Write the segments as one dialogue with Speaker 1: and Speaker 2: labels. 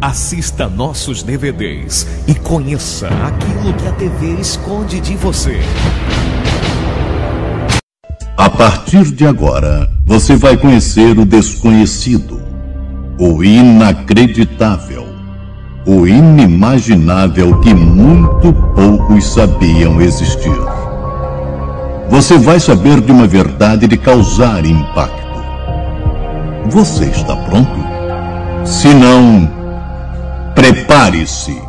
Speaker 1: Assista nossos DVDs e conheça aquilo que a TV esconde de você.
Speaker 2: A partir de agora, você vai conhecer o desconhecido, o inacreditável, o inimaginável que muito poucos sabiam existir. Você vai saber de uma verdade de causar impacto. Você está pronto? Se não, prepare-se.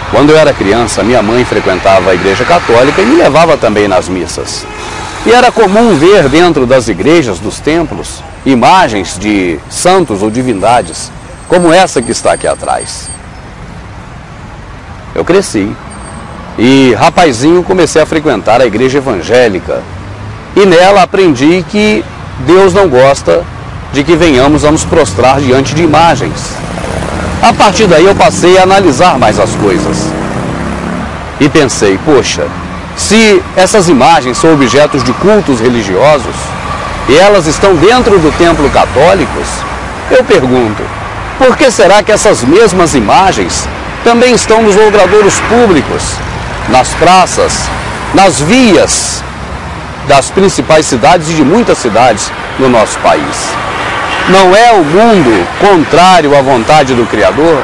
Speaker 3: Quando eu era criança, minha mãe frequentava a igreja católica e me levava também nas missas. E era comum ver dentro das igrejas, dos templos, imagens de santos ou divindades, como essa que está aqui atrás. Eu cresci e, rapazinho, comecei a frequentar a igreja evangélica. E nela aprendi que Deus não gosta de que venhamos a nos prostrar diante de imagens. A partir daí eu passei a analisar mais as coisas. E pensei, poxa, se essas imagens são objetos de cultos religiosos e elas estão dentro do templo católico, eu pergunto, por que será que essas mesmas imagens também estão nos logradouros públicos, nas praças, nas vias das principais cidades e de muitas cidades no nosso país? Não é o mundo contrário à vontade do Criador?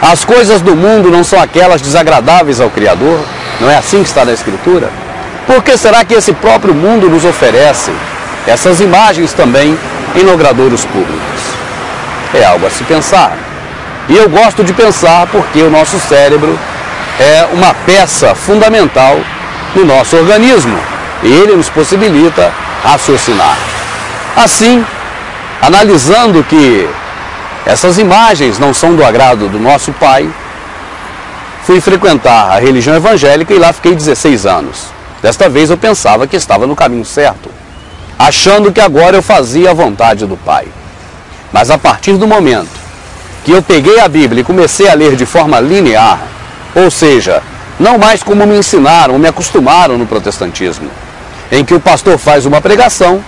Speaker 3: As coisas do mundo não são aquelas desagradáveis ao Criador? Não é assim que está na Escritura? Por que será que esse próprio mundo nos oferece essas imagens também em logradouros públicos? É algo a se pensar. E eu gosto de pensar porque o nosso cérebro é uma peça fundamental no nosso organismo e ele nos possibilita raciocinar. Assim, analisando que essas imagens não são do agrado do nosso Pai, fui frequentar a religião evangélica e lá fiquei 16 anos. Desta vez eu pensava que estava no caminho certo, achando que agora eu fazia a vontade do Pai. Mas a partir do momento que eu peguei a Bíblia e comecei a ler de forma linear, ou seja, não mais como me ensinaram, me acostumaram no protestantismo, em que o pastor faz uma pregação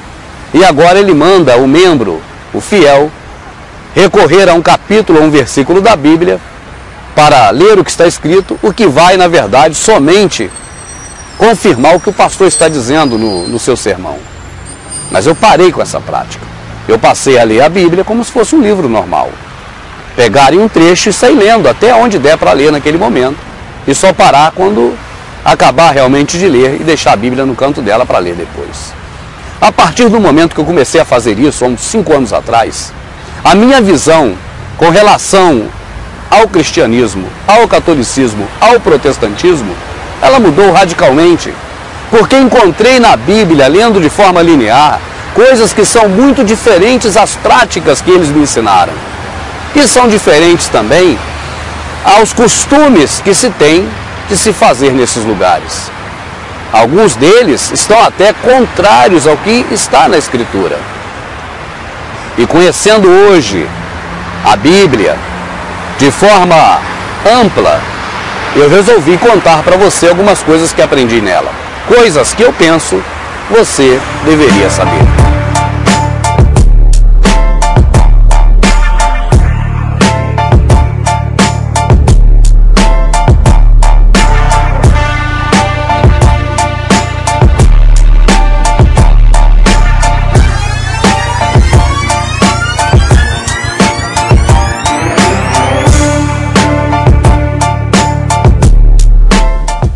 Speaker 3: e agora ele manda o membro, o fiel, recorrer a um capítulo ou um versículo da Bíblia para ler o que está escrito, o que vai, na verdade, somente confirmar o que o pastor está dizendo no seu sermão. Mas eu parei com essa prática. Eu passei a ler a Bíblia como se fosse um livro normal. Pegar em um trecho e sair lendo até onde der para ler naquele momento e só parar quando acabar realmente de ler e deixar a Bíblia no canto dela para ler depois. A partir do momento que eu comecei a fazer isso, há uns 5 anos atrás, a minha visão com relação ao cristianismo, ao catolicismo, ao protestantismo, ela mudou radicalmente, porque encontrei na Bíblia, lendo de forma linear, coisas que são muito diferentes às práticas que eles me ensinaram. E são diferentes também aos costumes que se tem de se fazer nesses lugares. Alguns deles estão até contrários ao que está na Escritura. E conhecendo hoje a Bíblia de forma ampla, eu resolvi contar para você algumas coisas que aprendi nela. Coisas que eu penso você deveria saber.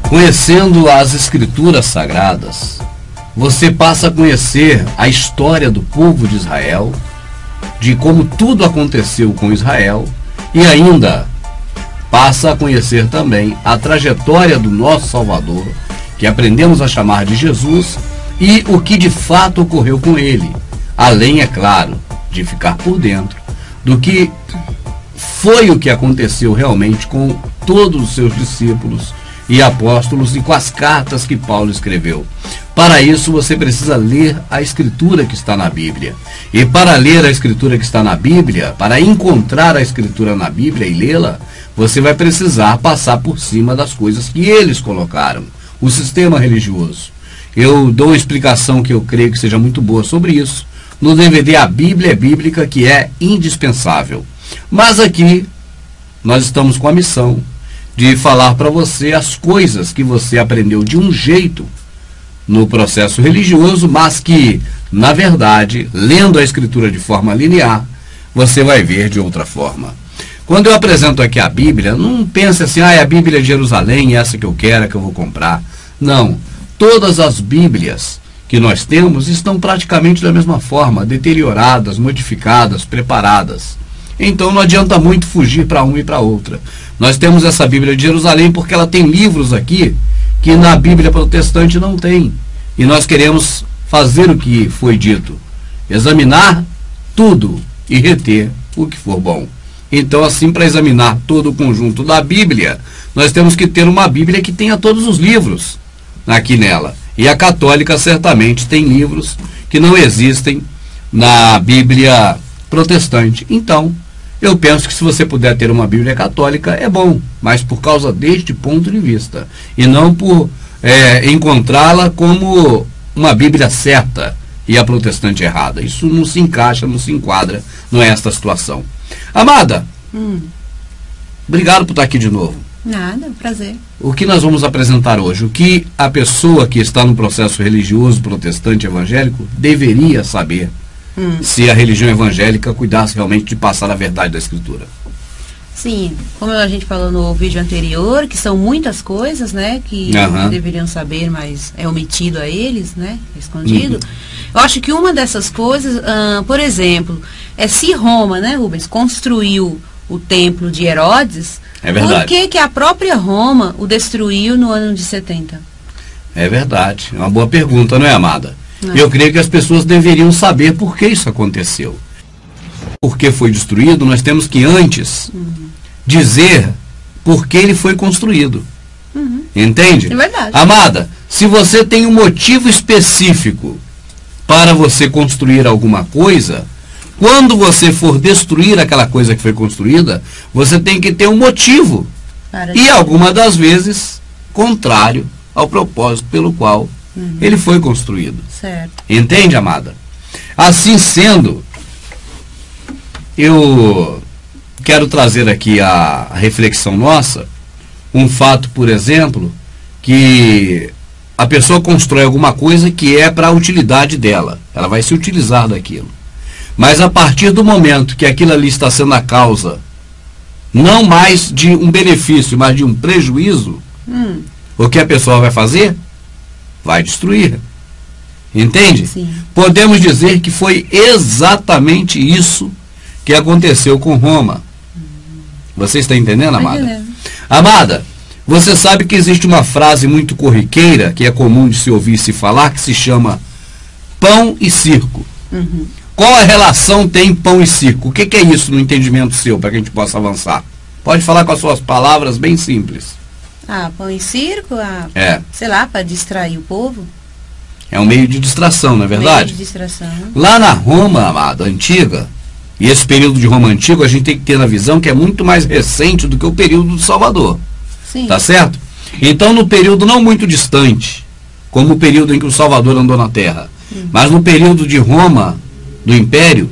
Speaker 3: Conhecendo as Escrituras Sagradas, você passa a conhecer a história do povo de Israel, de como tudo aconteceu com Israel, e ainda passa a conhecer também a trajetória do nosso Salvador, que aprendemos a chamar de Jesus, e o que de fato ocorreu com ele, além, é claro, de ficar por dentro do que foi o que aconteceu realmente com todos os seus discípulos e apóstolos e com as cartas que Paulo escreveu Para isso você precisa ler a escritura que está na Bíblia. E para ler a escritura que está na Bíblia, para encontrar a escritura na Bíblia e lê-la, você vai precisar passar por cima das coisas que eles colocaram, o sistema religioso. Eu dou uma explicação que eu creio que seja muito boa sobre isso no DVD A Bíblia é Bíblica, que é indispensável. Mas aqui nós estamos com a missão de falar para você as coisas que você aprendeu de um jeito no processo religioso, mas que, na verdade, lendo a escritura de forma linear, você vai ver de outra forma. Quando eu apresento aqui a Bíblia, não pense assim, é a Bíblia de Jerusalém, essa que eu quero, que eu vou comprar. Não. Todas as Bíblias que nós temos estão praticamente da mesma forma, deterioradas, modificadas, preparadas. Então não adianta muito fugir para uma e para outra. Nós temos essa Bíblia de Jerusalém porque ela tem livros aqui que na Bíblia protestante não tem. E nós queremos fazer o que foi dito, examinar tudo e reter o que for bom. Então, assim, para examinar todo o conjunto da Bíblia, nós temos que ter uma Bíblia que tenha todos os livros aqui nela. E a católica certamente tem livros que não existem na Bíblia protestante. Então, eu penso que se você puder ter uma Bíblia católica, é bom, mas por causa deste ponto de vista, e não por encontrá-la como uma Bíblia certa e a protestante errada. Isso não se encaixa, não se enquadra, não é esta situação. Amada, obrigado por estar aqui de novo.
Speaker 4: Nada, prazer.
Speaker 3: O que nós vamos apresentar hoje? O que a pessoa que está no processo religioso, protestante, evangélico, deveria saber se a religião evangélica cuidasse realmente de passar a verdade da Escritura?
Speaker 4: Sim, como a gente falou no vídeo anterior, que são muitas coisas, né, que deveriam saber, mas é omitido a eles, né, escondido. Eu acho que uma dessas coisas, por exemplo, se Roma, né, Rubens, construiu o templo de Herodes,
Speaker 3: é verdade.
Speaker 4: Por que a própria Roma o destruiu no ano de 70?
Speaker 3: É verdade, é uma boa pergunta, não é, amada? Eu creio que as pessoas deveriam saber por que isso aconteceu. Por que foi destruído, nós temos que antes dizer por que ele foi construído. Entende?
Speaker 4: É verdade.
Speaker 3: Amada, se você tem um motivo específico para você construir alguma coisa, quando você for destruir aquela coisa que foi construída, você tem que ter um motivo. E algumas das vezes, contrário ao propósito pelo qual ele foi construído.
Speaker 4: Certo.
Speaker 3: Entende, amada? Assim sendo, eu quero trazer aqui a reflexão nossa, um fato, por exemplo, que a pessoa constrói alguma coisa que é para a utilidade dela. Ela vai se utilizar daquilo. Mas a partir do momento que aquilo ali está sendo a causa, não mais de um benefício, mas de um prejuízo, o que a pessoa vai fazer? Vai destruir. Entende?
Speaker 4: Sim.
Speaker 3: Podemos dizer que foi exatamente isso que aconteceu com Roma. Você está entendendo, amada? Amada, você sabe que existe uma frase muito corriqueira, que é comum de se ouvir e se falar, que se chama pão e circo. Qual a relação tem pão e circo? O que é isso no entendimento seu, para que a gente possa avançar? Pode falar com as suas palavras bem simples.
Speaker 4: Pão e circo, sei lá, para distrair o povo.
Speaker 3: É um meio de distração, não é verdade?
Speaker 4: Meio de distração.
Speaker 3: Lá na Roma, amada, antiga, e esse período de Roma antigo, a gente tem que ter na visão que é muito mais recente do que o período do Salvador.
Speaker 4: Sim.
Speaker 3: Tá certo? Então, no período não muito distante, como o período em que o Salvador andou na Terra, mas no período de Roma, do Império,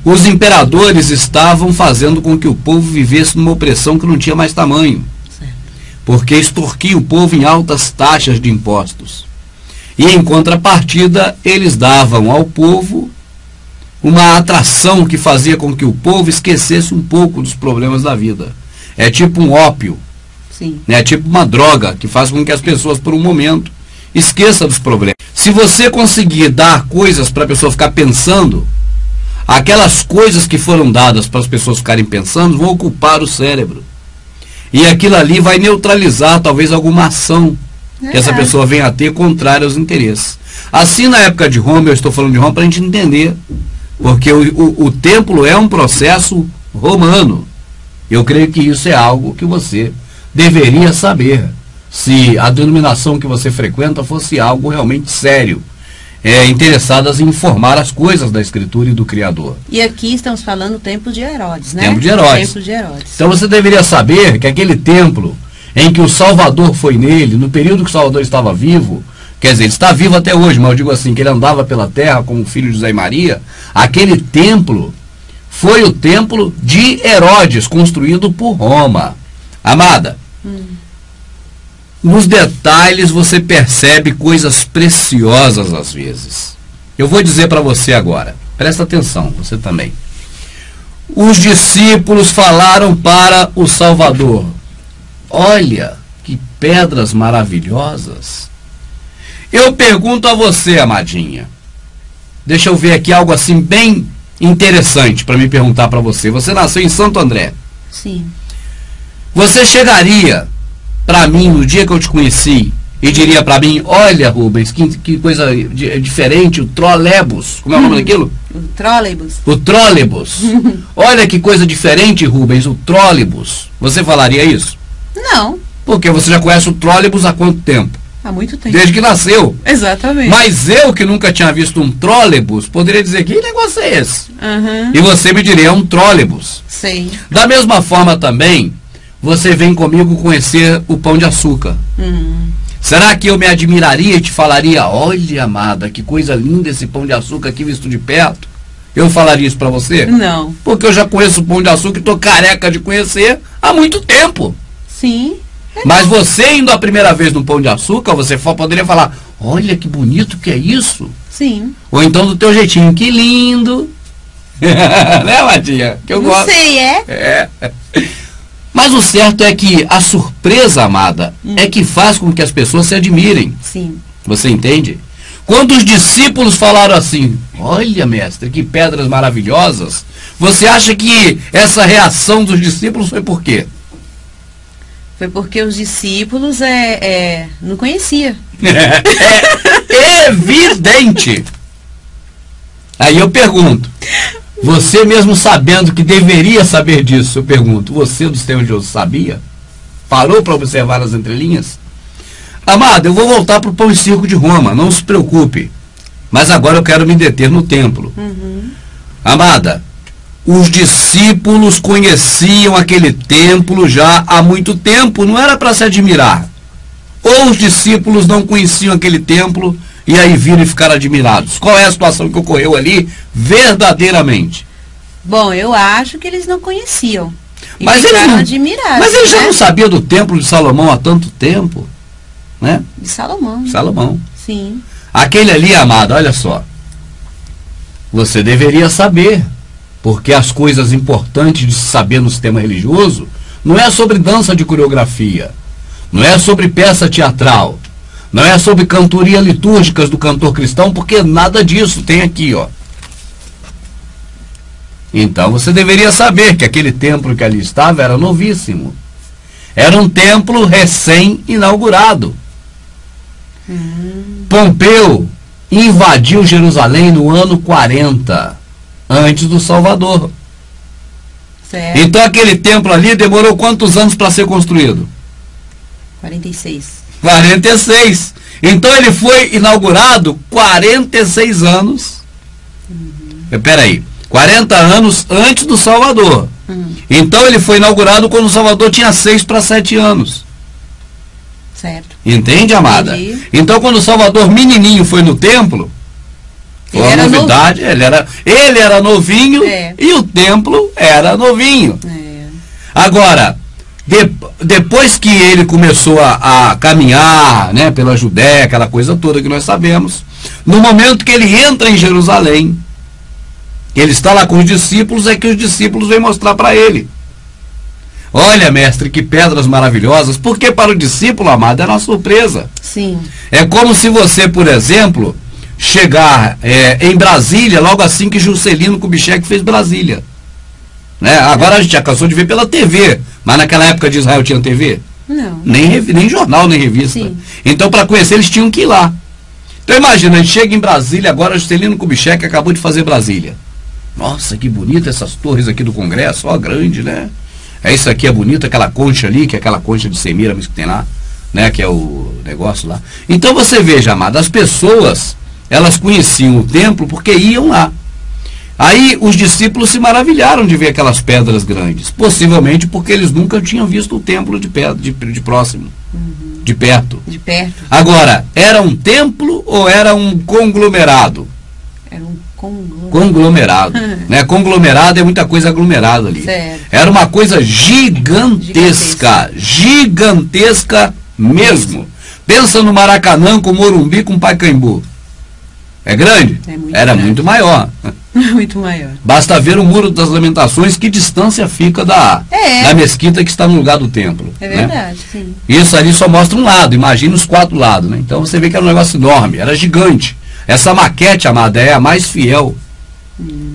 Speaker 3: os imperadores estavam fazendo com que o povo vivesse numa opressão que não tinha mais tamanho.
Speaker 4: Certo.
Speaker 3: Porque extorquia o povo em altas taxas de impostos. E em contrapartida, eles davam ao povo uma atração que fazia com que o povo esquecesse um pouco dos problemas da vida. É tipo um ópio.
Speaker 4: Sim.
Speaker 3: É tipo uma droga que faz com que as pessoas, por um momento, esqueçam dos problemas. Se você conseguir dar coisas para a pessoa ficar pensando, aquelas coisas que foram dadas para as pessoas ficarem pensando vão ocupar o cérebro. E aquilo ali vai neutralizar talvez alguma ação que essa pessoa venha a ter contrária aos interesses. Assim, na época de Roma, eu estou falando de Roma para a gente entender, porque o templo é um processo romano. Eu creio que isso é algo que você deveria saber. se a denominação que você frequenta fosse algo realmente sério, interessadas em informar as coisas da Escritura e do Criador.
Speaker 4: E aqui estamos falando do templo de Herodes, né?
Speaker 3: Templo de Herodes.
Speaker 4: Templo de Herodes.
Speaker 3: Então você deveria saber que aquele templo em que o Salvador foi nele, no período que o Salvador estava vivo, quer dizer, ele está vivo até hoje, mas eu digo assim, que ele andava pela terra como filho de José e Maria, aquele templo foi o templo de Herodes, construído por Roma. Amada, nos detalhes você percebe coisas preciosas às vezes. Eu vou dizer para você agora, presta atenção, você também. Os discípulos falaram para o Salvador: olha, que pedras maravilhosas. Eu pergunto a você, amadinha, deixa eu ver aqui algo assim bem interessante para me perguntar para você. Você nasceu em Santo André.
Speaker 4: Sim.
Speaker 3: Você chegaria para mim no dia que eu te conheci e diria para mim: olha, Rubens, que coisa diferente, o trolebus. Como é o nome daquilo?
Speaker 4: O trolebus.
Speaker 3: O trolebus. Olha que coisa diferente, Rubens, o trolebus. Você falaria isso?
Speaker 4: Não.
Speaker 3: Porque você já conhece o trolebus há quanto tempo?
Speaker 4: Há muito tempo.
Speaker 3: Desde que nasceu.
Speaker 4: Exatamente.
Speaker 3: Mas eu, que nunca tinha visto um trolebus, poderia dizer: que negócio é esse? E você me diria: é um trolebus.
Speaker 4: Sim.
Speaker 3: Da mesma forma também, você vem comigo conhecer o Pão de Açúcar. Será que eu me admiraria e te falaria: olha, amada, que coisa linda esse Pão de Açúcar aqui visto de perto? Eu falaria isso para você?
Speaker 4: Não.
Speaker 3: Porque eu já conheço o Pão de Açúcar e estou careca de conhecer há muito tempo.
Speaker 4: Sim.
Speaker 3: Mas você indo a primeira vez no Pão de Açúcar, você poderia falar: olha que bonito que é isso.
Speaker 4: Sim.
Speaker 3: Ou então do teu jeitinho: que lindo. Né, Matinha? Que eu
Speaker 4: Não
Speaker 3: gosto.
Speaker 4: sei,
Speaker 3: Mas o certo é que a surpresa, amada, é que faz com que as pessoas se admirem.
Speaker 4: Sim.
Speaker 3: Você entende? Quando os discípulos falaram assim: olha, mestre, que pedras maravilhosas, você acha que essa reação dos discípulos foi por quê?
Speaker 4: Foi porque os discípulos não conheciam.
Speaker 3: É evidente. Aí eu pergunto, você mesmo sabendo que deveria saber disso, eu pergunto, você dos tempos de hoje sabia? Parou para observar as entrelinhas? Amado, eu vou voltar para o Pão e Circo de Roma, não se preocupe. Mas agora eu quero me deter no templo. Amada, os discípulos conheciam aquele templo já há muito tempo, não era para se admirar. Ou os discípulos não conheciam aquele templo e aí viram e ficaram admirados? Qual é a situação que ocorreu ali verdadeiramente?
Speaker 4: Bom, eu acho que eles não conheciam. E
Speaker 3: mas
Speaker 4: ficaram
Speaker 3: eles
Speaker 4: admirados.
Speaker 3: Mas eles já não sabiam do templo de Salomão há tanto tempo, né?
Speaker 4: De Salomão.
Speaker 3: Salomão.
Speaker 4: Sim.
Speaker 3: Aquele ali, amado, olha só. Você deveria saber, porque as coisas importantes de se saber no sistema religioso não é sobre dança de coreografia, não é sobre peça teatral, não é sobre cantoria litúrgicas do cantor cristão, porque nada disso tem aqui, ó. Então você deveria saber que aquele templo que ali estava era novíssimo. Era um templo recém-inaugurado. Pompeu invadiu Jerusalém no ano 40, antes do Salvador.
Speaker 4: Certo.
Speaker 3: Então aquele templo ali demorou quantos anos para ser construído?
Speaker 4: 46.
Speaker 3: 46. Então ele foi inaugurado 46 anos. Peraí, 40 anos antes do Salvador. Então ele foi inaugurado quando o Salvador tinha 6 para 7 anos.
Speaker 4: Certo.
Speaker 3: Entende, amada?
Speaker 4: Entendi.
Speaker 3: Então quando o Salvador menininho foi no templo, foi uma novidade. Ele era novinho e o templo era novinho. Agora, depois que ele começou a caminhar, né, pela Judéia, aquela coisa toda que nós sabemos, no momento que ele entra em Jerusalém, ele está lá com os discípulos, é que os discípulos vêm mostrar para ele: olha, mestre, que pedras maravilhosas. Porque para o discípulo, amado, era uma surpresa.
Speaker 4: Sim.
Speaker 3: É como se você, por exemplo, chegar em Brasília logo assim que Juscelino Kubitschek fez Brasília, né? Agora a gente já cansou de ver pela TV, mas naquela época de Israel tinha TV?
Speaker 4: Não.
Speaker 3: Nem jornal, nem revista.
Speaker 4: Sim.
Speaker 3: Então, para conhecer, eles tinham que ir lá. Então imagina, a gente chega em Brasília agora, Juscelino Kubitschek acabou de fazer Brasília. Nossa, que bonita essas torres aqui do Congresso, ó, grande, né? Isso aqui é bonito, aquela concha ali, que é aquela concha de Semiramis que tem lá, né, que é o negócio lá. Então você veja, amado, as pessoas, elas conheciam o templo porque iam lá. Aí os discípulos se maravilharam de ver aquelas pedras grandes, possivelmente porque eles nunca tinham visto o templo de próximo, de perto.
Speaker 4: De perto.
Speaker 3: Agora, era um templo ou era um conglomerado?
Speaker 4: Era um
Speaker 3: conglomerado. Né? Conglomerado é muita coisa aglomerada ali.
Speaker 4: Certo.
Speaker 3: Era uma coisa gigantesca. Gigantesca mesmo. Pensa no Maracanã com Morumbi com Pacaembu. É grande? Era
Speaker 4: grande.
Speaker 3: Muito maior.
Speaker 4: Muito maior.
Speaker 3: Basta ver o Muro das Lamentações, que distância fica da mesquita que está no lugar do templo.
Speaker 4: É verdade,
Speaker 3: né?
Speaker 4: Sim.
Speaker 3: Isso ali só mostra um lado, imagina os 4 lados. Né? Então você vê que era um negócio enorme, era gigante. Essa maquete, amada, é a mais fiel.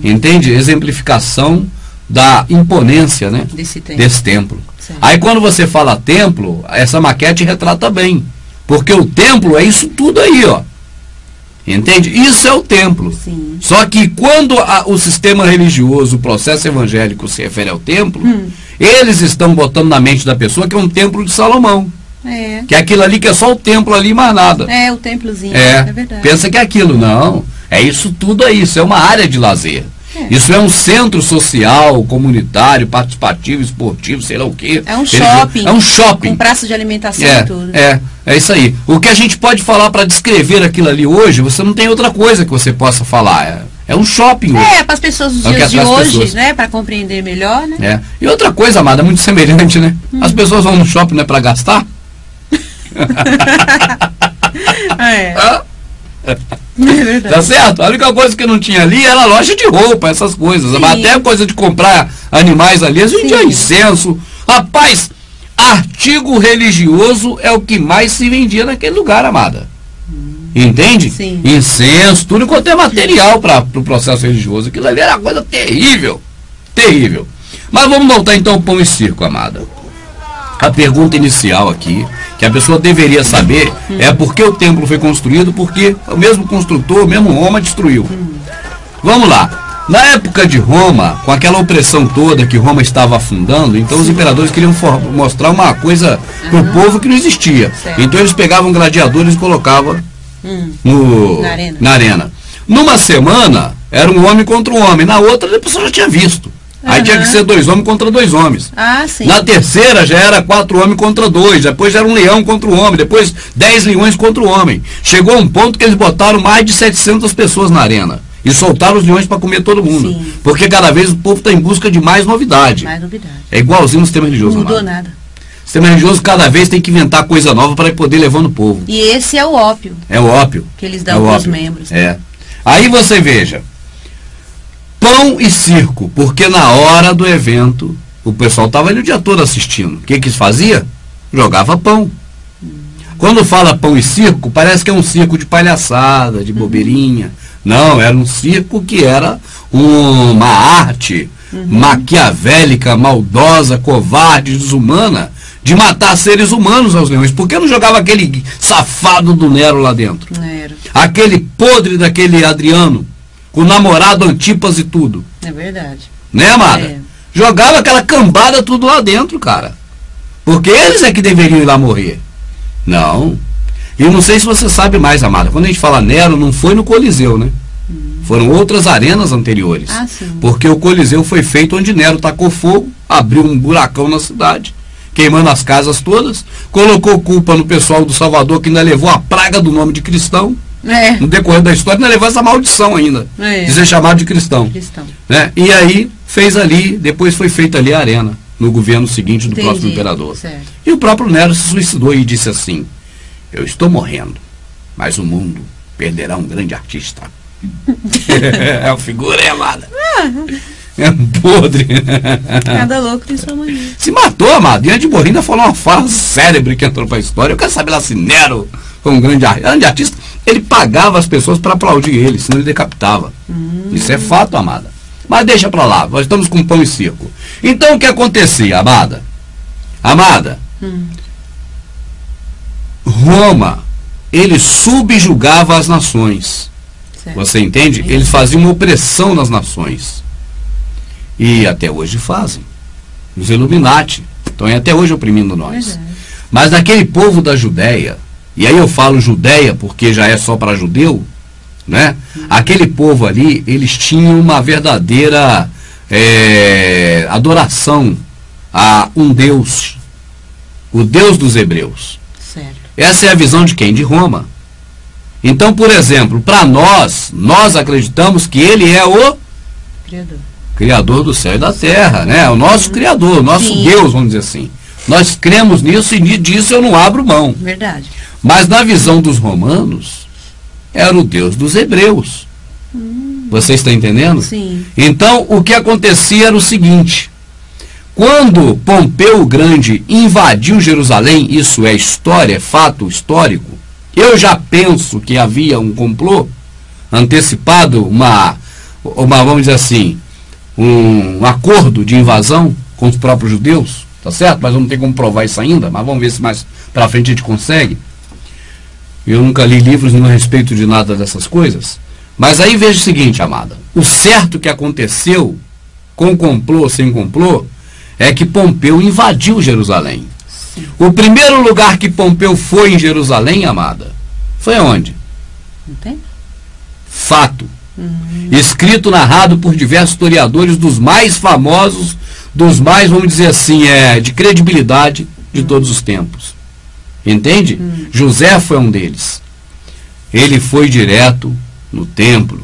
Speaker 3: Entende? Exemplificação da imponência, né? Desse templo.
Speaker 4: Certo.
Speaker 3: Aí quando você fala templo, essa maquete retrata bem. Porque o templo é isso tudo aí, ó. Entende? Isso é o templo.
Speaker 4: Sim.
Speaker 3: Só que quando o sistema religioso, o processo evangélico se refere ao templo, eles estão botando na mente da pessoa que é um templo de Salomão. Que é aquilo ali que é só o templo ali, mais nada.
Speaker 4: É, o templozinho. É verdade.
Speaker 3: Pensa que é aquilo. Não. É isso tudo aí. Isso é uma área de lazer. Isso é um centro social, comunitário, participativo, esportivo, sei lá o quê.
Speaker 4: É um shopping.
Speaker 3: É um shopping.
Speaker 4: Com praça de alimentação e tudo.
Speaker 3: É isso aí. O que a gente pode falar para descrever aquilo ali hoje, você não tem outra coisa que você possa falar. É um shopping.
Speaker 4: Para as pessoas dos dias de hoje, né? Para compreender melhor, né?
Speaker 3: E outra coisa, amada, muito semelhante, né? As pessoas vão no shopping, né, para gastar? Tá certo? A única coisa que não tinha ali era loja de roupa, essas coisas. Sim. Até coisa de comprar animais ali, a gente tinha incenso. Rapaz, artigo religioso é o que mais se vendia naquele lugar, amada. Entende?
Speaker 4: Sim.
Speaker 3: Incenso, tudo quanto é material para o processo religioso. Aquilo ali era uma coisa terrível. Terrível. Mas vamos voltar então ao pão e circo, amada. A pergunta inicial aqui, que a pessoa deveria saber, é por que o templo foi construído, porque o mesmo construtor, o mesmo Roma, destruiu. Vamos lá. Na época de Roma, com aquela opressão toda que Roma estava afundando, então os imperadores queriam mostrar uma coisa para o povo que não existia.
Speaker 4: Certo.
Speaker 3: Então eles pegavam gladiadores e colocavam na arena. Numa semana, era um homem contra um homem. Na outra, a pessoa já tinha visto. Aí tinha que ser 2 homens contra 2 homens.
Speaker 4: Sim.
Speaker 3: Na terceira já era 4 homens contra 2. Depois já era um leão contra um homem. Depois 10 leões contra um homem. Chegou um ponto que eles botaram mais de 700 pessoas na arena. E soltaram os leões para comer todo mundo.
Speaker 4: Sim.
Speaker 3: Porque cada vez o povo está em busca de mais novidade. É igualzinho no sistema religioso.
Speaker 4: Não mudou nada.
Speaker 3: O sistema religioso cada vez tem que inventar coisa nova para poder levar no povo.
Speaker 4: E esse é o ópio.
Speaker 3: É o ópio.
Speaker 4: Que eles dão para os membros.
Speaker 3: Aí você veja. Pão e circo, porque na hora do evento, o pessoal estava ali o dia todo assistindo. O que fazia? Jogava pão. Quando fala pão e circo, parece que é um circo de palhaçada, de bobeirinha. Não, era um circo que era uma arte maquiavélica, maldosa, covarde, desumana, de matar seres humanos aos leões. Por que não jogava aquele safado do Nero lá dentro? Aquele podre daquele Adriano, com o namorado Antipas e tudo.
Speaker 4: É verdade.
Speaker 3: Né, amada? Jogava aquela cambada tudo lá dentro, cara. Porque eles é que deveriam ir lá morrer. Não. E não sei se você sabe mais, amada. Quando a gente fala Nero, não foi no Coliseu, né? Foram outras arenas anteriores.
Speaker 4: Sim.
Speaker 3: Porque o Coliseu foi feito onde Nero tacou fogo, abriu um buracão na cidade, queimando as casas todas, colocou culpa no pessoal do Salvador, que ainda levou a praga do nome de cristão. No decorrer da história, ainda levou essa maldição ainda, de ser chamado de cristão. Né? E aí, fez ali, depois foi feita ali a arena, no governo seguinte do próximo imperador.
Speaker 4: Certo.
Speaker 3: E o próprio Nero se suicidou e disse assim: eu estou morrendo, mas o mundo perderá um grande artista. É uma figura, amada. É um podre.
Speaker 4: Cada louco tem sua mania.
Speaker 3: Se matou, amado. E antes de morrer, ainda falou uma farsa célebre que entrou para a história. Eu quero saber lá se Nero foi um grande artista. Ele pagava as pessoas para aplaudir ele, senão ele decapitava. Isso é fato, amada. Mas deixa para lá. Nós estamos com pão e circo. Então o que acontecia, amada? Amada, Roma, ele subjugava as nações. Certo. Você entende? Eles faziam uma opressão nas nações. E até hoje fazem. Os Illuminati estão até hoje oprimindo nós. Mas naquele povo da Judéia, e aí eu falo Judéia porque já é só para judeu, né? Aquele povo ali, eles tinham uma verdadeira adoração a um Deus, o Deus dos hebreus.
Speaker 4: Certo.
Speaker 3: Essa é a visão de quem? De Roma. Então, por exemplo, para nós acreditamos que ele é o Criador do céu e da terra, né? O nosso Criador, o nosso Deus, vamos dizer assim. Nós cremos nisso e disso eu não abro mão.
Speaker 4: Verdade.
Speaker 3: Mas na visão dos romanos, era o Deus dos hebreus. Você está entendendo?
Speaker 4: Sim.
Speaker 3: Então, o que acontecia era o seguinte: quando Pompeu o Grande invadiu Jerusalém, isso é história, é fato histórico, eu já penso que havia um complô antecipado, vamos dizer assim, um acordo de invasão com os próprios judeus, tá certo? Mas não tem como provar isso ainda, mas vamos ver se mais pra frente a gente consegue. Eu nunca li livros a respeito de nada dessas coisas. Mas aí veja o seguinte, amada. O certo que aconteceu, com complô ou sem complô, é que Pompeu invadiu Jerusalém.
Speaker 4: Sim.
Speaker 3: O primeiro lugar que Pompeu foi em Jerusalém, amada, foi onde?
Speaker 4: Não tem?
Speaker 3: Fato. Escrito, narrado por diversos historiadores, dos mais famosos, dos mais, vamos dizer assim, de credibilidade de todos os tempos. Entende? José foi um deles. Ele foi direto no templo.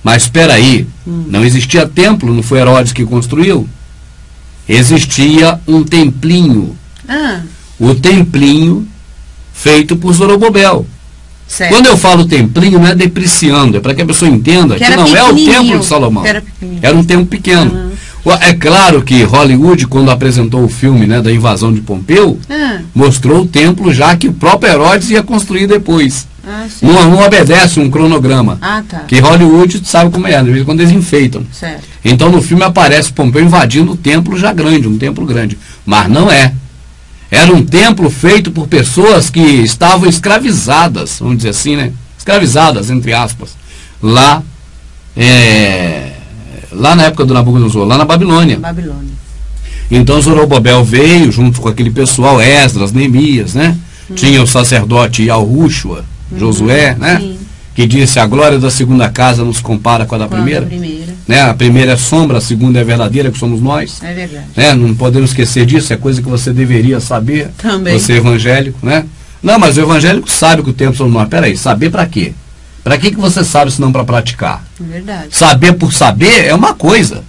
Speaker 3: Mas espera aí, não existia templo, não foi Herodes que construiu? Existia um templinho. O templinho feito por Zorobabel.
Speaker 4: Certo.
Speaker 3: Quando eu falo templinho, não é depreciando, é para que a pessoa entenda que não é o templo de Salomão. Era um templo pequeno. É claro que Hollywood, quando apresentou o filme, né, da invasão de Pompeu, mostrou o templo já que o próprio Herodes ia construir depois. Não obedece um cronograma.
Speaker 4: Tá.
Speaker 3: Que Hollywood sabe como é, de vez em quando eles enfeitam.
Speaker 4: Certo.
Speaker 3: Então no filme aparece Pompeu invadindo o templo já grande, um templo grande. Mas não é. Era um templo feito por pessoas que estavam escravizadas, vamos dizer assim, né? Escravizadas, entre aspas, lá na época do Nabucodonosor, lá na Babilônia. Então Zorobabel veio junto com aquele pessoal, Esdras, Neemias, né? Tinha o sacerdote Yahushua, Josué, né?
Speaker 4: Sim.
Speaker 3: Que disse: a glória da segunda casa nos compara com a da primeira. Né? A primeira é sombra, a segunda é verdadeira, que somos nós.
Speaker 4: É verdade.
Speaker 3: Né? Não podemos esquecer disso, é coisa que você deveria saber.
Speaker 4: Também.
Speaker 3: Você é evangélico, né? Não, mas o evangélico sabe que o tempo somos nós. Peraí, saber para quê? Para que você sabe se não para praticar?
Speaker 4: Verdade.
Speaker 3: Saber por saber é uma coisa.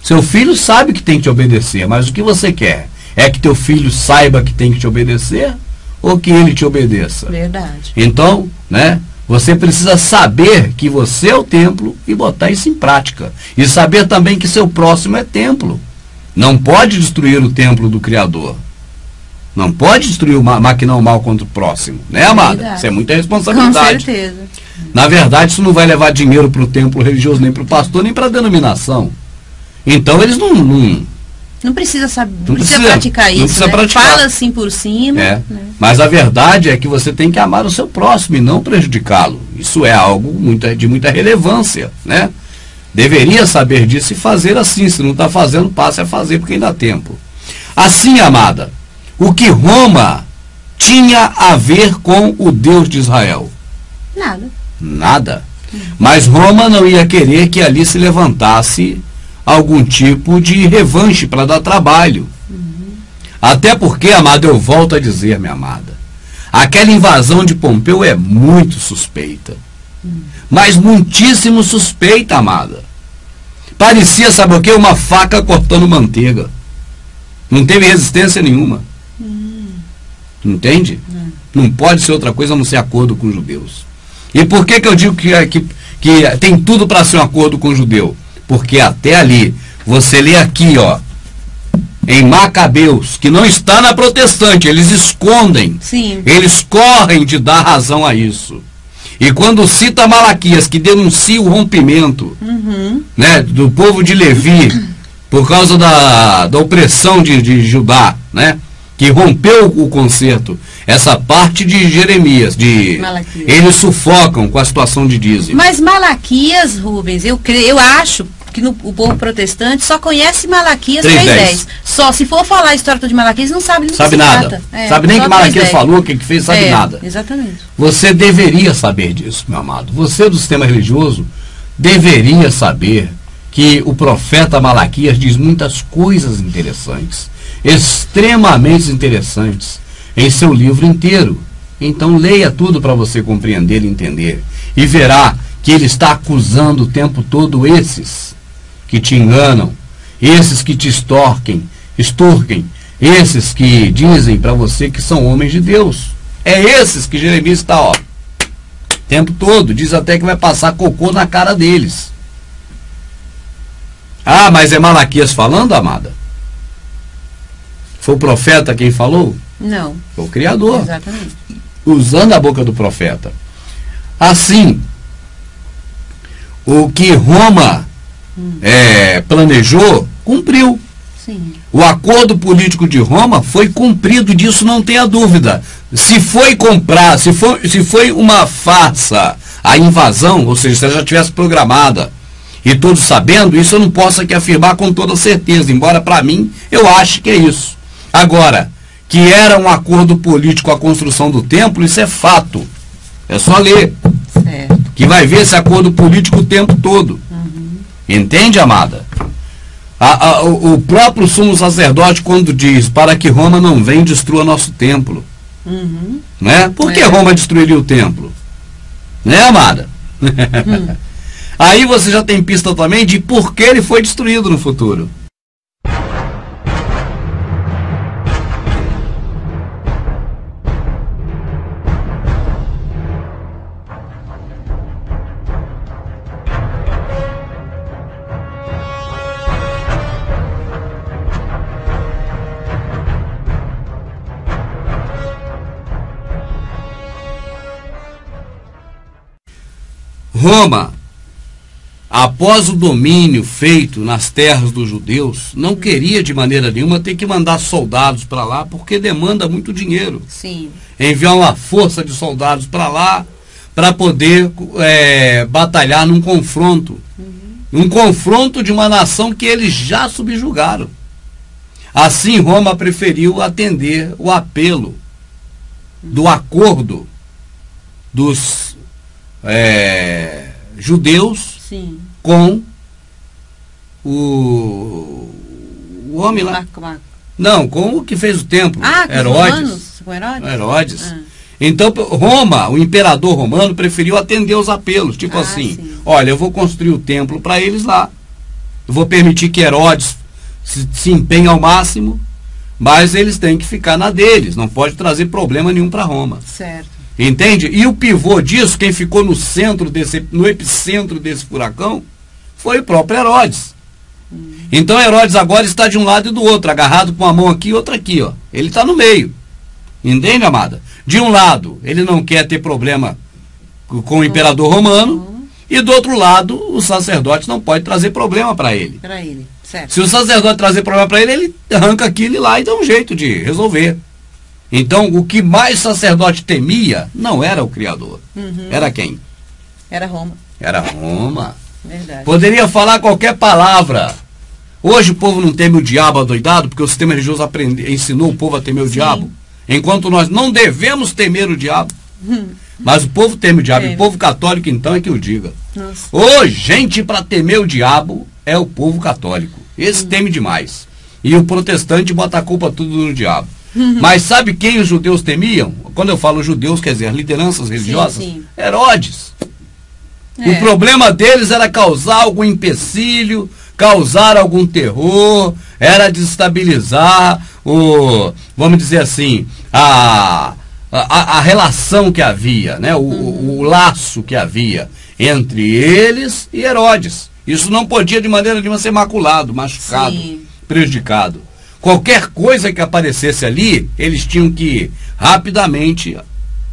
Speaker 3: Seu filho sabe que tem que te obedecer, mas o que você quer? É que teu filho saiba que tem que te obedecer ou que ele te obedeça?
Speaker 4: Verdade.
Speaker 3: Então, né? Você precisa saber que você é o templo e botar isso em prática. E saber também que seu próximo é templo. Não pode destruir o templo do Criador. Não pode destruir maquinar o mal contra o próximo. Né, amada?
Speaker 4: Verdade.
Speaker 3: Isso é muita responsabilidade.
Speaker 4: Com certeza.
Speaker 3: Na verdade, isso não vai levar dinheiro para o templo religioso, nem para o pastor, nem para a denominação. Então, eles
Speaker 4: não precisa saber, não precisa praticar isso.
Speaker 3: Não precisa
Speaker 4: né?
Speaker 3: praticar.
Speaker 4: Fala assim por cima. Né?
Speaker 3: Mas a verdade é que você tem que amar o seu próximo e não prejudicá-lo. Isso é algo de muita relevância, né? Deveria saber disso e fazer assim. Se não está fazendo, passe a fazer, porque ainda há tempo. Assim, amada, o que Roma tinha a ver com o Deus de Israel? Nada. Mas Roma não ia querer que ali se levantasse algum tipo de revanche para dar trabalho. Até porque, amada, eu volto a dizer, minha amada, aquela invasão de Pompeu é muito suspeita. Mas muitíssimo suspeita, amada. Parecia, sabe o quê? Uma faca cortando manteiga. Não teve resistência nenhuma. Entende? Não pode ser outra coisa a não ser acordo com os judeus. E por que eu digo que tem tudo para ser um acordo com o judeu? Porque até ali, você lê aqui, ó, em Macabeus, que não está na protestante, eles escondem.
Speaker 4: Sim.
Speaker 3: Eles correm de dar razão a isso. E quando cita Malaquias, que denuncia o rompimento, né, do povo de Levi, por causa da opressão de Judá, né, que rompeu o concerto, essa parte de Jeremias, eles sufocam com a situação de dízimo.
Speaker 4: Mas Malaquias, Rubens, eu acho o povo protestante só conhece Malaquias 3:10. Só, se for falar a história de Malaquias, não sabe nem
Speaker 3: sabe nada. Sabe nem que Malaquias falou, o que fez, sabe nada.
Speaker 4: Exatamente.
Speaker 3: Você deveria saber disso, meu amado. Você do sistema religioso deveria saber que o profeta Malaquias diz muitas coisas interessantes, extremamente interessantes, em seu livro inteiro. Então leia tudo para você compreender e entender. E verá que ele está acusando o tempo todo esses que te enganam, esses que te extorquem, esses que dizem para você que são homens de Deus. É esses que Jeremias está, o tempo todo. Diz até que vai passar cocô na cara deles. Ah, mas é Malaquias falando, amada? Foi o profeta quem falou?
Speaker 4: Não.
Speaker 3: Foi o Criador.
Speaker 4: Exatamente.
Speaker 3: Usando a boca do profeta. Assim, o que Roma planejou, cumpriu.
Speaker 4: Sim.
Speaker 3: O acordo político de Roma foi cumprido, disso não tenha dúvida. Se foi comprar, se foi uma farsa a invasão, ou seja, se ela já tivesse programada, e todos sabendo, isso eu não posso aqui afirmar com toda certeza, embora para mim eu ache que é isso. Agora, que era um acordo político a construção do templo, isso é fato. É só ler.
Speaker 4: Certo.
Speaker 3: Que vai ver esse acordo político o tempo todo. Entende, amada? O próprio sumo sacerdote, quando diz para que Roma não venha e destrua nosso templo. Né? Por que Roma destruiria o templo? Né, amada? Aí você já tem pista também de por que ele foi destruído no futuro. Roma, após o domínio feito nas terras dos judeus, não queria de maneira nenhuma ter que mandar soldados para lá, porque demanda muito dinheiro.
Speaker 4: Sim.
Speaker 3: Enviar uma força de soldados para lá, para poder batalhar num confronto. Um confronto de uma nação que eles já subjugaram. Assim, Roma preferiu atender o apelo do acordo dos judeus.
Speaker 4: Sim.
Speaker 3: Com o homem lá. Não, com o que fez o templo. Herodes.
Speaker 4: Com Herodes?
Speaker 3: Herodes. Então, Roma, o imperador romano, preferiu atender os apelos. Tipo assim,
Speaker 4: sim.
Speaker 3: Olha, eu vou construir o templo para eles lá. Eu vou permitir que Herodes se empenhe ao máximo, mas eles têm que ficar na deles. Não pode trazer problema nenhum para Roma.
Speaker 4: Certo.
Speaker 3: Entende? E o pivô disso, quem ficou no epicentro desse furacão, foi o próprio Herodes. Então Herodes agora está de um lado e do outro, agarrado com uma mão aqui e outra aqui, ó. Ele está no meio. Entende, amada? De um lado, ele não quer ter problema com o imperador romano, e do outro lado, o sacerdote não pode trazer problema para ele.
Speaker 4: Para ele, certo.
Speaker 3: Se o sacerdote trazer problema para ele, ele arranca aquilo lá e dá um jeito de resolver. Então, o que mais sacerdote temia não era o Criador. Era quem?
Speaker 4: Era Roma.
Speaker 3: Era Roma.
Speaker 4: Verdade.
Speaker 3: Poderia falar qualquer palavra. Hoje o povo não teme o diabo adoidado, porque o sistema religioso ensinou o povo a temer o diabo. Enquanto nós não devemos temer o diabo. Mas o povo teme o diabo. E o povo católico, então, é que o diga. Ô, gente, para temer o diabo é o povo católico. Esse teme demais. E o protestante bota a culpa tudo no diabo. Mas sabe quem os judeus temiam? Quando eu falo judeus, quer dizer, as lideranças religiosas?
Speaker 4: Sim.
Speaker 3: Herodes. O problema deles era causar algum empecilho, causar algum terror, era desestabilizar vamos dizer assim, a relação que havia, né? O laço que havia entre eles e Herodes. Isso não podia de maneira nenhuma ser maculado, machucado, prejudicado. Qualquer coisa que aparecesse ali, eles tinham que rapidamente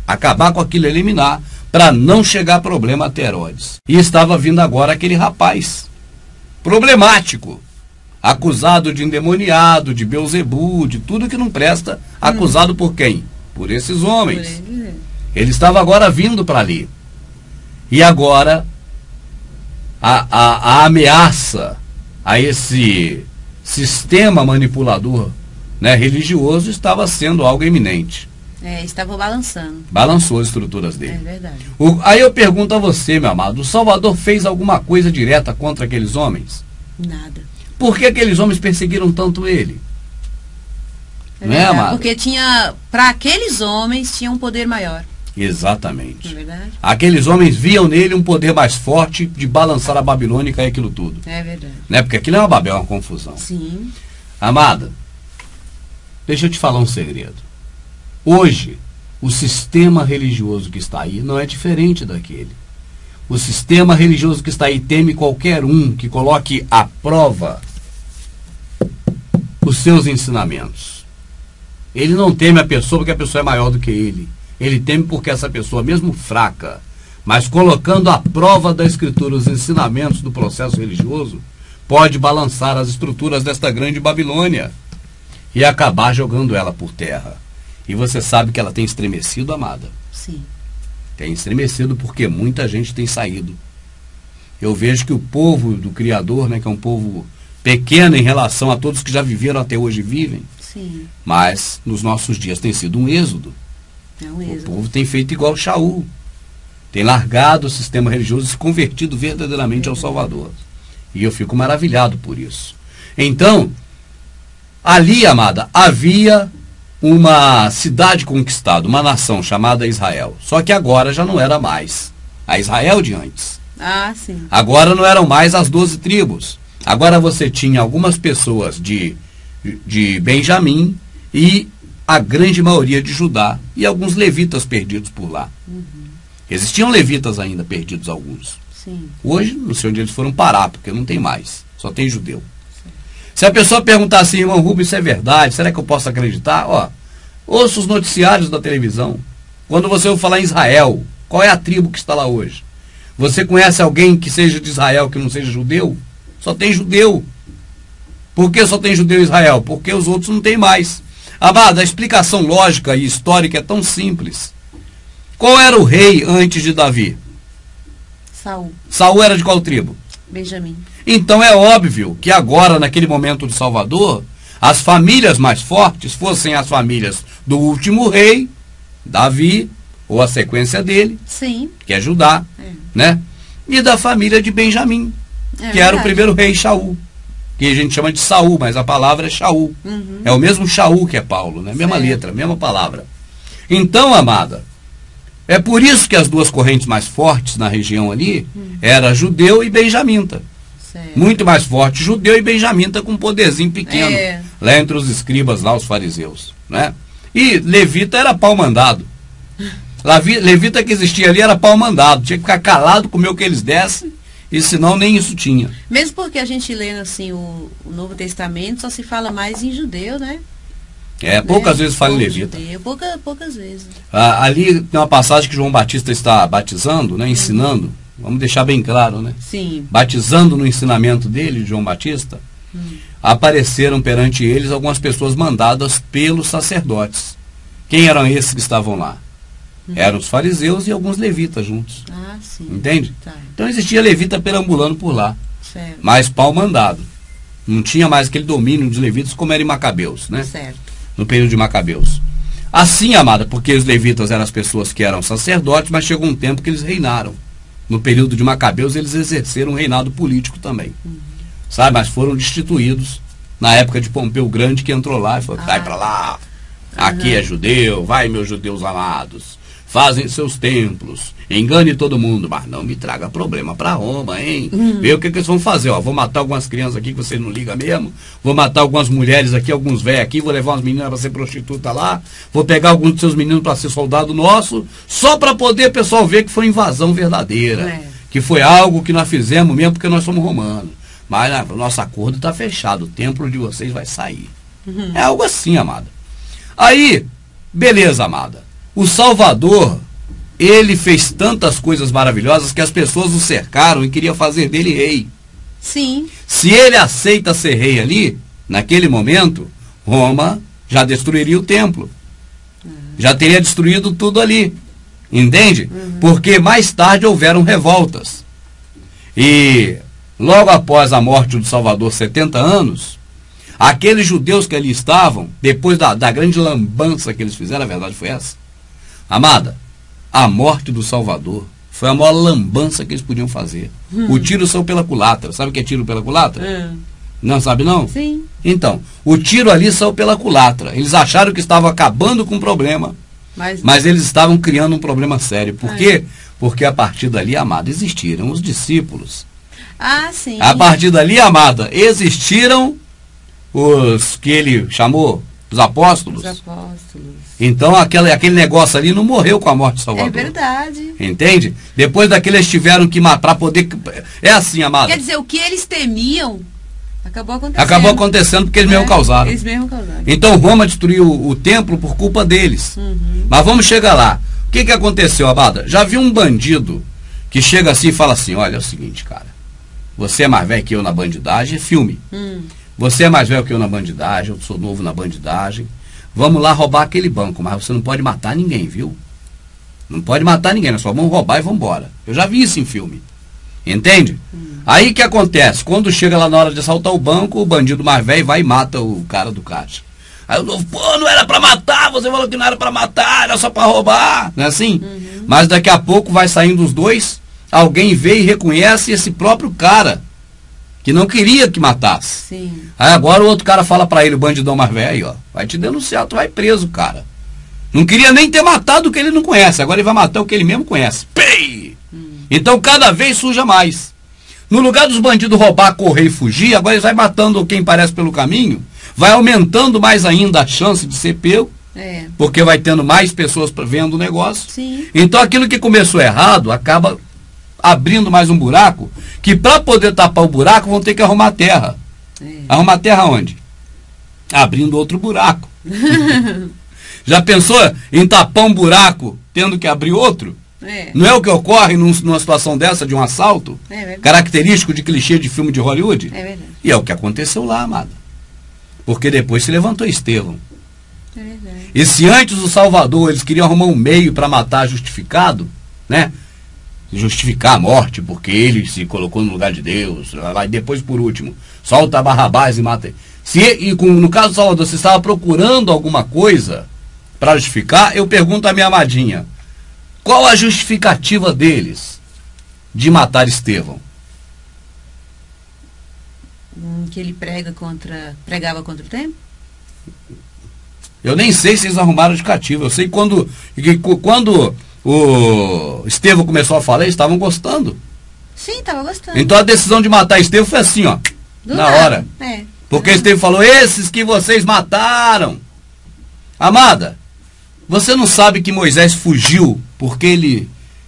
Speaker 3: acabar com aquilo, eliminar, para não chegar problema até Herodes. E estava vindo agora aquele rapaz problemático, acusado de endemoniado, de Beelzebu, de tudo que não presta, acusado por quem? Por esses homens. Ele estava agora vindo para ali. E agora a ameaça a esse sistema manipulador, né, religioso estava sendo algo iminente.
Speaker 4: Estava balançando.
Speaker 3: Balançou as estruturas dele.
Speaker 4: É verdade.
Speaker 3: Aí eu pergunto a você, meu amado, o Salvador fez alguma coisa direta contra aqueles homens?
Speaker 4: Nada.
Speaker 3: Por que aqueles homens perseguiram tanto ele? Não é, amado?
Speaker 4: Porque para aqueles homens tinha um poder maior.
Speaker 3: Exatamente.
Speaker 4: É verdade.
Speaker 3: Aqueles homens viam nele um poder mais forte de balançar a Babilônia e cair aquilo tudo.
Speaker 4: É verdade.
Speaker 3: Né? Porque aquilo é uma Babel, é uma confusão.
Speaker 4: Sim.
Speaker 3: Amada, deixa eu te falar um segredo. Hoje, o sistema religioso que está aí não é diferente daquele. O sistema religioso que está aí teme qualquer um que coloque à prova os seus ensinamentos. Ele não teme a pessoa porque a pessoa é maior do que ele. Ele teme porque essa pessoa, mesmo fraca, mas colocando à prova da Escritura os ensinamentos do processo religioso, pode balançar as estruturas desta grande Babilônia e acabar jogando ela por terra. E você sabe que ela tem estremecido, amada?
Speaker 4: Sim.
Speaker 3: Tem estremecido porque muita gente tem saído. Eu vejo que o povo do Criador, né, que é um povo pequeno em relação a todos que já viveram até hoje vivem,
Speaker 4: sim,
Speaker 3: mas nos nossos dias tem sido um êxodo.
Speaker 4: É um êxodo.
Speaker 3: O povo tem feito igual Shaul. Tem largado o sistema religioso e se convertido verdadeiramente ao Salvador. E eu fico maravilhado por isso. Então, ali, amada, havia uma cidade conquistada, uma nação chamada Israel. Só que agora já não era mais a Israel de antes.
Speaker 4: Ah, sim.
Speaker 3: Agora não eram mais as 12 tribos. Agora você tinha algumas pessoas de Benjamim e a grande maioria de Judá e alguns levitas perdidos por lá.
Speaker 4: Uhum.
Speaker 3: Existiam levitas ainda perdidos alguns.
Speaker 4: Sim.
Speaker 3: Hoje, não sei onde eles foram parar, porque não tem mais. Só tem judeu. Se a pessoa perguntar assim, irmão Rubens, isso é verdade? Será que eu posso acreditar? Ó, ouça os noticiários da televisão. Quando você ouve falar em Israel, qual é a tribo que está lá hoje? Você conhece alguém que seja de Israel que não seja judeu? Só tem judeu. Por que só tem judeu em Israel? Porque os outros não tem mais. Amada, a explicação lógica e histórica é tão simples. Qual era o rei antes de Davi?
Speaker 4: Saul.
Speaker 3: Saul era de qual tribo?
Speaker 4: Benjamim.
Speaker 3: Então é óbvio que agora, naquele momento de Salvador, as famílias mais fortes fossem as famílias do último rei, Davi, ou a sequência dele,
Speaker 4: sim,
Speaker 3: que é Judá, né? E da família de Benjamim, que era o primeiro rei Shaul, que a gente chama de Saul, mas a palavra é Shaul.
Speaker 4: Uhum.
Speaker 3: É o mesmo Shaul que é Paulo, né? Mesma letra, mesma palavra. Então, amada, é por isso que as duas correntes mais fortes na região ali era judeu e benjamita.
Speaker 4: Certo.
Speaker 3: Muito mais forte judeu e benjamita com um poderzinho pequeno. Lá entre os escribas, lá os fariseus, né? E levita era pau mandado. Levita que existia ali era pau mandado. Tinha que ficar calado, comer o que eles dessem, e senão nem isso tinha.
Speaker 4: Mesmo porque a gente lendo assim o Novo Testamento só se fala mais em judeu, né?
Speaker 3: Poucas vezes fala em levita.
Speaker 4: Poucas vezes.
Speaker 3: Ali tem uma passagem que João Batista está batizando, né, ensinando. Vamos deixar bem claro, né?
Speaker 4: Sim.
Speaker 3: Batizando no ensinamento dele, de João Batista, apareceram perante eles algumas pessoas mandadas pelos sacerdotes. Quem eram esses que estavam lá? Eram os fariseus e alguns levitas juntos.
Speaker 4: Ah, sim.
Speaker 3: Entende?
Speaker 4: Tá.
Speaker 3: Então existia levita perambulando por lá.
Speaker 4: Certo.
Speaker 3: Mas pau mandado. Não tinha mais aquele domínio dos levitas como era em Macabeus, né?
Speaker 4: Certo.
Speaker 3: No período de Macabeus. Assim, amada, porque os levitas eram as pessoas que eram sacerdotes, mas chegou um tempo que eles reinaram. No período de Macabeus, eles exerceram um reinado político também. Sabe? Mas foram destituídos na época de Pompeu Grande, que entrou lá e falou, vai pra lá, aqui é judeu, vai meus judeus amados, fazem seus templos, engane todo mundo, mas não me traga problema pra Roma, hein? Vê o que eles vão fazer, ó, vou matar algumas crianças aqui que você não liga mesmo, vou matar algumas mulheres aqui, alguns velhos aqui, vou levar umas meninas pra ser prostituta lá, vou pegar alguns dos seus meninos pra ser soldado nosso, só pra poder o pessoal ver que foi invasão verdadeira, que foi algo que nós fizemos mesmo porque nós somos romanos, mas o nosso acordo tá fechado, o templo de vocês vai sair. É algo assim, amada. Aí, beleza, amada. O Salvador, ele fez tantas coisas maravilhosas que as pessoas o cercaram e queriam fazer dele rei.
Speaker 4: Sim.
Speaker 3: Se ele aceita ser rei ali, naquele momento, Roma já destruiria o templo. Já teria destruído tudo ali. Entende? Porque mais tarde houveram revoltas. E logo após a morte do Salvador, 70 anos, aqueles judeus que ali estavam, depois da grande lambança que eles fizeram, a verdade foi essa. Amada, a morte do Salvador foi a maior lambança que eles podiam fazer. O tiro saiu pela culatra. Sabe o que é tiro pela culatra? Não sabe não?
Speaker 4: Sim.
Speaker 3: Então, o tiro ali saiu pela culatra. Eles acharam que estavam acabando com o problema, mas eles estavam criando um problema sério. Por quê? Porque a partir dali, amada, existiram os discípulos.
Speaker 4: Ah, sim.
Speaker 3: A partir dali, amada, existiram os que ele chamou os apóstolos.
Speaker 4: Os apóstolos.
Speaker 3: Então aquele negócio ali não morreu com a morte de Salvador.
Speaker 4: É verdade.
Speaker 3: Entende? Depois daquilo eles tiveram que matar para poder... É assim, amada.
Speaker 4: Quer dizer, o que eles temiam acabou acontecendo.
Speaker 3: Acabou acontecendo porque eles mesmo causaram.
Speaker 4: Eles mesmo causaram.
Speaker 3: Então Roma destruiu o templo por culpa deles. Mas vamos chegar lá. O que aconteceu, amada? Já vi um bandido que chega assim e fala assim, olha, é o seguinte, cara. Você é mais velho que eu na bandidagem, é filme. Você é mais velho que eu na bandidagem, eu sou novo na bandidagem. Vamos lá roubar aquele banco, mas você não pode matar ninguém, viu? Não pode matar ninguém, nós só vamos roubar e vamos embora. Eu já vi isso em filme. Entende? Aí o que acontece? Quando chega lá na hora de assaltar o banco, o bandido mais velho vai e mata o cara do caixa. Aí o novo, pô, não era pra matar, você falou que não era pra matar, era só pra roubar. Não é assim? Mas daqui a pouco vai saindo os dois, alguém vê e reconhece esse próprio cara, que não queria que matasse.
Speaker 4: Sim.
Speaker 3: Aí agora o outro cara fala pra ele, o bandidão mais velho, ó, vai te denunciar, tu vai preso, cara. Não queria nem ter matado o que ele não conhece, agora ele vai matar o que ele mesmo conhece. Pei! Então cada vez suja mais. No lugar dos bandidos roubar, correr e fugir, agora eles vai matando quem parece pelo caminho, vai aumentando mais ainda a chance de ser pego, porque vai tendo mais pessoas vendo o negócio.
Speaker 4: Sim.
Speaker 3: Então aquilo que começou errado acaba abrindo mais um buraco, que para poder tapar o buraco vão ter que arrumar terra. Arrumar terra onde? Abrindo outro buraco. Já pensou em tapar um buraco tendo que abrir outro? Não é o que ocorre numa situação dessa de um assalto? Característico de clichê de filme de Hollywood?
Speaker 4: É verdade.
Speaker 3: E é o que aconteceu lá, amada. Porque depois se levantou Estevão.
Speaker 4: É verdade.
Speaker 3: E se antes o Salvador eles queriam arrumar um meio para matar justificado, né? Justificar a morte, porque ele se colocou no lugar de Deus, vai depois por último, solta Barrabás e mata. No caso do Salvador, você estava procurando alguma coisa para justificar, eu pergunto à minha amadinha, qual a justificativa deles de matar Estevão?
Speaker 4: Que ele pregava contra o tempo?
Speaker 3: Eu nem sei se eles arrumaram justificativa. Eu sei que quando o Estevão começou a falar, eles estavam gostando.
Speaker 4: Sim, estava gostando.
Speaker 3: Então a decisão de matar Estevão foi assim, ó, na hora. Porque Estevão falou, esses que vocês mataram. Amada, você não sabe que Moisés fugiu porque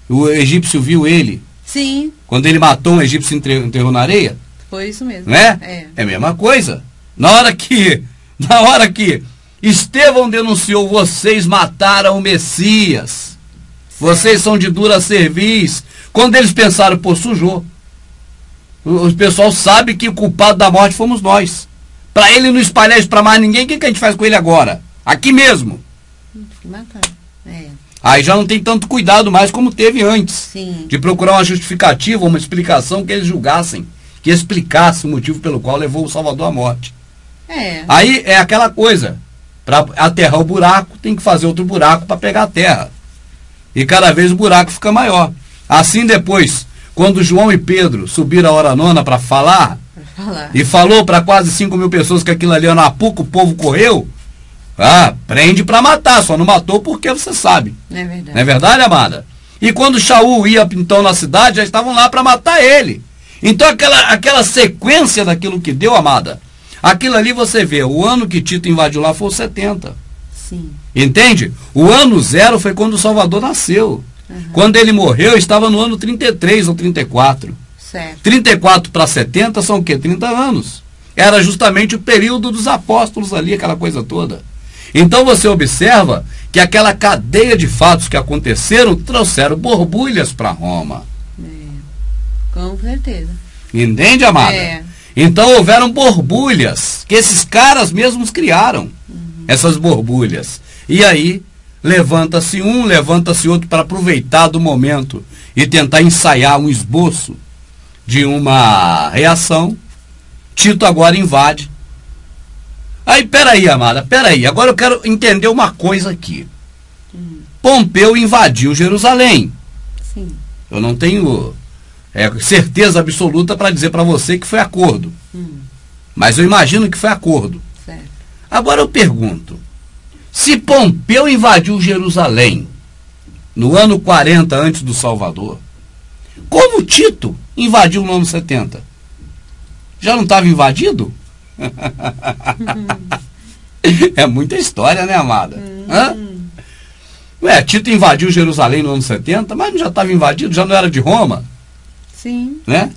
Speaker 3: o egípcio viu ele?
Speaker 4: Sim.
Speaker 3: Quando ele matou um egípcio e enterrou na areia?
Speaker 4: Foi isso mesmo.
Speaker 3: Não é? É a mesma coisa. Na hora que Estevão denunciou, vocês mataram o Messias. Vocês são de dura cerviz. Quando eles pensaram, pô, sujou. O pessoal sabe que o culpado da morte fomos nós. Para ele não espalhar isso para mais ninguém, o que a gente faz com ele agora? Aqui mesmo. Aí já não tem tanto cuidado mais como teve antes.
Speaker 4: Sim.
Speaker 3: De procurar uma justificativa, uma explicação que eles julgassem, que explicasse o motivo pelo qual levou o Salvador à morte. Aí é aquela coisa, para aterrar o buraco, tem que fazer outro buraco para pegar a terra. E cada vez o buraco fica maior. Assim depois, quando João e Pedro subiram a hora nona para falar, e falou para quase 5.000 pessoas que aquilo ali era uma puca, o povo correu, prende para matar, só não matou porque você sabe.
Speaker 4: É verdade.
Speaker 3: Não é verdade, amada? E quando Shaul ia então na cidade, já estavam lá para matar ele. Então aquela sequência daquilo que deu, amada, aquilo ali você vê, o ano que Tito invadiu lá foi o 70.
Speaker 4: Sim.
Speaker 3: Entende? O ano 0 foi quando o Salvador nasceu. Quando ele morreu, estava no ano 33 ou 34.
Speaker 4: Certo.
Speaker 3: 34 para 70 são o quê? 30 anos. Era justamente o período dos apóstolos ali, aquela coisa toda. Então você observa que aquela cadeia de fatos que aconteceram trouxeram borbulhas para Roma.
Speaker 4: Com certeza.
Speaker 3: Entende, amada? Então houveram borbulhas que esses caras mesmos criaram. Essas borbulhas. E aí levanta-se um, levanta-se outro para aproveitar do momento e tentar ensaiar um esboço de uma reação, Tito agora invade. Aí, peraí, amada, peraí, agora eu quero entender uma coisa aqui. Pompeu invadiu Jerusalém.
Speaker 4: Sim.
Speaker 3: Eu não tenho certeza absoluta para dizer para você que foi acordo. Mas eu imagino que foi acordo.
Speaker 4: Certo. Agora
Speaker 3: eu pergunto, se Pompeu invadiu Jerusalém no ano 40 antes do Salvador, como Tito invadiu no ano 70? Já não estava invadido? É muita história, né, amada? Tito invadiu Jerusalém no ano 70, mas não já estava invadido? Já não era de Roma?
Speaker 4: Sim.
Speaker 3: Né?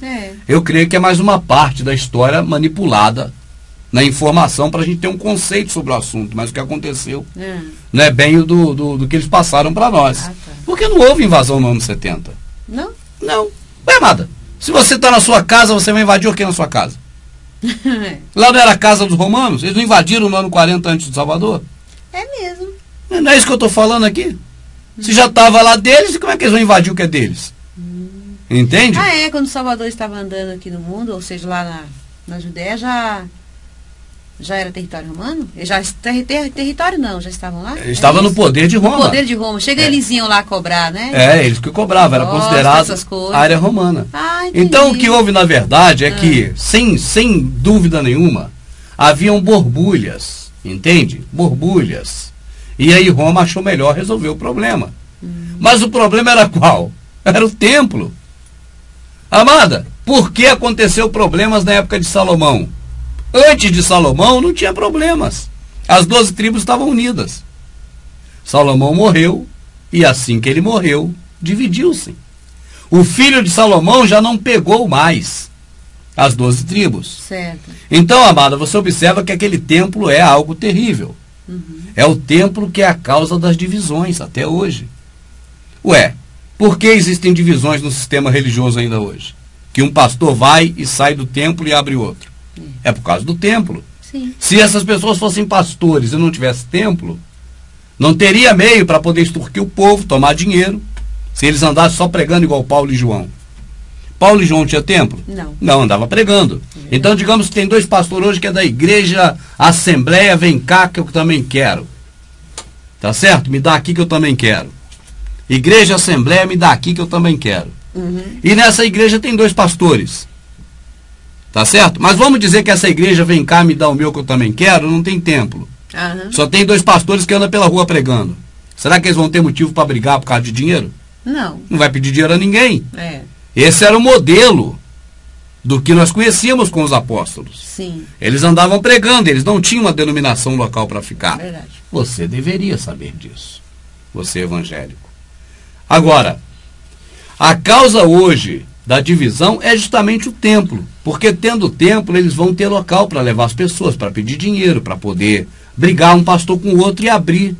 Speaker 3: Eu creio que é mais uma parte da história manipulada na informação para a gente ter um conceito sobre o assunto, mas o que aconteceu não é bem o do que eles passaram para nós.
Speaker 4: Tá.
Speaker 3: Porque não houve invasão no ano 70.
Speaker 4: Não?
Speaker 3: Não. Ué, amada, se você está na sua casa, você vai invadir o que na sua casa? Lá não era a casa dos romanos? Eles não invadiram no ano 40 antes do Salvador?
Speaker 4: É mesmo.
Speaker 3: Não é isso que eu estou falando aqui? Se já estava lá deles, como é que eles vão invadir o que é deles? Entende?
Speaker 4: Quando o Salvador estava andando aqui no mundo, ou seja, lá na Judéia, já era território romano? Território não, já estavam lá?
Speaker 3: Estava no poder de Roma.
Speaker 4: No poder de Roma. Eles iam lá cobrar, né?
Speaker 3: Eles que cobravam, era considerado área romana. Então o que houve na verdade é que, sem dúvida nenhuma, haviam borbulhas, entende? Borbulhas. E aí Roma achou melhor resolver o problema. Mas o problema era qual? Era o templo. Amada, por que aconteceu problemas na época de Salomão? Antes de Salomão não tinha problemas. As 12 tribos estavam unidas. Salomão morreu, e assim que ele morreu, dividiu-se. O filho de Salomão já não pegou mais as 12 tribos.
Speaker 4: Certo.
Speaker 3: Então, amada, você observa que aquele templo é algo terrível. É o templo que é a causa das divisões até hoje. Por que existem divisões no sistema religioso ainda hoje? Que um pastor vai e sai do templo e abre outro. É por causa do templo.
Speaker 4: Sim.
Speaker 3: Se essas pessoas fossem pastores e não tivesse templo, não teria meio para poder extorquir o povo, tomar dinheiro, se eles andassem só pregando igual Paulo e João. Paulo e João tinha templo?
Speaker 4: Não.
Speaker 3: Não, andava pregando. Então, digamos que tem 2 pastores hoje que é da igreja Assembleia, vem cá que eu também quero. Tá certo? Me dá aqui que eu também quero. Igreja Assembleia, me dá aqui que eu também quero. E nessa igreja tem 2 pastores. Tá certo? Mas vamos dizer que essa igreja vem cá, me dá o meu que eu também quero, não tem templo. Só tem 2 pastores que andam pela rua pregando. Será que eles vão ter motivo para brigar por causa de dinheiro?
Speaker 4: Não.
Speaker 3: Não vai pedir dinheiro a ninguém. Esse era o modelo do que nós conhecíamos com os apóstolos.
Speaker 4: Sim.
Speaker 3: Eles andavam pregando, eles não tinham uma denominação local para ficar.
Speaker 4: Verdade.
Speaker 3: Você deveria saber disso. Você evangélico. Agora, a causa hoje da divisão é justamente o templo. Porque tendo templo, eles vão ter local para levar as pessoas, para pedir dinheiro, para poder brigar um pastor com o outro e abrir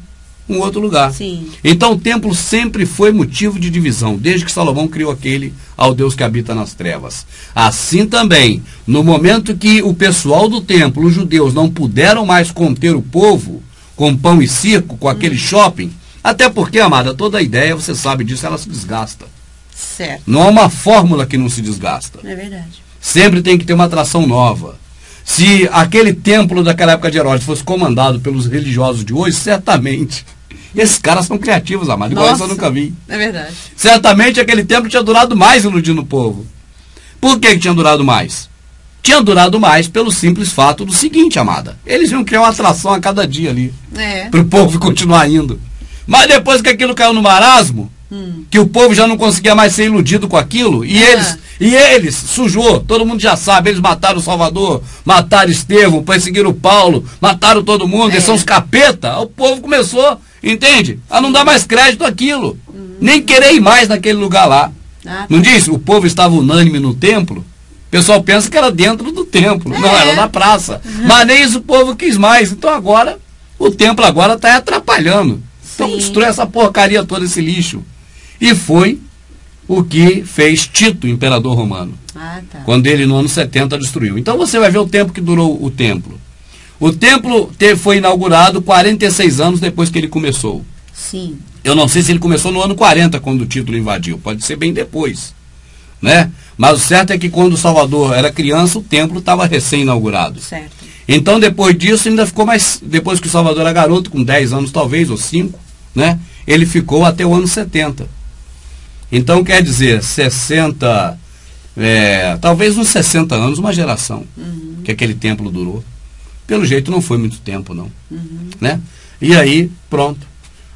Speaker 3: um outro lugar.
Speaker 4: Sim.
Speaker 3: Então o templo sempre foi motivo de divisão, desde que Salomão criou aquele ao Deus que habita nas trevas. Assim também, no momento que o pessoal do templo, os judeus, não puderam mais conter o povo com pão e circo, com aquele shopping, até porque, amada, toda a ideia, você sabe disso, ela se desgasta.
Speaker 4: Certo.
Speaker 3: Não há uma fórmula que não se desgasta.
Speaker 4: É verdade.
Speaker 3: Sempre tem que ter uma atração nova. Se aquele templo daquela época de Herodes fosse comandado pelos religiosos de hoje, certamente. Esses caras são criativos, amado. Igual isso eu nunca vi.
Speaker 4: É verdade.
Speaker 3: Certamente aquele templo tinha durado mais iludindo o povo. Por que tinha durado mais? Tinha durado mais pelo simples fato do seguinte, amada. Eles iam criar uma atração a cada dia ali. Para o povo continuar indo. Mas depois que aquilo caiu no marasmo, que o povo já não conseguia mais ser iludido com aquilo, e eles sujou, todo mundo já sabe, eles mataram o Salvador, mataram Estevão, perseguiram o Paulo, mataram todo mundo, eles são os capeta. O povo começou, entende? A não dar mais crédito àquilo, nem querer ir mais naquele lugar lá. Não disse? O povo estava unânime no templo. O pessoal pensa que era dentro do templo, não, era na praça. Mas nem isso o povo quis mais. Então agora, o templo agora está atrapalhando. Então destrói essa porcaria toda, esse lixo. E foi o que fez Tito, imperador romano. Quando ele, no ano 70, destruiu. Então você vai ver o tempo que durou o templo. O templo foi inaugurado 46 anos depois que ele começou.
Speaker 4: Sim.
Speaker 3: Eu não sei se ele começou no ano 40, quando o Tito invadiu. Pode ser bem depois. né? Mas o certo é que quando o Salvador era criança, o templo estava recém-inaugurado.
Speaker 4: Certo.
Speaker 3: Então, depois disso, ainda ficou mais... Depois que o Salvador era garoto, com 10 anos talvez, ou 5, né? Ele ficou até o ano 70. Então, quer dizer, 60... talvez uns 60 anos, uma geração, que aquele templo durou. Pelo jeito, não foi muito tempo, não. Né? E aí, pronto.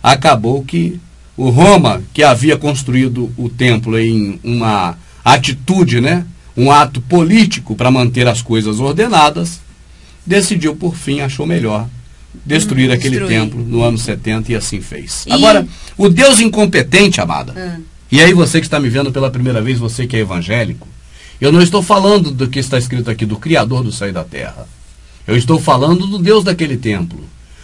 Speaker 3: Acabou que o Roma, que havia construído o templo em uma atitude, né? Um ato político para manter as coisas ordenadas, decidiu, por fim, achou melhor destruir aquele templo no ano 70 e assim fez. Agora, o Deus incompetente, amada, e aí você que está me vendo pela primeira vez, você que é evangélico, eu não estou falando do que está escrito aqui, do Criador do céu e da terra. Eu estou falando do Deus daquele templo.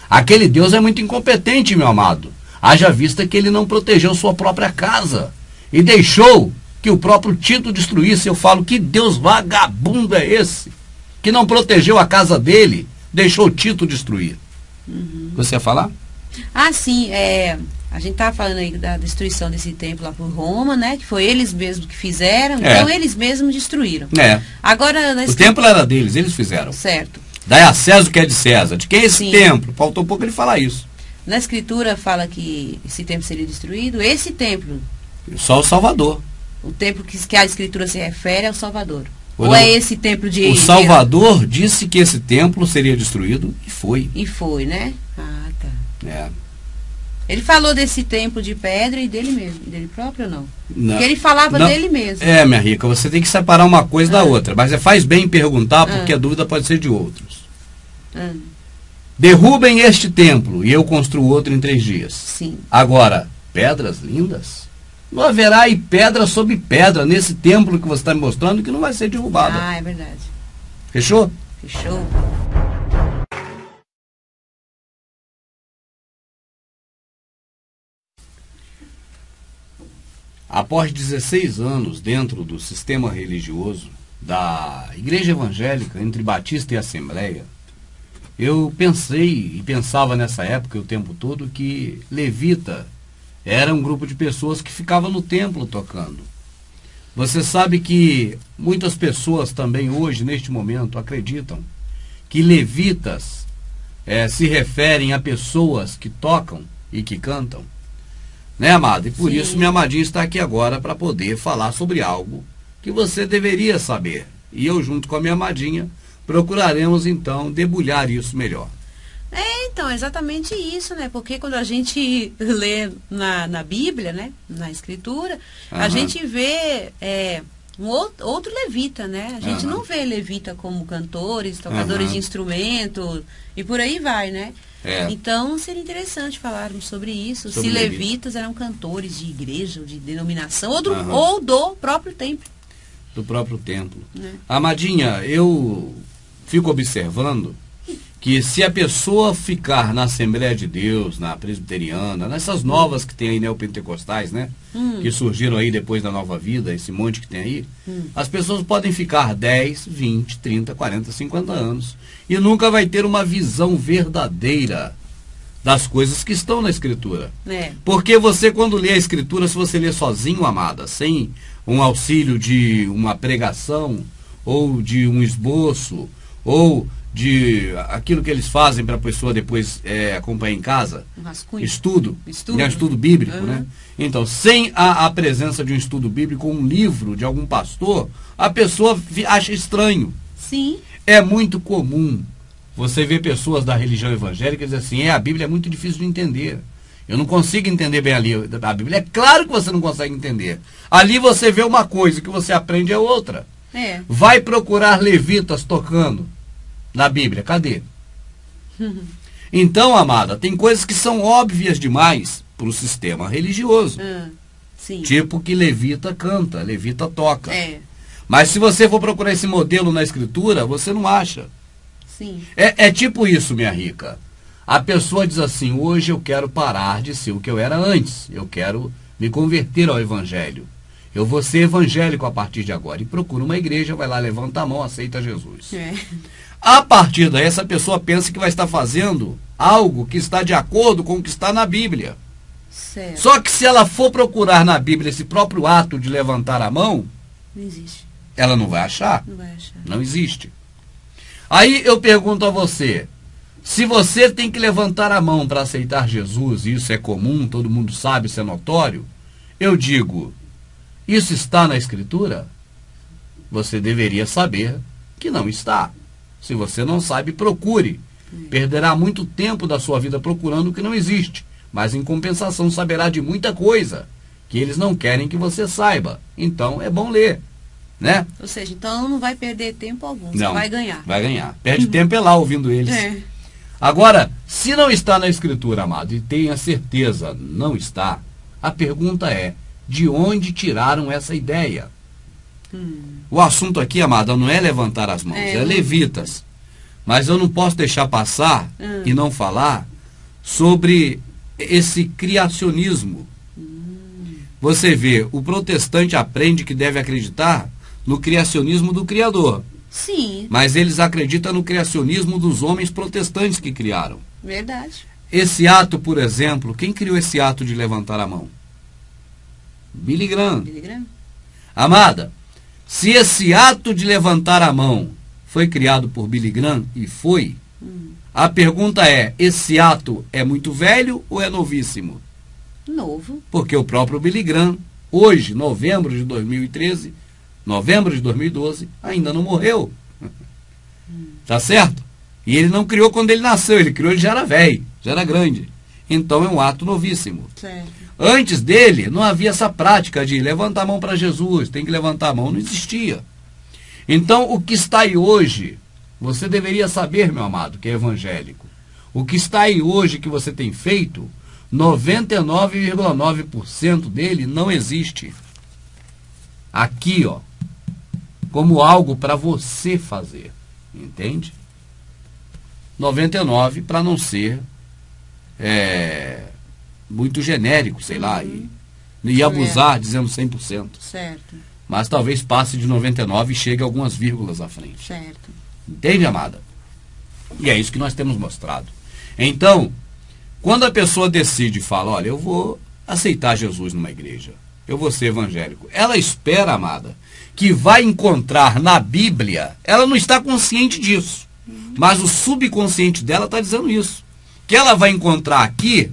Speaker 3: Aquele Deus é muito incompetente, meu amado. Haja vista que ele não protegeu sua própria casa e deixou que o próprio Tito destruísse. Eu falo, que Deus vagabundo é esse? Que não protegeu a casa dele, deixou Tito destruir. Você ia falar?
Speaker 4: Ah, sim. A gente estava falando aí da destruição desse templo lá por Roma, né? Que foi eles mesmos que fizeram. Então eles mesmos destruíram. Agora, o
Speaker 3: templo era deles, eles fizeram.
Speaker 4: Certo.
Speaker 3: Dai a César o que é de César. De quem é esse templo? Faltou pouco ele falar isso.
Speaker 4: Na Escritura fala que esse templo seria destruído. Esse templo...
Speaker 3: Só o Salvador.
Speaker 4: O templo que a Escritura se refere é o Salvador. Ou é esse templo de...
Speaker 3: O Salvador disse que esse templo seria destruído e foi.
Speaker 4: E foi, né? Ah, tá. Ele falou desse templo de pedra e dele mesmo. Dele próprio ou não? Porque ele falava dele mesmo.
Speaker 3: Minha rica, você tem que separar uma coisa da outra. Mas faz bem em perguntar, porque a dúvida pode ser de outros. Derrubem este templo e eu construo outro em 3 dias.
Speaker 4: Sim.
Speaker 3: Agora, pedras lindas? Não haverá aí pedra sobre pedra nesse templo que você está me mostrando que não vai ser derrubado.
Speaker 4: Ah, é verdade.
Speaker 3: Fechou?
Speaker 4: Fechou.
Speaker 3: Após 16 anos dentro do sistema religioso da Igreja Evangélica, entre Batista e Assembleia, eu pensei e pensava nessa época, o tempo todo, que levita era um grupo de pessoas que ficava no templo tocando. Você sabe que muitas pessoas também hoje, neste momento, acreditam que levitas se referem a pessoas que tocam e que cantam. Né, amada? E por isso minha amadinha está aqui agora para poder falar sobre algo que você deveria saber. E eu, junto com a minha amadinha, procuraremos então debulhar isso melhor.
Speaker 4: Então, exatamente isso, né? Porque quando a gente lê na Bíblia, né? Na Escritura, a gente vê um outro levita, né? A gente não vê levita como cantores, tocadores de instrumento e por aí vai, né? Então, seria interessante falarmos sobre isso. Se levitas eram cantores de igreja, ou de denominação, ou do próprio templo.
Speaker 3: Do próprio templo. Amadinha, eu fico observando que se a pessoa ficar na Assembleia de Deus, na Presbiteriana, nessas novas que tem aí, neopentecostais, né? Que surgiram aí depois da Nova Vida, esse monte que tem aí, as pessoas podem ficar 10, 20, 30, 40, 50 anos e nunca vai ter uma visão verdadeira das coisas que estão na Escritura. Porque você, quando lê a Escritura, se você lê sozinho, amada, sem um auxílio de uma pregação, ou de um esboço, ou de aquilo que eles fazem para a pessoa depois acompanhar em casa, estudo bíblico, né? Então, sem a presença de um estudo bíblico, um livro de algum pastor, a pessoa acha estranho.
Speaker 4: Sim.
Speaker 3: É muito comum você ver pessoas da religião evangélica dizer assim, a Bíblia é muito difícil de entender. Eu não consigo entender bem ali a Bíblia. É claro que você não consegue entender. Ali você vê uma coisa, que você aprende é outra. Vai procurar levitas tocando na Bíblia, cadê? Então, amada, tem coisas que são óbvias demais para o sistema religioso. Tipo que levita canta, levita toca. Mas se você for procurar esse modelo na Escritura, você não acha. É tipo isso, minha rica. A pessoa diz assim, hoje eu quero parar de ser o que eu era antes. Eu quero me converter ao Evangelho. Eu vou ser evangélico a partir de agora. E procura uma igreja, vai lá, levanta a mão, aceita Jesus. A partir daí, essa pessoa pensa que vai estar fazendo algo que está de acordo com o que está na Bíblia. Só que se ela for procurar na Bíblia esse próprio ato de levantar a mão,
Speaker 4: Não existe.
Speaker 3: Ela não vai achar?
Speaker 4: Não vai achar.
Speaker 3: Não existe. Aí eu pergunto a você, se você tem que levantar a mão para aceitar Jesus, e isso é comum, todo mundo sabe, isso é notório, eu digo, isso está na Escritura? Você deveria saber que não está. Se você não sabe, procure. Perderá muito tempo da sua vida procurando o que não existe, mas em compensação saberá de muita coisa que eles não querem que você saiba. Então é bom ler, né?
Speaker 4: Ou seja, então não vai perder tempo algum, você
Speaker 3: não,
Speaker 4: vai ganhar.
Speaker 3: Vai ganhar. Perde tempo é lá ouvindo eles.
Speaker 4: É.
Speaker 3: Agora, se não está na Escritura, amado, e tenha certeza, não está, a pergunta é, de onde tiraram essa ideia? O assunto aqui, amada, não é levantar as mãos, é levitas. Mas eu não posso deixar passar e não falar sobre esse criacionismo. Você vê, o protestante aprende que deve acreditar no criacionismo do Criador.
Speaker 4: Sim.
Speaker 3: Mas eles acreditam no criacionismo dos homens protestantes que criaram.
Speaker 4: Verdade.
Speaker 3: Esse ato, por exemplo, quem criou esse ato de levantar a mão? Billy Graham.
Speaker 4: Billy Graham.
Speaker 3: Amada, se esse ato de levantar a mão foi criado por Billy Graham, e foi, a pergunta é, esse ato é muito velho ou é novíssimo?
Speaker 4: Novo.
Speaker 3: Porque o próprio Billy Graham, hoje, novembro de 2013, novembro de 2012, ainda não morreu. Tá certo? E ele não criou quando ele nasceu, ele criou, ele já era velho, já era grande. Então é um ato novíssimo.
Speaker 4: Certo.
Speaker 3: Antes dele, não havia essa prática de levantar a mão para Jesus, tem que levantar a mão, não existia. Então, o que está aí hoje, você deveria saber, meu amado, que é evangélico. O que está aí hoje que você tem feito, 99,9% dele não existe. Aqui, ó, como algo para você fazer, entende? 99 para não ser muito genérico, sei lá, e abusar dizendo 100%.
Speaker 4: Certo.
Speaker 3: Mas talvez passe de 99 e chegue algumas vírgulas à frente.
Speaker 4: Certo.
Speaker 3: Entende, amada? E é isso que nós temos mostrado. Então, quando a pessoa decide e fala, olha, eu vou aceitar Jesus numa igreja, eu vou ser evangélico, ela espera, amada, que vai encontrar na Bíblia, ela não está consciente disso, mas o subconsciente dela está dizendo isso, que ela vai encontrar aqui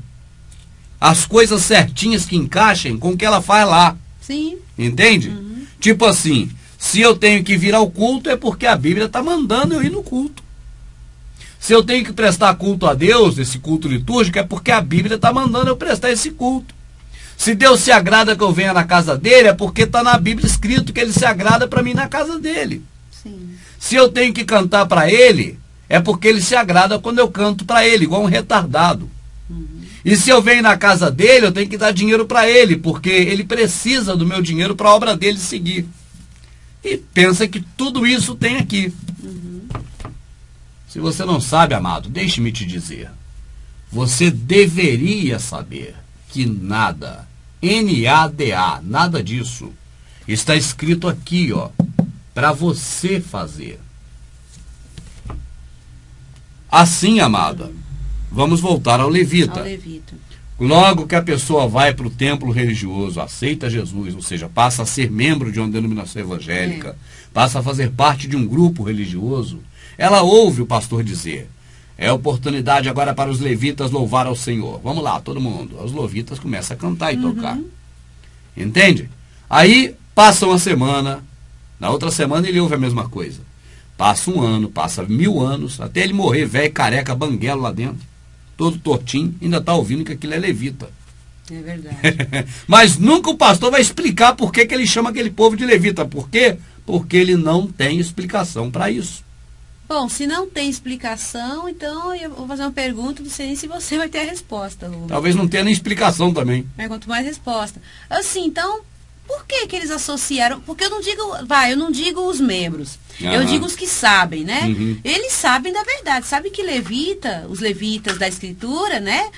Speaker 3: as coisas certinhas que encaixem com o que ela faz lá.
Speaker 4: Sim.
Speaker 3: Entende? Tipo assim, se eu tenho que vir ao culto é porque a Bíblia está mandando eu ir no culto. Se eu tenho que prestar culto a Deus, esse culto litúrgico, é porque a Bíblia está mandando eu prestar esse culto. Se Deus se agrada que eu venha na casa dele, é porque está na Bíblia escrito que ele se agrada para mim na casa dele.
Speaker 4: Sim.
Speaker 3: Se eu tenho que cantar para ele, é porque ele se agrada quando eu canto para ele, igual um retardado. E se eu venho na casa dele, eu tenho que dar dinheiro para ele, porque ele precisa do meu dinheiro para a obra dele seguir. E pensa que tudo isso tem aqui. Se você não sabe, amado, deixe-me te dizer. Você deveria saber que nada, N-A-D-A, nada disso, está escrito aqui, ó, para você fazer. Assim, amada, vamos voltar ao levita.
Speaker 4: Ao levita.
Speaker 3: Logo que a pessoa vai para o templo religioso, aceita Jesus, ou seja, passa a ser membro de uma denominação evangélica, passa a fazer parte de um grupo religioso, ela ouve o pastor dizer, é oportunidade agora para os levitas louvar ao Senhor. Vamos lá, todo mundo. Os levitas começam a cantar e tocar. Entende? Aí passa uma semana, na outra semana ele ouve a mesma coisa. Passa um ano, passa 1000 anos, até ele morrer, velho, careca, banguelo lá dentro. Todo tortinho, ainda está ouvindo que aquilo é levita.
Speaker 4: É verdade.
Speaker 3: Mas nunca o pastor vai explicar por que ele chama aquele povo de levita. Por quê? Porque ele não tem explicação para isso.
Speaker 4: Bom, se não tem explicação, então eu vou fazer uma pergunta, não sei nem se você vai ter a resposta.
Speaker 3: Talvez não tenha nem explicação também.
Speaker 4: Quanto mais resposta. Assim, então, por que eles associaram? Porque eu não digo os membros. Eu digo os que sabem, né? Eles sabem da verdade, sabem que os levitas da escritura, né?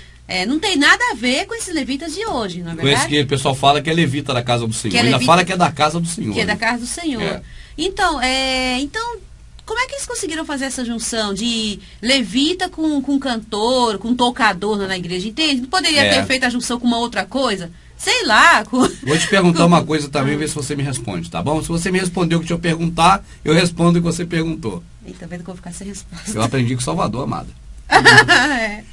Speaker 4: Não tem nada a ver com esses levitas de hoje, não é verdade?
Speaker 3: Com esse que o pessoal fala que é levita da casa do Senhor. Ainda fala que é da casa do Senhor.
Speaker 4: Que é da casa do Senhor. Então, como é que eles conseguiram fazer essa junção de levita com cantor, com tocador na igreja? Entende? Não poderia ter feito a junção com uma outra coisa? sei lá.
Speaker 3: Vou te perguntar uma coisa também, ver se você me responde, tá bom? Se você me responder o que eu perguntar, eu respondo o que você perguntou.
Speaker 4: Eita, vendo que eu vou ficar sem resposta.
Speaker 3: Eu aprendi com Salvador, amada.
Speaker 4: É.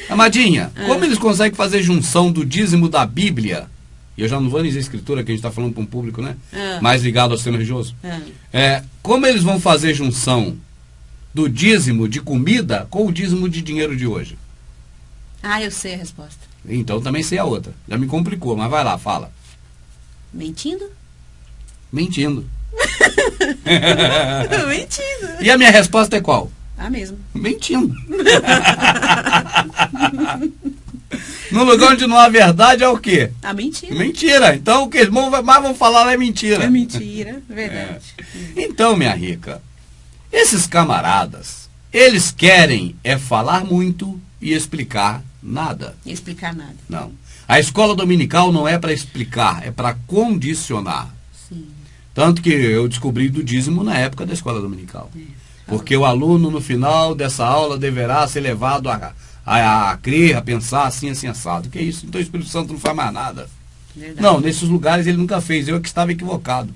Speaker 3: Amadinha, como eles conseguem fazer junção do dízimo da Bíblia? E eu já não vou dizer escritura, que a gente está falando para um público, né? Mais ligado ao sistema religioso. Como eles vão fazer junção do dízimo de comida com o dízimo de dinheiro de hoje?
Speaker 4: Ah, eu sei a resposta.
Speaker 3: Então também sei a outra. Já me complicou, mas vai lá, fala.
Speaker 4: Mentindo?
Speaker 3: Mentindo.
Speaker 4: Mentindo.
Speaker 3: E a minha resposta é qual?
Speaker 4: A mesma.
Speaker 3: Mentindo. No lugar onde não há verdade é o quê?
Speaker 4: A mentira.
Speaker 3: Mentira. Então o que eles mais vão falar lá é mentira.
Speaker 4: É mentira, verdade.
Speaker 3: Então, minha rica, esses camaradas, eles querem falar muito e explicar nada.
Speaker 4: E explicar nada.
Speaker 3: Não. A escola dominical não é para explicar, é para condicionar.
Speaker 4: Sim.
Speaker 3: Tanto que eu descobri do dízimo na época da escola dominical. Porque o aluno, no final dessa aula, deverá ser levado a crer, a pensar assim, assim, assado. Que é isso? Então o Espírito Santo não faz mais nada. Verdade. Não, nesses lugares ele nunca fez. Eu é que estava equivocado.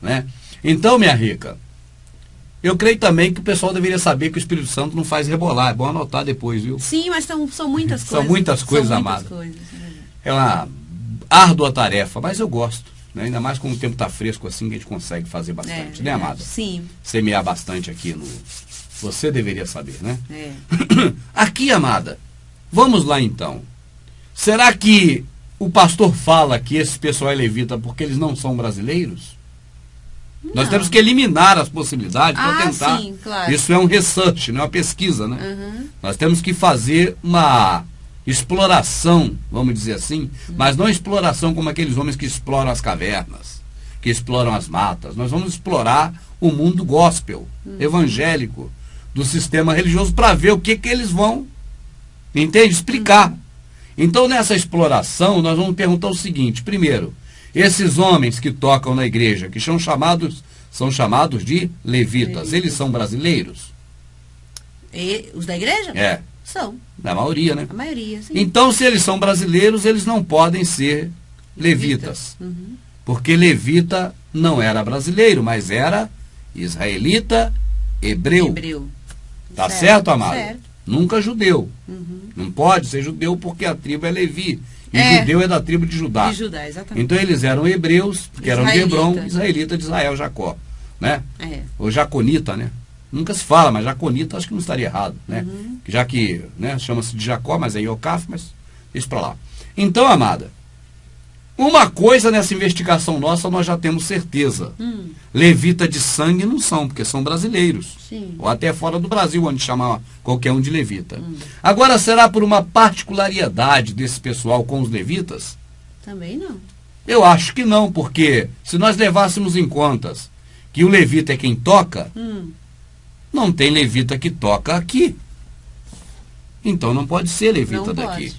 Speaker 3: Né? Então, minha rica, eu creio também que o pessoal deveria saber que o Espírito Santo não faz rebolar. É bom anotar depois, viu?
Speaker 4: Sim, mas são muitas coisas.
Speaker 3: São muitas coisas, amada. É uma árdua tarefa, mas eu gosto. Né? Ainda mais quando o tempo está fresco assim, que a gente consegue fazer bastante, né, amada?
Speaker 4: Sim.
Speaker 3: Semear bastante aqui no... Você deveria saber, né? Aqui, amada, vamos lá então. Será que o pastor fala que esse pessoal é levita porque eles não são brasileiros? Não. Nós temos que eliminar as possibilidades para tentar.
Speaker 4: Sim, claro.
Speaker 3: Isso é um research, não é uma pesquisa, né? Nós temos que fazer uma exploração, vamos dizer assim, mas não exploração como aqueles homens que exploram as cavernas, que exploram as matas. Nós vamos explorar o mundo gospel, evangélico, do sistema religioso, para ver o que eles vão, entende? Explicar. Então, nessa exploração, nós vamos perguntar o seguinte: primeiro, esses homens que tocam na igreja, que são chamados de levitas, eles são brasileiros?
Speaker 4: E os da igreja? São.
Speaker 3: Na maioria, né?
Speaker 4: A maioria, sim.
Speaker 3: Então, se eles são brasileiros, eles não podem ser levitas. Porque levita não era brasileiro, mas era israelita, hebreu. Tá certo, amado? Certo. Nunca judeu. Não pode ser judeu porque a tribo é Levi. E judeu é da tribo de Judá.
Speaker 4: De Judá, exatamente.
Speaker 3: Então eles eram hebreus, que eram de Hebron, israelita de Israel, Jacó. Né? Ou jaconita, né? Nunca se fala, mas jaconita acho que não estaria errado, né? Já que, né, chama-se de Jacó, mas é Iocaf, mas deixa pra lá. Então, amada, uma coisa nessa investigação nossa nós já temos certeza. Levita de sangue não são, porque são brasileiros.
Speaker 4: Sim.
Speaker 3: Ou até fora do Brasil, onde chamar qualquer um de levita. Agora, será por uma particularidade desse pessoal com os levitas?
Speaker 4: Também não.
Speaker 3: Eu acho que não, porque se nós levássemos em conta que o levita é quem toca, não tem levita que toca aqui. Então não pode ser levita daqui.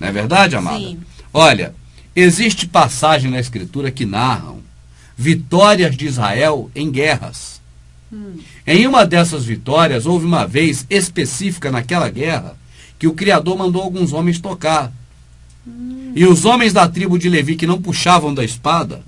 Speaker 3: Não é verdade, amada?
Speaker 4: Sim.
Speaker 3: Olha, existe passagem na Escritura que narram vitórias de Israel em guerras. Em uma dessas vitórias, houve uma vez específica naquela guerra que o Criador mandou alguns homens tocar. E os homens da tribo de Levi que não puxavam da espada,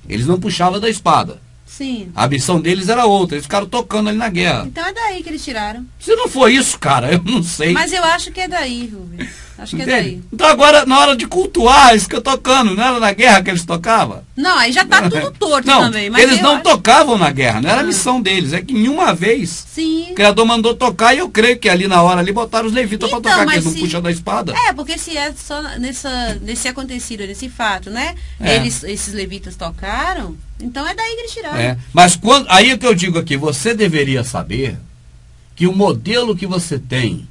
Speaker 3: eles não puxavam da espada.
Speaker 4: Sim.
Speaker 3: A missão deles era outra, eles ficaram tocando ali na guerra.
Speaker 4: Então é daí que eles tiraram.
Speaker 3: Se não for isso, cara, eu não sei.
Speaker 4: Mas eu acho que é daí, Rubens. Acho que
Speaker 3: Entende?
Speaker 4: é daí.
Speaker 3: Então agora, na hora de cultuar, isso que eu tocando, não era na guerra que eles tocavam?
Speaker 4: Não, aí já tá tudo torto
Speaker 3: não,
Speaker 4: também. Mas
Speaker 3: eles não tocavam na guerra, não era a missão deles. É que em uma vez, o Criador mandou tocar e eu creio que ali na hora ali botaram os levitas para tocar, que eles não puxam da espada.
Speaker 4: Porque se é só nesse acontecido, nesse fato, né? Esses levitas tocaram, então é daí que eles tiraram.
Speaker 3: Mas quando, aí é que eu digo aqui, você deveria saber que o modelo que você tem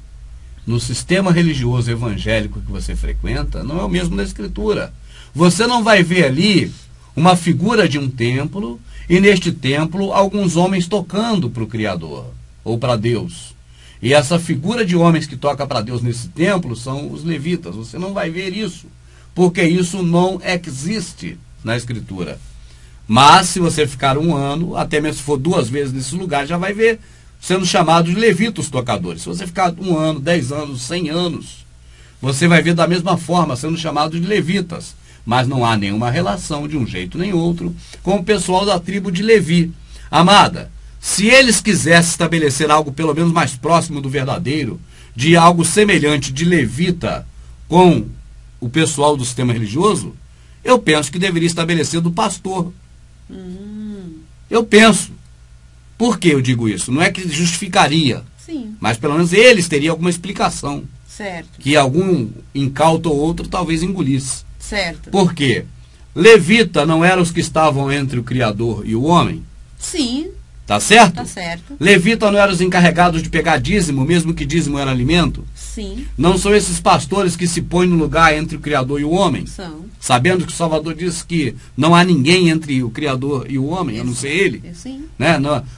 Speaker 3: no sistema religioso evangélico que você frequenta não é o mesmo da Escritura. Você não vai ver ali uma figura de um templo e neste templo alguns homens tocando para o Criador ou para Deus. E essa figura de homens que toca para Deus nesse templo são os levitas. Você não vai ver isso, porque isso não existe na Escritura. Mas se você ficar um ano, até mesmo se for 2 vezes nesse lugar, já vai ver sendo chamados de levitas tocadores. Se você ficar 1 ano, 10 anos, 100 anos, você vai ver da mesma forma sendo chamados de levitas.
Speaker 5: mas não há nenhuma relação, de um jeito nem outro, com o pessoal da tribo de Levi. Amada, se eles quisessem estabelecer algo pelo menos mais próximo do verdadeiro, de algo semelhante de levita com o pessoal do sistema religioso, eu penso que deveria estabelecer do pastor. Eu penso. Por que eu digo isso? Não é que justificaria,
Speaker 4: sim,
Speaker 5: mas pelo menos eles teriam alguma explicação.
Speaker 4: Certo.
Speaker 5: Que algum incauto ou outro talvez engolisse.
Speaker 4: Certo.
Speaker 5: Por quê? Levita não eram os que estavam entre o Criador e o homem?
Speaker 4: Sim.
Speaker 5: Tá certo?
Speaker 4: Tá certo.
Speaker 5: Levita não eram os encarregados de pegar dízimo, mesmo que dízimo era alimento?
Speaker 4: Sim.
Speaker 5: Não são esses pastores que se põem no lugar entre o Criador e o homem?
Speaker 4: São.
Speaker 5: Sabendo que o Salvador disse que não há ninguém entre o Criador e o homem, a não ser ele.
Speaker 4: Sim.
Speaker 5: Né?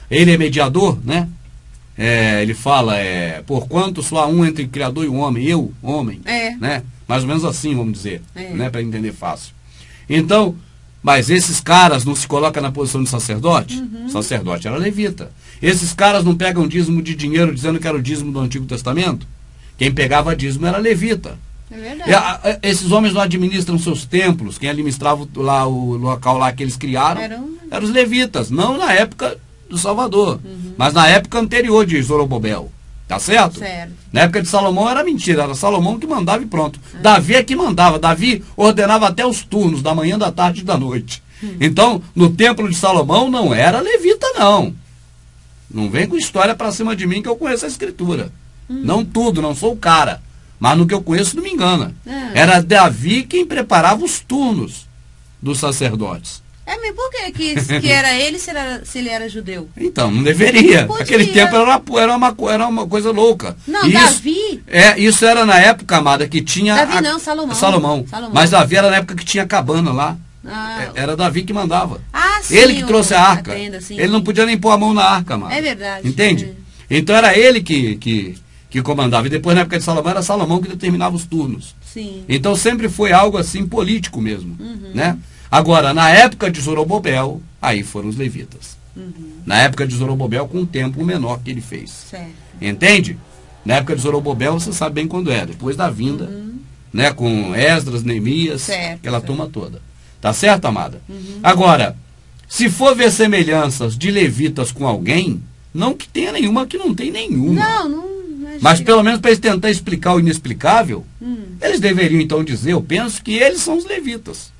Speaker 5: Ele é mediador, né? Ele fala, porquanto só há um entre o Criador e o homem, eu, homem. Né? Mais ou menos assim, vamos dizer, né? Para entender fácil. Então, mas esses caras não se colocam na posição de sacerdote? O sacerdote era levita. Esses caras não pegam dízimo de dinheiro dizendo que era o dízimo do Antigo Testamento? Quem pegava dízimo era levita.
Speaker 4: É verdade.
Speaker 5: Esses homens não administram seus templos. Quem administrava lá o local lá que eles criaram eram os levitas. Não na época do Salvador, mas na época anterior de Zorobabel. Tá certo?
Speaker 4: Certo.
Speaker 5: Na época de Salomão era mentira, era Salomão que mandava e pronto. Davi é que mandava, Davi ordenava até os turnos, da manhã, da tarde e da noite. Então, no templo de Salomão não era levita, não. Não vem com história pra cima de mim que eu conheço a escritura. Não tudo, não sou o cara. Mas no que eu conheço não me engana. Era Davi quem preparava os turnos dos sacerdotes.
Speaker 4: Mas por que era ele se ele era judeu?
Speaker 5: Então, não deveria. Aquele tempo era uma coisa louca.
Speaker 4: Não, Davi...
Speaker 5: Isso era na época, amada, que tinha...
Speaker 4: Davi não, Salomão.
Speaker 5: Mas Davi era na época que tinha cabana lá. Era Davi que mandava.
Speaker 4: Sim,
Speaker 5: ele que trouxe a arca.
Speaker 4: Tenda, sim,
Speaker 5: ele não podia nem pôr a mão na arca, amada.
Speaker 4: É verdade.
Speaker 5: Entende? Então era ele que comandava. E depois, na época de Salomão, era Salomão que determinava os turnos.
Speaker 4: Sim.
Speaker 5: Então sempre foi algo assim político mesmo. Né? Agora, na época de Zorobabel, aí foram os levitas. Na época de Zorobabel, com um templo menor que ele fez.
Speaker 4: Certo.
Speaker 5: Entende? Na época de Zorobabel, você sabe bem quando é. Depois da vinda, né, com Esdras, Neemias, aquela turma toda. Tá certo, amada? Agora, se for ver semelhanças de levitas com alguém, não que tenha nenhuma, que não tem nenhuma.
Speaker 4: Não.
Speaker 5: Mas pelo menos para eles tentar explicar o inexplicável, eles deveriam então dizer, eu penso que eles são os levitas.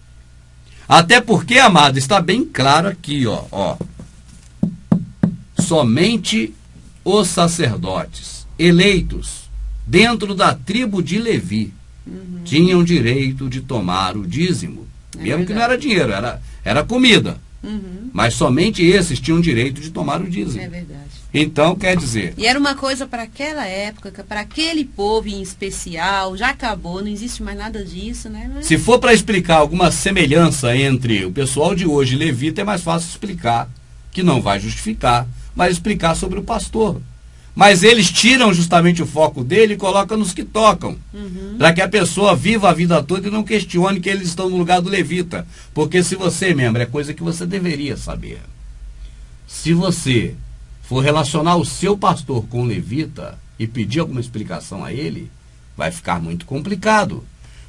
Speaker 5: Até porque, amado, está bem claro aqui, ó. Somente os sacerdotes eleitos dentro da tribo de Levi tinham direito de tomar o dízimo. Mesmo que não era dinheiro, era comida. Mas somente esses tinham direito de tomar o dízimo.
Speaker 4: É verdade.
Speaker 5: Então, quer dizer...
Speaker 4: E era uma coisa para aquela época, para aquele povo em especial, já acabou, não existe mais nada disso, né?
Speaker 5: Se for para explicar alguma semelhança entre o pessoal de hoje e levita, é mais fácil explicar, que não vai justificar, mas explicar sobre o pastor. Mas eles tiram justamente o foco dele e colocam nos que tocam. Para que a pessoa viva a vida toda e não questione que eles estão no lugar do levita. Porque se você, membro, é coisa que você deveria saber. Se você for relacionar o seu pastor com o levita e pedir alguma explicação a ele, vai ficar muito complicado.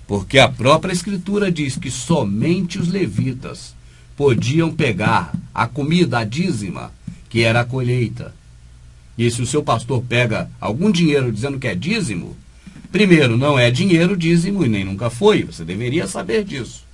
Speaker 5: Porque a própria escritura diz que somente os levitas podiam pegar a comida, a dízima, que era a colheita. E se o seu pastor pega algum dinheiro dizendo que é dízimo, primeiro, não é dinheiro dízimo e nem nunca foi. Você deveria saber disso.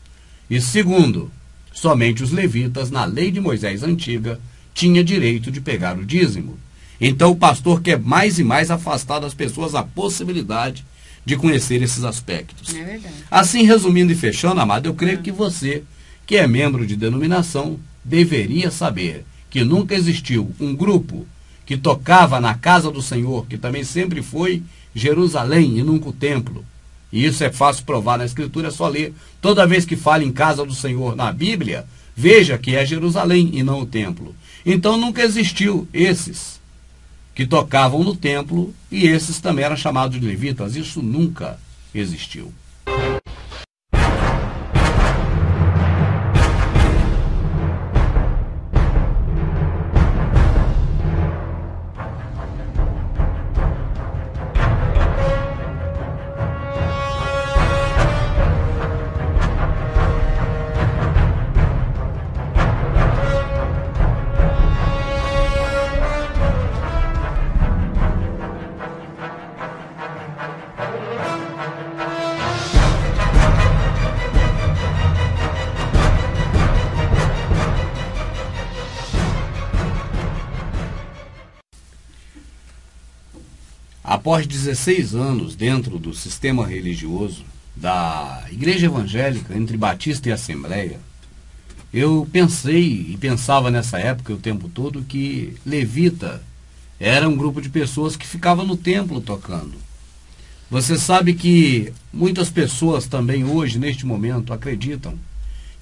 Speaker 5: E segundo, somente os levitas, na lei de Moisés antiga, tinha direito de pegar o dízimo. Então o pastor quer mais e mais afastar das pessoas a possibilidade de conhecer esses aspectos.
Speaker 4: É verdade.
Speaker 5: Assim, resumindo e fechando, amado, eu creio que você, que é membro de denominação, deveria saber que nunca existiu um grupo que tocava na casa do Senhor, que também sempre foi Jerusalém e nunca o templo. E isso é fácil provar na Escritura, é só ler. Toda vez que fala em casa do Senhor na Bíblia, veja que é Jerusalém e não o templo. Então nunca existiu esses que tocavam no templo e esses também eram chamados de levitas. Isso nunca existiu. após 16 anos dentro do sistema religioso da Igreja Evangélica, entre Batista e Assembleia, eu pensei e pensava nessa época o tempo todo que levita era um grupo de pessoas que ficava no templo tocando. Você sabe que muitas pessoas também hoje, neste momento, acreditam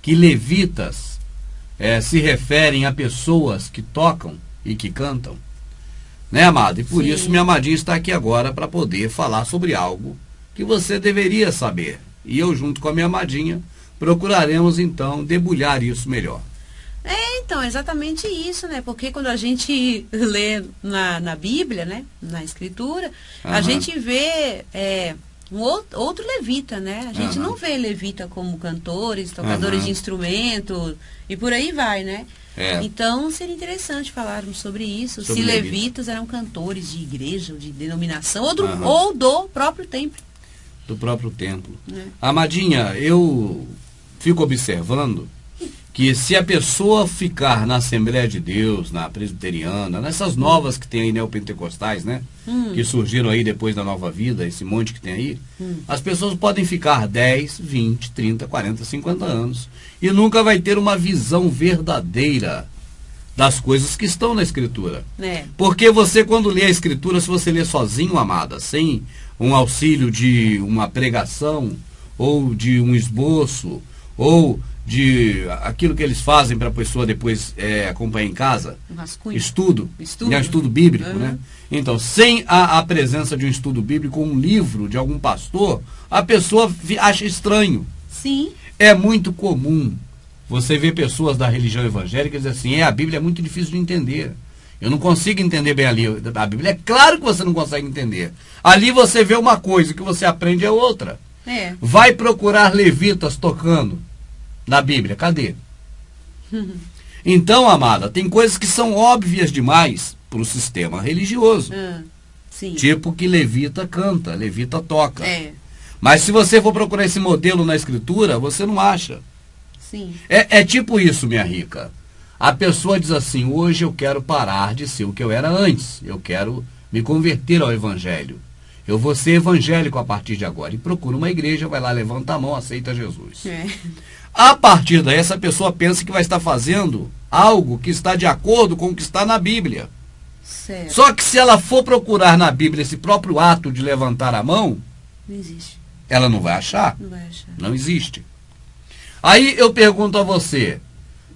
Speaker 5: que levitas se referem a pessoas que tocam e que cantam. Né, amado? E por
Speaker 4: Sim.
Speaker 5: isso minha amadinha está aqui agora para poder falar sobre algo que você deveria saber. E eu, junto com a minha amadinha, procuraremos então debulhar isso melhor.
Speaker 4: Então, exatamente isso, né? Porque quando a gente lê na Bíblia, né? Na Escritura, a gente vê outro levita, né? A gente não vê levita como cantores, tocadores de instrumento e por aí vai, né? Então, seria interessante falarmos sobre isso. Sobre se levitas eram cantores de igreja, ou de denominação, ou do próprio templo.
Speaker 5: Do próprio templo. Amadinha, eu fico observando que se a pessoa ficar na Assembleia de Deus, na Presbiteriana, nessas novas que tem aí, neopentecostais, né? Que surgiram aí depois da Nova Vida, esse monte que tem aí, as pessoas podem ficar 10, 20, 30, 40, 50 anos e nunca vai ter uma visão verdadeira das coisas que estão na Escritura. Porque você, quando lê a Escritura, se você lê sozinho, amada, sem um auxílio de uma pregação, ou de um esboço, ou de aquilo que eles fazem para a pessoa depois acompanhar em casa, estudo bíblico, né? Então, sem a presença de um estudo bíblico, um livro de algum pastor, a pessoa acha estranho.
Speaker 4: Sim.
Speaker 5: É muito comum você ver pessoas da religião evangélica dizer assim, a Bíblia é muito difícil de entender. Eu não consigo entender bem ali a Bíblia. É claro que você não consegue entender. Ali você vê uma coisa, o que você aprende é outra. Vai procurar levitas tocando na Bíblia, cadê? Então, amada, tem coisas que são óbvias demais para o sistema religioso.
Speaker 4: Sim.
Speaker 5: Tipo que levita canta, levita toca. Mas se você for procurar esse modelo na Escritura, você não acha.
Speaker 4: Sim.
Speaker 5: É tipo isso, minha rica. A pessoa diz assim, hoje eu quero parar de ser o que eu era antes. Eu quero me converter ao Evangelho. Eu vou ser evangélico a partir de agora. E procura uma igreja, vai lá, levanta a mão, aceita Jesus. A partir daí, essa pessoa pensa que vai estar fazendo algo que está de acordo com o que está na Bíblia.
Speaker 4: Certo.
Speaker 5: Só que se ela for procurar na Bíblia esse próprio ato de levantar a mão,
Speaker 4: não existe.
Speaker 5: Ela não vai achar.
Speaker 4: Não vai achar.
Speaker 5: Não existe. Aí eu pergunto a você,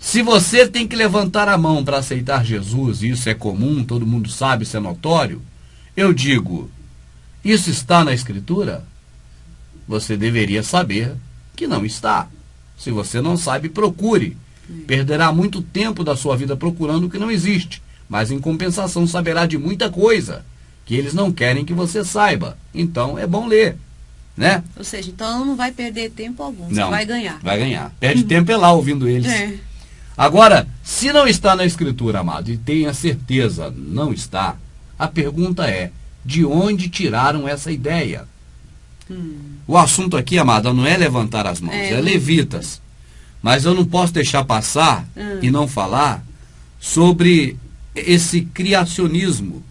Speaker 5: se você tem que levantar a mão para aceitar Jesus, e isso é comum, todo mundo sabe, isso é notório, eu digo, isso está na Escritura? Você deveria saber que não está. Se você não sabe, procure. Perderá muito tempo da sua vida procurando o que não existe, mas em compensação saberá de muita coisa que eles não querem que você saiba. Então é bom ler, né?
Speaker 4: Ou seja, então não vai perder tempo algum,
Speaker 5: não,
Speaker 4: você vai ganhar.
Speaker 5: Vai ganhar. Perde tempo lá ouvindo eles. Agora, se não está na Escritura, amado, e tenha certeza, não está, a pergunta é, de onde tiraram essa ideia? O assunto aqui, amada, não é levantar as mãos, é levitas. Mas eu não posso deixar passar e não falar sobre esse criacionismo.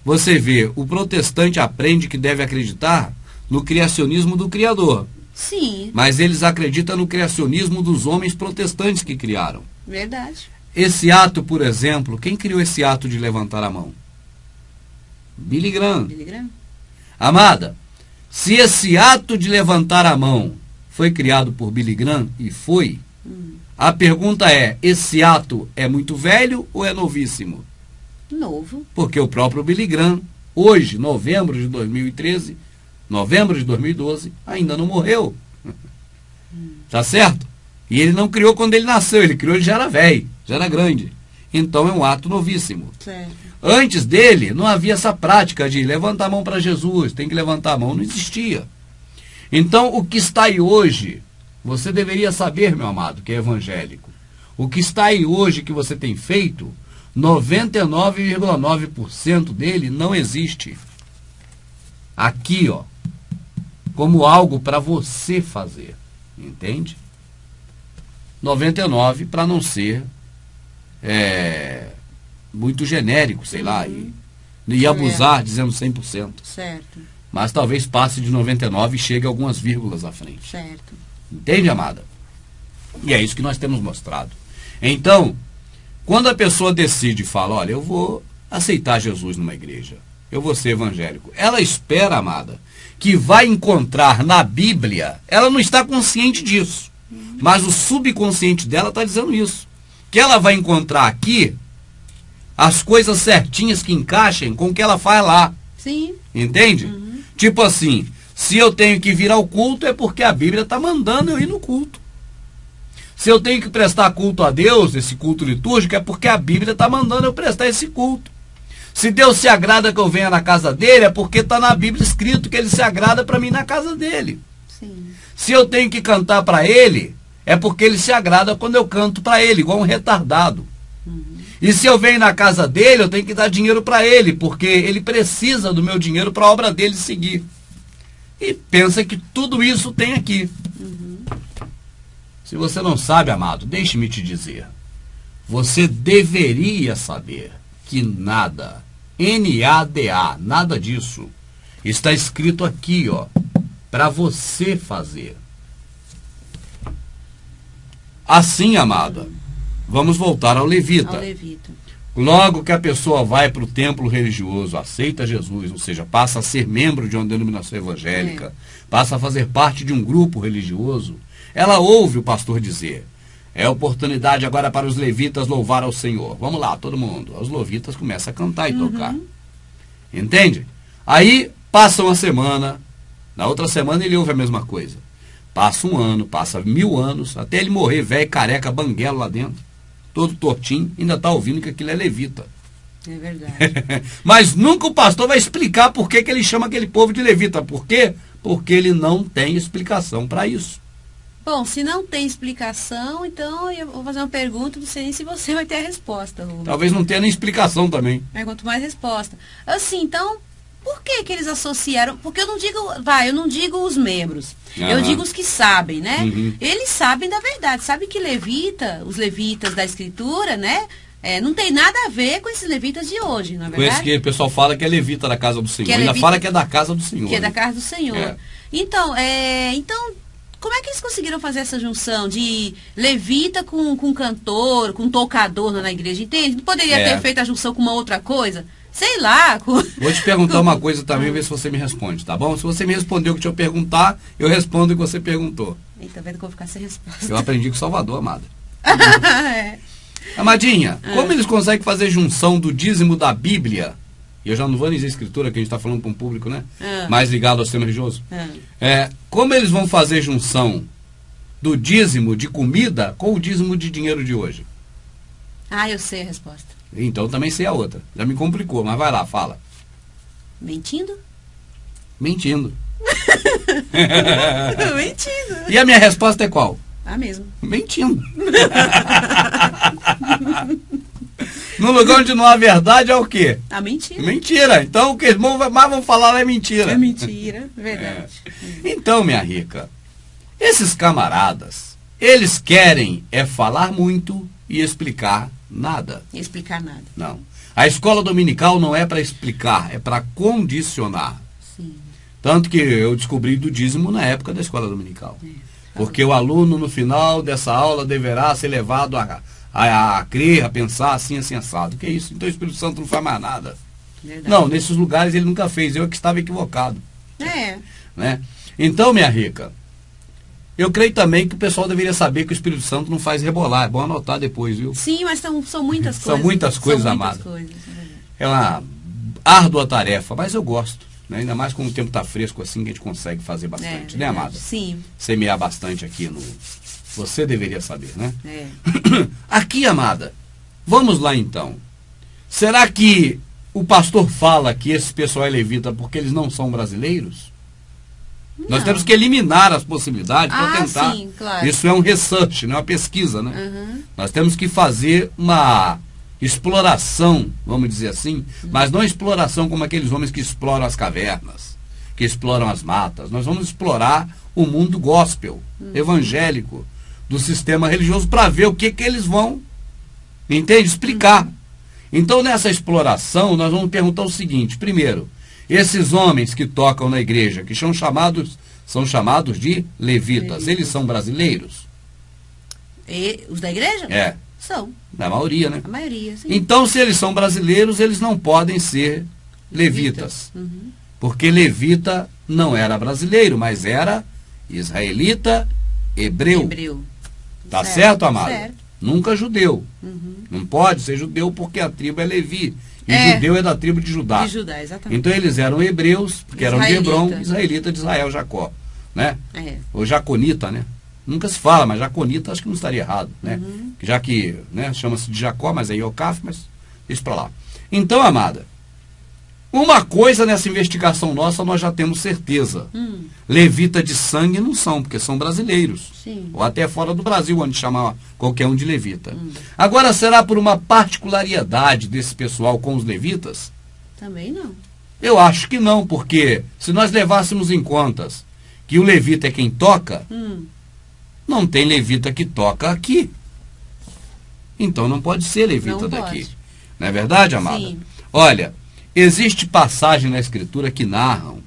Speaker 5: Você vê, o protestante aprende que deve acreditar no criacionismo do Criador.
Speaker 4: Sim.
Speaker 5: Mas eles acreditam no criacionismo dos homens protestantes que criaram.
Speaker 4: Verdade.
Speaker 5: Esse ato, por exemplo, quem criou esse ato de levantar a mão? Billy Graham.
Speaker 4: Billy Graham.
Speaker 5: Amada, se esse ato de levantar a mão foi criado por Billy Graham, e foi, a pergunta é, esse ato é muito velho ou é novíssimo?
Speaker 4: Novo.
Speaker 5: Porque o próprio Billy Graham, hoje, novembro de 2013, novembro de 2012, ainda não morreu. Tá certo? E ele não criou quando ele nasceu, ele criou, ele já era velho, já era grande. Então é um ato novíssimo.
Speaker 4: Certo.
Speaker 5: Antes dele, não havia essa prática de levantar a mão para Jesus, tem que levantar a mão, não existia. Então, o que está aí hoje, você deveria saber, meu amado, que é evangélico. O que está aí hoje que você tem feito, 99,9% dele não existe. Aqui, ó, como algo para você fazer, entende? 99 para não ser muito genérico, sei lá, e abusar dizendo 100%.
Speaker 4: Certo.
Speaker 5: Mas talvez passe de 99 e chegue a algumas vírgulas à frente.
Speaker 4: Certo.
Speaker 5: Entende, amada? E é isso que nós temos mostrado. Então, quando a pessoa decide e fala, olha, eu vou aceitar Jesus numa igreja, eu vou ser evangélico, ela espera, amada, que vai encontrar na Bíblia, ela não está consciente disso, mas o subconsciente dela está dizendo isso, que ela vai encontrar aqui as coisas certinhas que encaixem com o que ela faz lá.
Speaker 4: Sim.
Speaker 5: Entende? Tipo assim, se eu tenho que vir ao culto é porque a Bíblia está mandando eu ir no culto. Se eu tenho que prestar culto a Deus, esse culto litúrgico, é porque a Bíblia está mandando eu prestar esse culto. Se Deus se agrada que eu venha na casa dele, é porque está na Bíblia escrito que ele se agrada para mim na casa dele.
Speaker 4: Sim.
Speaker 5: Se eu tenho que cantar para ele, é porque ele se agrada quando eu canto para ele, igual um retardado. E se eu venho na casa dele, eu tenho que dar dinheiro para ele, porque ele precisa do meu dinheiro para a obra dele seguir. E pensa que tudo isso tem aqui. Se você não sabe, amado, deixe-me te dizer. Você deveria saber que nada, N-A-D-A, nada disso, está escrito aqui, ó, para você fazer. Assim, amada, vamos voltar ao levita.
Speaker 4: Ao levita.
Speaker 5: Logo que a pessoa vai para o templo religioso, aceita Jesus, ou seja, passa a ser membro de uma denominação evangélica, passa a fazer parte de um grupo religioso, ela ouve o pastor dizer, é oportunidade agora para os levitas louvar ao Senhor. Vamos lá, todo mundo. Os levitas começam a cantar e tocar. Entende? Aí passa uma semana, na outra semana ele ouve a mesma coisa. Passa um ano, passa 1000 anos, até ele morrer, velho, careca, banguelo lá dentro, todo tortinho, ainda está ouvindo que aquilo é levita.
Speaker 4: É verdade.
Speaker 5: Mas nunca o pastor vai explicar por que ele chama aquele povo de levita. Por quê? Porque ele não tem explicação para isso.
Speaker 4: Bom, se não tem explicação, então eu vou fazer uma pergunta, não sei nem se você vai ter a resposta, Rubens.
Speaker 5: Talvez não tenha nem explicação também.
Speaker 4: Quanto mais resposta. Assim, então, por que eles associaram? Porque eu não digo os membros. Eu digo os que sabem, né? Eles sabem da verdade, sabem que os levitas da escritura, né? Não tem nada a ver com esses levitas de hoje, não é verdade?
Speaker 5: Com esse que o pessoal fala que é levita da casa do Senhor. Ainda fala que é da casa do Senhor.
Speaker 4: Que é da casa do Senhor. Então, como é que eles conseguiram fazer essa junção de levita com cantor, com tocador na igreja, entende? Não poderia ter feito a junção com uma outra coisa? Sei lá.
Speaker 5: Vou te perguntar uma coisa também, ver se você me responde, tá bom? Se você me respondeu o que eu perguntar, eu respondo o que você perguntou.
Speaker 4: Eita, vendo que eu vou ficar sem resposta.
Speaker 5: Eu aprendi com Salvador, amada. Amadinha, como eles conseguem fazer junção do dízimo da Bíblia? E eu já não vou nem dizer escritura, que a gente está falando para um público, né? Mais ligado ao sistema religioso. Como eles vão fazer junção do dízimo de comida com o dízimo de dinheiro de hoje?
Speaker 4: Eu sei a resposta.
Speaker 5: Então também sei a outra. Já me complicou, mas vai lá, fala.
Speaker 4: Mentindo?
Speaker 5: Mentindo.
Speaker 4: Mentindo.
Speaker 5: E a minha resposta é qual?
Speaker 4: A mesma.
Speaker 5: Mentindo. No lugar onde não há verdade é o quê?
Speaker 4: A mentira.
Speaker 5: Mentira. Então o que eles mais vão falar é mentira.
Speaker 4: É mentira, verdade.
Speaker 5: Então, minha rica, esses camaradas, eles querem falar muito e explicar nada.
Speaker 4: Explicar nada.
Speaker 5: Não. A escola dominical não é para explicar, é para condicionar.
Speaker 4: Sim.
Speaker 5: Tanto que eu descobri do dízimo na época da escola dominical. Porque o aluno, no final dessa aula, deverá ser levado a crer, a pensar assim, assim, assado. Que é isso? Então o Espírito Santo não faz mais nada.
Speaker 4: Verdade.
Speaker 5: Não, nesses lugares ele nunca fez. Eu que estava equivocado. Né? Então, minha rica, eu creio também que o pessoal deveria saber que o Espírito Santo não faz rebolar. É bom anotar depois, viu?
Speaker 4: Sim, mas são muitas coisas.
Speaker 5: São muitas coisas, amada. É uma árdua tarefa, mas eu gosto. Né? Ainda mais quando o tempo está fresco assim, que a gente consegue fazer bastante, né, amada?
Speaker 4: Sim.
Speaker 5: Semear bastante aqui no... Você deveria saber, né? Aqui, amada, vamos lá então. Será que o pastor fala que esse pessoal é levita porque eles não são brasileiros? Não. Nós temos que eliminar as possibilidades para tentar.
Speaker 4: Sim, claro.
Speaker 5: Isso é um research, não é uma pesquisa, né? Nós temos que fazer uma exploração, vamos dizer assim, mas não exploração como aqueles homens que exploram as cavernas, que exploram as matas. Nós vamos explorar o mundo gospel, evangélico, do sistema religioso, para ver o que eles vão, entende? Explicar. Então, nessa exploração, nós vamos perguntar o seguinte: primeiro, esses homens que tocam na igreja, que são chamados de levitas, eles são brasileiros?
Speaker 4: E os da igreja?
Speaker 5: É.
Speaker 4: São.
Speaker 5: Da maioria, né?
Speaker 4: A maioria, sim.
Speaker 5: Então, se eles são brasileiros, eles não podem ser levitas.
Speaker 4: Uhum.
Speaker 5: Porque levita não era brasileiro, mas era israelita, hebreu. Tá certo, amado?
Speaker 4: Certo.
Speaker 5: Nunca judeu.
Speaker 4: Uhum.
Speaker 5: Não pode ser judeu porque a tribo é Levi. E judeu é da tribo de Judá.
Speaker 4: De Judá, exatamente.
Speaker 5: Então eles eram hebreus, porque eram de Hebron, israelita de Israel, Jacó. Né? Ou jaconita, né? Nunca se fala, mas jaconita acho que não estaria errado, né?
Speaker 4: Uhum.
Speaker 5: Já que, né, chama-se de Jacó, mas é Iocaf, mas deixa pra lá. Então, amada, uma coisa nessa investigação nossa nós já temos certeza. Levita de sangue não são, porque são brasileiros.
Speaker 4: Sim.
Speaker 5: Ou até fora do Brasil, onde chamar qualquer um de levita. Agora, será por uma particularidade desse pessoal com os levitas?
Speaker 4: Também não.
Speaker 5: Eu acho que não, porque se nós levássemos em contas que o levita é quem toca, não tem levita que toca aqui. Então não pode ser levita daqui. Não é verdade, amada?
Speaker 4: Sim.
Speaker 5: Olha, existe passagem na Escritura que narram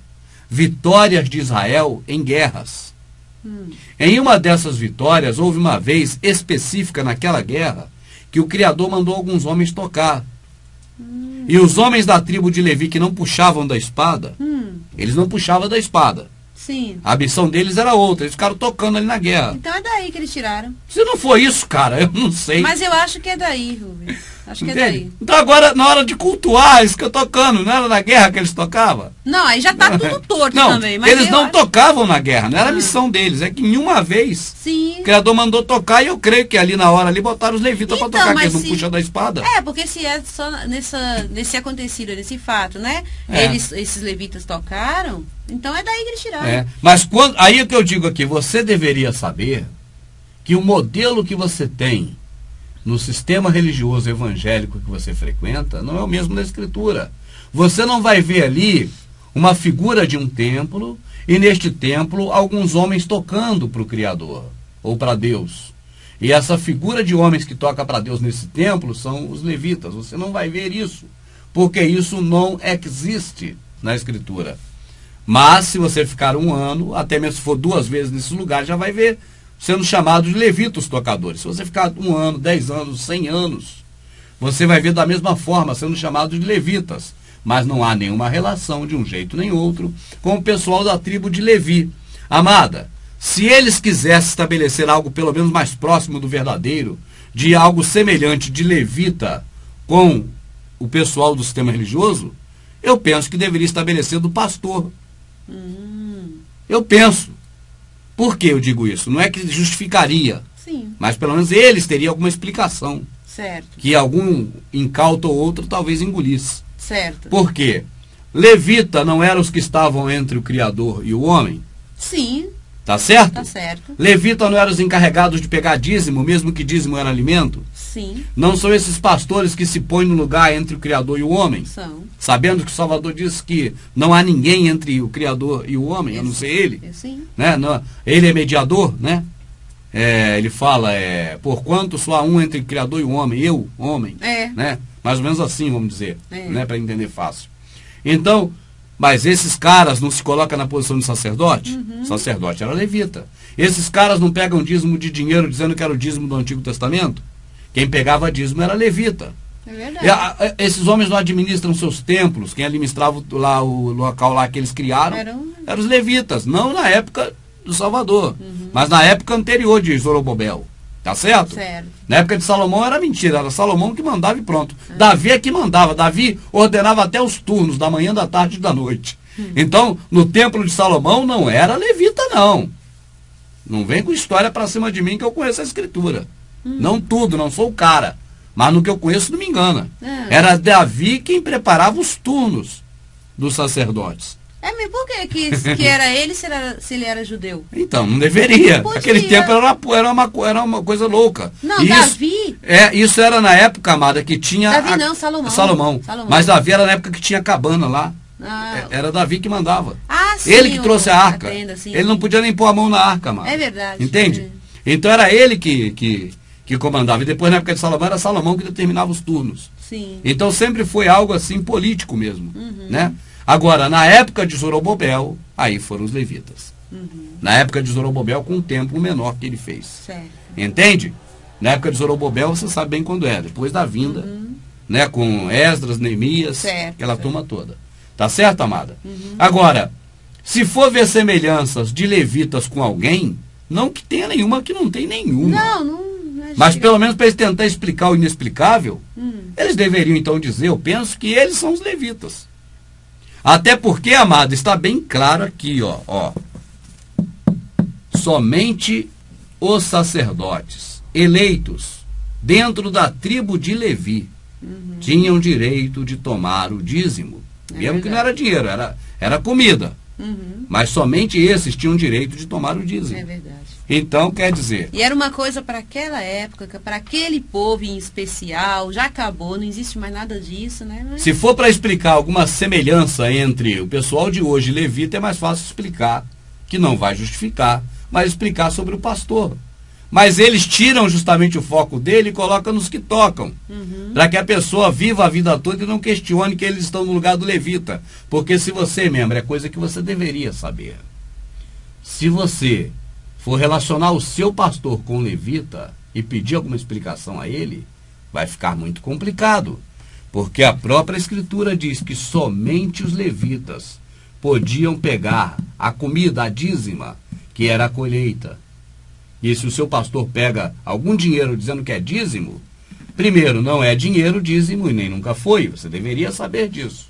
Speaker 5: vitórias de Israel em guerras. Em uma dessas vitórias, houve uma vez específica naquela guerra que o Criador mandou alguns homens tocar. E os homens da tribo de Levi que não puxavam da espada, eles não puxavam da espada.
Speaker 4: Sim.
Speaker 5: A missão deles era outra, eles ficaram tocando ali na guerra.
Speaker 4: Então é daí que eles tiraram.
Speaker 5: Se não for isso, cara, eu não sei.
Speaker 4: Mas eu acho que é daí, Rubens. Acho que é daí.
Speaker 5: Então agora, na hora de cultuar, isso que eu tocando, não era na guerra que eles tocavam?
Speaker 4: Não, aí já tá tudo torto
Speaker 5: não,
Speaker 4: também. Mas
Speaker 5: eles não tocavam na guerra, não era a missão deles. É que nenhuma vez
Speaker 4: sim.
Speaker 5: o Criador mandou tocar e eu creio que ali na hora ali botaram os levitas para tocar, que eles não puxam da espada.
Speaker 4: É, porque se é só nesse acontecido, nesse fato, né? Esses levitas tocaram, então é daí que eles tiraram.
Speaker 5: Mas quando, aí o que eu digo aqui, você deveria saber que o modelo que você tem no sistema religioso evangélico que você frequenta não é o mesmo da Escritura. Você não vai ver ali uma figura de um templo e neste templo alguns homens tocando para o Criador ou para Deus. E essa figura de homens que toca para Deus nesse templo são os levitas. Você não vai ver isso, porque isso não existe na Escritura. Mas se você ficar um ano, até mesmo se for 2 vezes nesse lugar, já vai ver sendo chamados de levitas tocadores. Se você ficar 1 ano, 10 anos, 100 anos, você vai ver da mesma forma sendo chamados de levitas. Mas não há nenhuma relação, de um jeito nem outro, com o pessoal da tribo de Levi. Amada, se eles quisessem estabelecer algo pelo menos mais próximo do verdadeiro, de algo semelhante de levita com o pessoal do sistema religioso, eu penso que deveria estabelecer do pastor. Eu penso. Por que eu digo isso? Não é que justificaria,
Speaker 4: sim,
Speaker 5: mas pelo menos eles teriam alguma explicação.
Speaker 4: Certo.
Speaker 5: Que algum incauto ou outro talvez engolisse.
Speaker 4: Certo.
Speaker 5: Por quê? Levita não eram os que estavam entre o Criador e o homem?
Speaker 4: Sim.
Speaker 5: Tá certo?
Speaker 4: Tá certo.
Speaker 5: Levita não eram os encarregados de pegar dízimo, mesmo que dízimo era alimento?
Speaker 4: Sim.
Speaker 5: Não são esses pastores que se põem no lugar entre o Criador e o homem?
Speaker 4: São.
Speaker 5: Sabendo que o Salvador disse que não há ninguém entre o Criador e o homem, a não ser ele.
Speaker 4: Sim.
Speaker 5: Né? Não, ele é mediador, né? Ele fala, porquanto só há um entre o Criador e o homem, eu, homem. Né? Mais ou menos assim, vamos dizer, né? Para entender fácil. Então, mas esses caras não se colocam na posição de sacerdote? Sacerdote era levita. Esses caras não pegam dízimo de dinheiro dizendo que era o dízimo do Antigo Testamento? Quem pegava dízimo era levita.
Speaker 4: É verdade.
Speaker 5: Esses homens não administram seus templos. Quem administrava lá o local lá que eles criaram eram os levitas. Não na época do Salvador, mas na época anterior de Zorobabel. Tá certo?
Speaker 4: Certo.
Speaker 5: Na época de Salomão era mentira, era Salomão que mandava e pronto. Davi é que mandava, Davi ordenava até os turnos, da manhã, da tarde e da noite. Então, no templo de Salomão não era levita, não. Não vem com história para cima de mim que eu conheço a Escritura. Não tudo, não sou o cara. Mas no que eu conheço não me engana. Era Davi quem preparava os turnos dos sacerdotes.
Speaker 4: Mas por que era ele se ele era judeu?
Speaker 5: Então, não deveria. Naquele tempo era uma coisa louca.
Speaker 4: Não,
Speaker 5: isso,
Speaker 4: Davi...
Speaker 5: isso era na época, amada, que tinha...
Speaker 4: Davi não, Salomão.
Speaker 5: Mas Davi era na época que tinha cabana lá. Era Davi que mandava. Ele que trouxe a arca. Ele não podia nem pôr a mão na arca, amada.
Speaker 4: É verdade.
Speaker 5: Entende? Então era ele que comandava. E depois, na época de Salomão, era Salomão que determinava os turnos.
Speaker 4: Sim.
Speaker 5: Então sempre foi algo assim político mesmo, né? Agora, na época de Zorobabel, aí foram os levitas. Na época de Zorobabel, com um templo menor que ele fez.
Speaker 4: Certo.
Speaker 5: Entende? Na época de Zorobabel, você sabe bem quando é, depois da vinda, né, com Esdras, Neemias,
Speaker 4: certo,
Speaker 5: aquela turma toda. Tá certo, amada? Agora, se for ver semelhanças de levitas com alguém, não que tenha nenhuma, que não tem nenhuma.
Speaker 4: Não
Speaker 5: mas pelo menos para eles tentar explicar o inexplicável, eles deveriam então dizer, eu penso que eles são os levitas. Até porque, amado, está bem claro aqui, ó. Somente os sacerdotes eleitos dentro da tribo de Levi tinham direito de tomar o dízimo. Mesmo que não era dinheiro, era comida. Mas somente esses tinham direito de tomar o dízimo.
Speaker 4: É verdade.
Speaker 5: Então, quer dizer...
Speaker 4: E era uma coisa para aquela época, para aquele povo em especial, já acabou, não existe mais nada disso, né? Mas...
Speaker 5: Se for para explicar alguma semelhança entre o pessoal de hoje e levita, é mais fácil explicar, que não vai justificar, mas explicar sobre o pastor. Mas eles tiram justamente o foco dele e colocam nos que tocam. Para que a pessoa viva a vida toda e não questione que eles estão no lugar do levita. Porque se você, membro, é coisa que você deveria saber. Se você for relacionar o seu pastor com o levita e pedir alguma explicação a ele, vai ficar muito complicado. Porque a própria escritura diz que somente os levitas podiam pegar a comida, a dízima, que era a colheita. E se o seu pastor pega algum dinheiro dizendo que é dízimo, primeiro, não é dinheiro dízimo e nem nunca foi. Você deveria saber disso.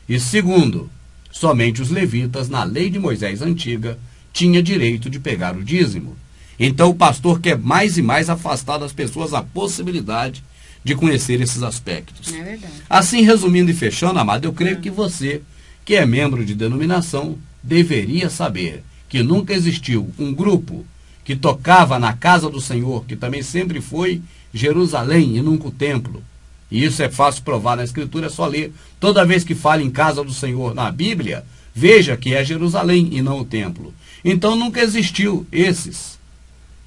Speaker 5: E segundo, somente os levitas, na lei de Moisés antiga, tinha direito de pegar o dízimo. Então o pastor quer mais e mais afastar das pessoas a possibilidade de conhecer esses aspectos.
Speaker 4: É verdade.
Speaker 5: Assim, resumindo e fechando, amado, eu creio que você, que é membro de denominação, deveria saber que nunca existiu um grupo que tocava na casa do Senhor, que também sempre foi Jerusalém e nunca o templo. E isso é fácil provar na Escritura, é só ler. Toda vez que fala em casa do Senhor na Bíblia, veja que é Jerusalém e não o templo. Então nunca existiu esses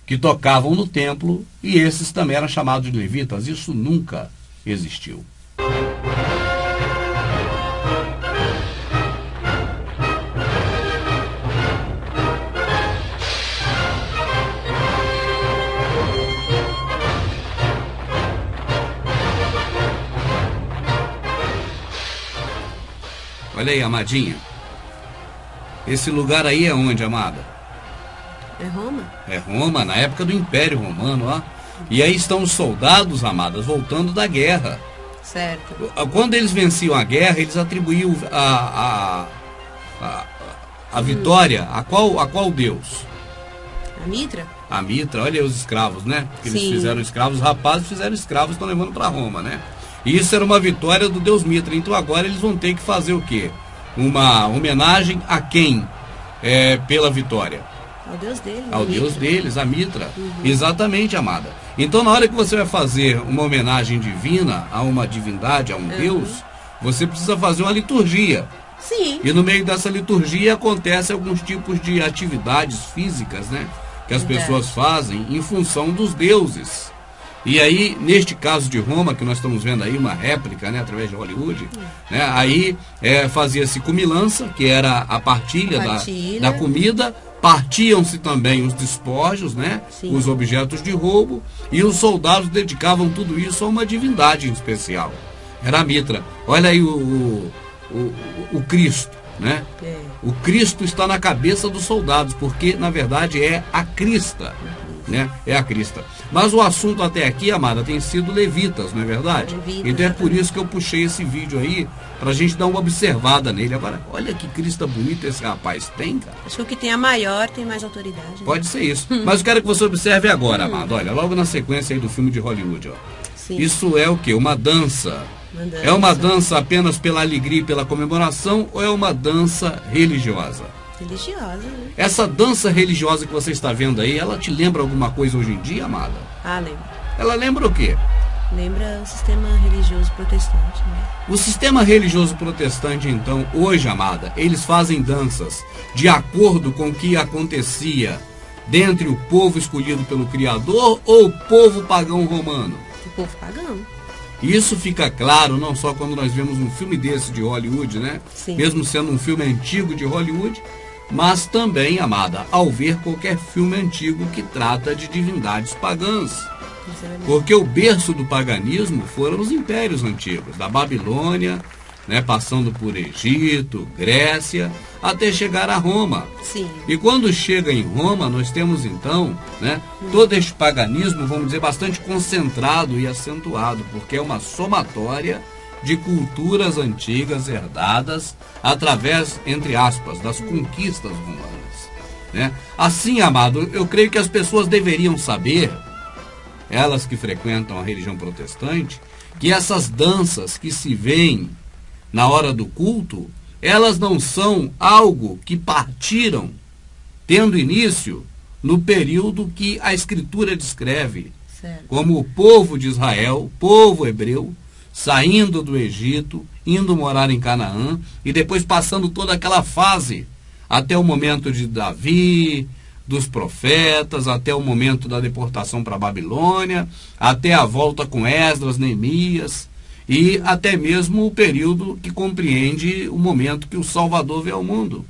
Speaker 5: que tocavam no templo e esses também eram chamados de levitas. Isso nunca existiu. Olha aí, amadinha. Esse lugar aí é onde, amada?
Speaker 4: É Roma.
Speaker 5: É Roma, na época do Império Romano, ó. E aí estão os soldados, amadas, voltando da guerra.
Speaker 4: Certo.
Speaker 5: Quando eles venciam a guerra, eles atribuíam a vitória a qual deus?
Speaker 4: A Mitra?
Speaker 5: A Mitra, olha aí os escravos, né? Que eles
Speaker 4: Sim.
Speaker 5: fizeram escravos, os rapazes fizeram escravos, estão levando para Roma, né? E isso era uma vitória do deus Mitra. Então agora eles vão ter que fazer o quê? Uma homenagem a quem pela vitória?
Speaker 4: Ao Deus dele.
Speaker 5: Ao Deus deles, a Mitra. Exatamente, amada. Então na hora que você vai fazer uma homenagem divina a uma divindade, a um Deus, você precisa fazer uma liturgia.
Speaker 4: Sim.
Speaker 5: E no meio dessa liturgia acontecem alguns tipos de atividades físicas, né? Que as pessoas fazem em função dos deuses. E aí, neste caso de Roma, que nós estamos vendo aí uma réplica, né, através de Hollywood, né, aí fazia-se comilança, que era a partilha. Da comida, partiam-se também os despojos, né, os objetos de roubo, e os soldados dedicavam tudo isso a uma divindade em especial. Era a Mitra. Olha aí o Cristo, né? O Cristo está na cabeça dos soldados, porque na verdade é a crista, né? É a crista. Mas o assunto até aqui, amada, tem sido levitas, não é verdade?
Speaker 4: Levitas,
Speaker 5: então é por isso que eu puxei esse vídeo aí, pra gente dar uma observada nele. Agora, olha que crista bonita esse rapaz tem, cara.
Speaker 4: Acho que o que tem a maior tem mais autoridade. Né?
Speaker 5: Pode ser isso. Mas eu quero que você observe agora, amada. Olha, logo na sequência aí do filme de Hollywood, ó.
Speaker 4: Sim.
Speaker 5: Isso é o quê? Uma dança. É uma dança apenas pela alegria e pela comemoração ou é uma dança religiosa?
Speaker 4: Religiosa, né?
Speaker 5: Essa dança religiosa que você está vendo aí, ela te lembra alguma coisa hoje em dia, amada?
Speaker 4: Ah, lembra.
Speaker 5: Ela lembra o quê?
Speaker 4: Lembra o sistema religioso protestante, né?
Speaker 5: O sistema religioso protestante, então, hoje, amada, eles fazem danças de acordo com o que acontecia dentre o povo escolhido pelo Criador ou o povo pagão romano?
Speaker 4: O povo pagão.
Speaker 5: E isso fica claro não só quando nós vemos um filme desse de Hollywood, né?
Speaker 4: Sim.
Speaker 5: Mesmo sendo um filme antigo de Hollywood, mas também, amada, ao ver qualquer filme antigo que trata de divindades pagãs. Porque o berço do paganismo foram os impérios antigos, da Babilônia, né, passando por Egito, Grécia, até chegar a Roma.
Speaker 4: Sim.
Speaker 5: E quando chega em Roma, nós temos então, né, todo este paganismo, vamos dizer, bastante concentrado e acentuado, porque é uma somatória de culturas antigas herdadas através, entre aspas, das conquistas romanas, né? Assim, amado, eu creio que as pessoas deveriam saber, elas que frequentam a religião protestante, que essas danças que se veem na hora do culto, elas não são algo que partiram, tendo início no período que a Escritura descreve,
Speaker 4: certo,
Speaker 5: como o povo de Israel, o povo hebreu, saindo do Egito, indo morar em Canaã, e depois passando toda aquela fase, até o momento de Davi, dos profetas, até o momento da deportação para a Babilônia, até a volta com Esdras, Neemias, e até mesmo o período que compreende o momento que o Salvador veio ao mundo.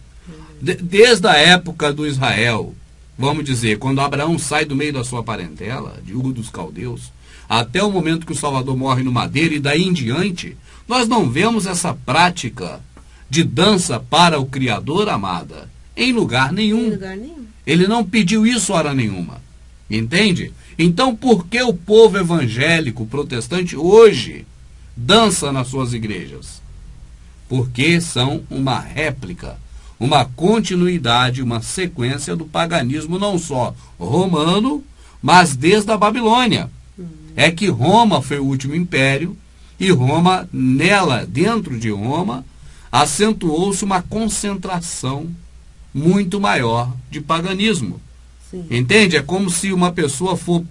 Speaker 5: Desde a época do Israel, vamos dizer, quando Abraão sai do meio da sua parentela, de Ur dos Caldeus, até o momento que o Salvador morre no madeiro, e daí em diante, nós não vemos essa prática de dança para o Criador, amada, em lugar nenhum.
Speaker 4: Em lugar nenhum.
Speaker 5: Ele não pediu isso hora nenhuma. Entende? Então, por que o povo evangélico protestante hoje dança nas suas igrejas? Porque são uma réplica, uma continuidade, uma sequência do paganismo não só romano, mas desde a Babilônia. É que Roma foi o último império, e Roma, nela, dentro de Roma, acentuou-se uma concentração muito maior de paganismo.
Speaker 4: Sim.
Speaker 5: Entende? É como se uma pessoa for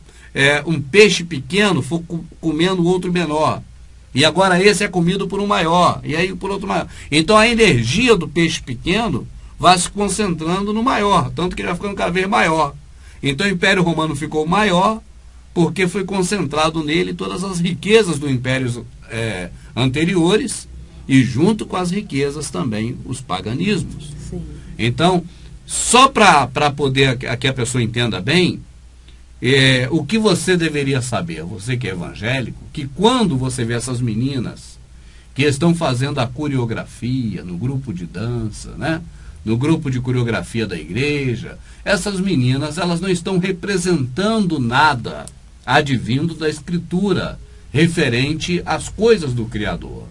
Speaker 5: um peixe pequeno, for comendo outro menor. E agora esse é comido por um maior, e aí por outro maior. Então a energia do peixe pequeno vai se concentrando no maior, tanto que ele vai ficando cada vez maior. Então o Império Romano ficou maior, porque foi concentrado nele todas as riquezas do império anteriores, e junto com as riquezas também os paganismos.
Speaker 4: Sim.
Speaker 5: Então, só para poder que a pessoa entenda bem, o que você deveria saber, você que é evangélico, que quando você vê essas meninas que estão fazendo a coreografia no grupo de dança, né, no grupo de coreografia da igreja, essas meninas, elas não estão representando nada advindo da Escritura, referente às coisas do Criador.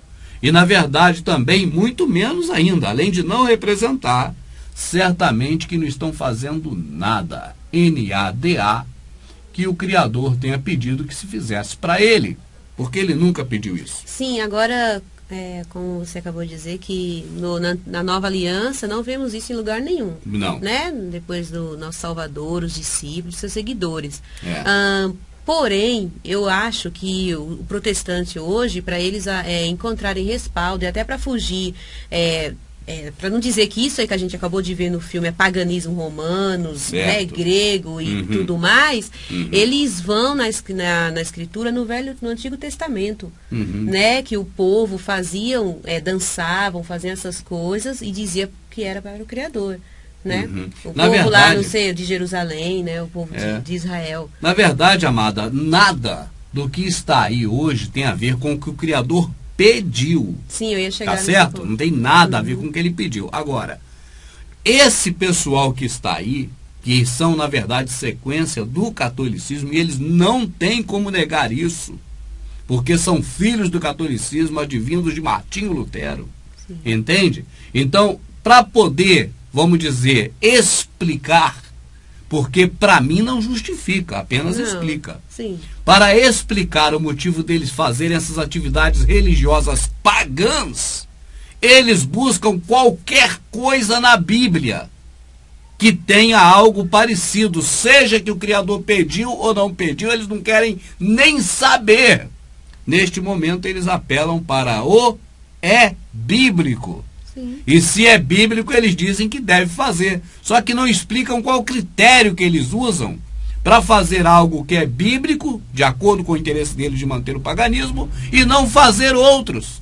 Speaker 5: E, na verdade, também, muito menos ainda, além de não representar, certamente que não estão fazendo nada, NADA, que o Criador tenha pedido que se fizesse para ele, porque ele nunca pediu isso.
Speaker 4: Sim, agora, como você acabou de dizer, que na nova aliança não vemos isso em lugar nenhum.
Speaker 5: Não.
Speaker 4: Né? Depois do nosso Salvador, os discípulos, seus seguidores. Porém, eu acho que o protestante hoje, para eles encontrarem respaldo e até para fugir, para não dizer que isso aí que a gente acabou de ver no filme é paganismo romano, né, grego e tudo mais, eles vão na Escritura, no Antigo Testamento, né, que o povo faziam, dançavam, faziam essas coisas e dizia que era para o Criador. Né? O
Speaker 5: na
Speaker 4: povo
Speaker 5: verdade,
Speaker 4: lá, não sei, de Jerusalém, né? O povo de Israel.
Speaker 5: Na verdade, amada, nada do que está aí hoje tem a ver com o que o Criador pediu.
Speaker 4: Sim, eu ia chegar
Speaker 5: tá certo? Não tem nada a ver com o que ele pediu. Agora, esse pessoal que está aí, que são, na verdade, sequência do catolicismo, e eles não têm como negar isso, porque são filhos do catolicismo, advindos de Martinho Lutero. Sim. Entende? Então, para poder, vamos dizer, explicar, porque para mim não justifica, apenas explica.
Speaker 4: Sim.
Speaker 5: Para explicar o motivo deles fazerem essas atividades religiosas pagãs, eles buscam qualquer coisa na Bíblia que tenha algo parecido, seja que o Criador pediu ou não pediu, eles não querem nem saber. Neste momento eles apelam para o bíblico. Sim. E se é bíblico, eles dizem que deve fazer. Só que não explicam qual o critério que eles usam para fazer algo que é bíblico, de acordo com o interesse deles de manter o paganismo, e não fazer outros.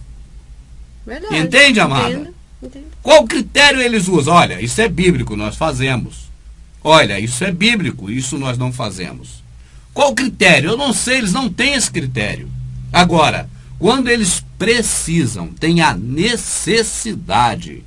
Speaker 6: Verdade.
Speaker 5: Entende, amada?
Speaker 6: Entendo.
Speaker 5: Qual critério eles usam? Olha, isso é bíblico, nós fazemos. Olha, isso é bíblico, isso nós não fazemos. Qual critério? Eu não sei, eles não têm esse critério. Agora, quando eles precisam, têm a necessidade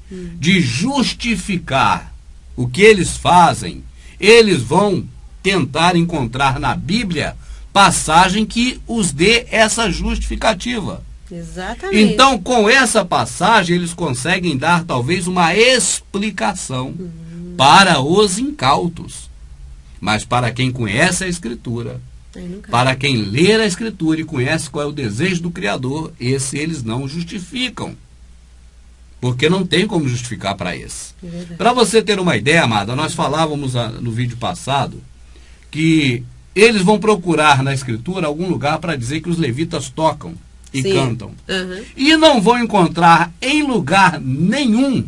Speaker 5: de justificar o que eles fazem, eles vão tentar encontrar na Bíblia passagem que os dê essa justificativa.
Speaker 6: Exatamente.
Speaker 5: Então, com essa passagem, eles conseguem dar talvez uma explicação para os incautos. Mas para quem conhece a Escritura, para quem lê a Escritura e conhece qual é o desejo do Criador, esse eles não justificam. Porque não tem como justificar para esse. Para você ter uma ideia, amada, nós falávamos no vídeo passado que eles vão procurar na Escritura algum lugar para dizer que os levitas tocam e cantam. E não vão encontrar em lugar nenhum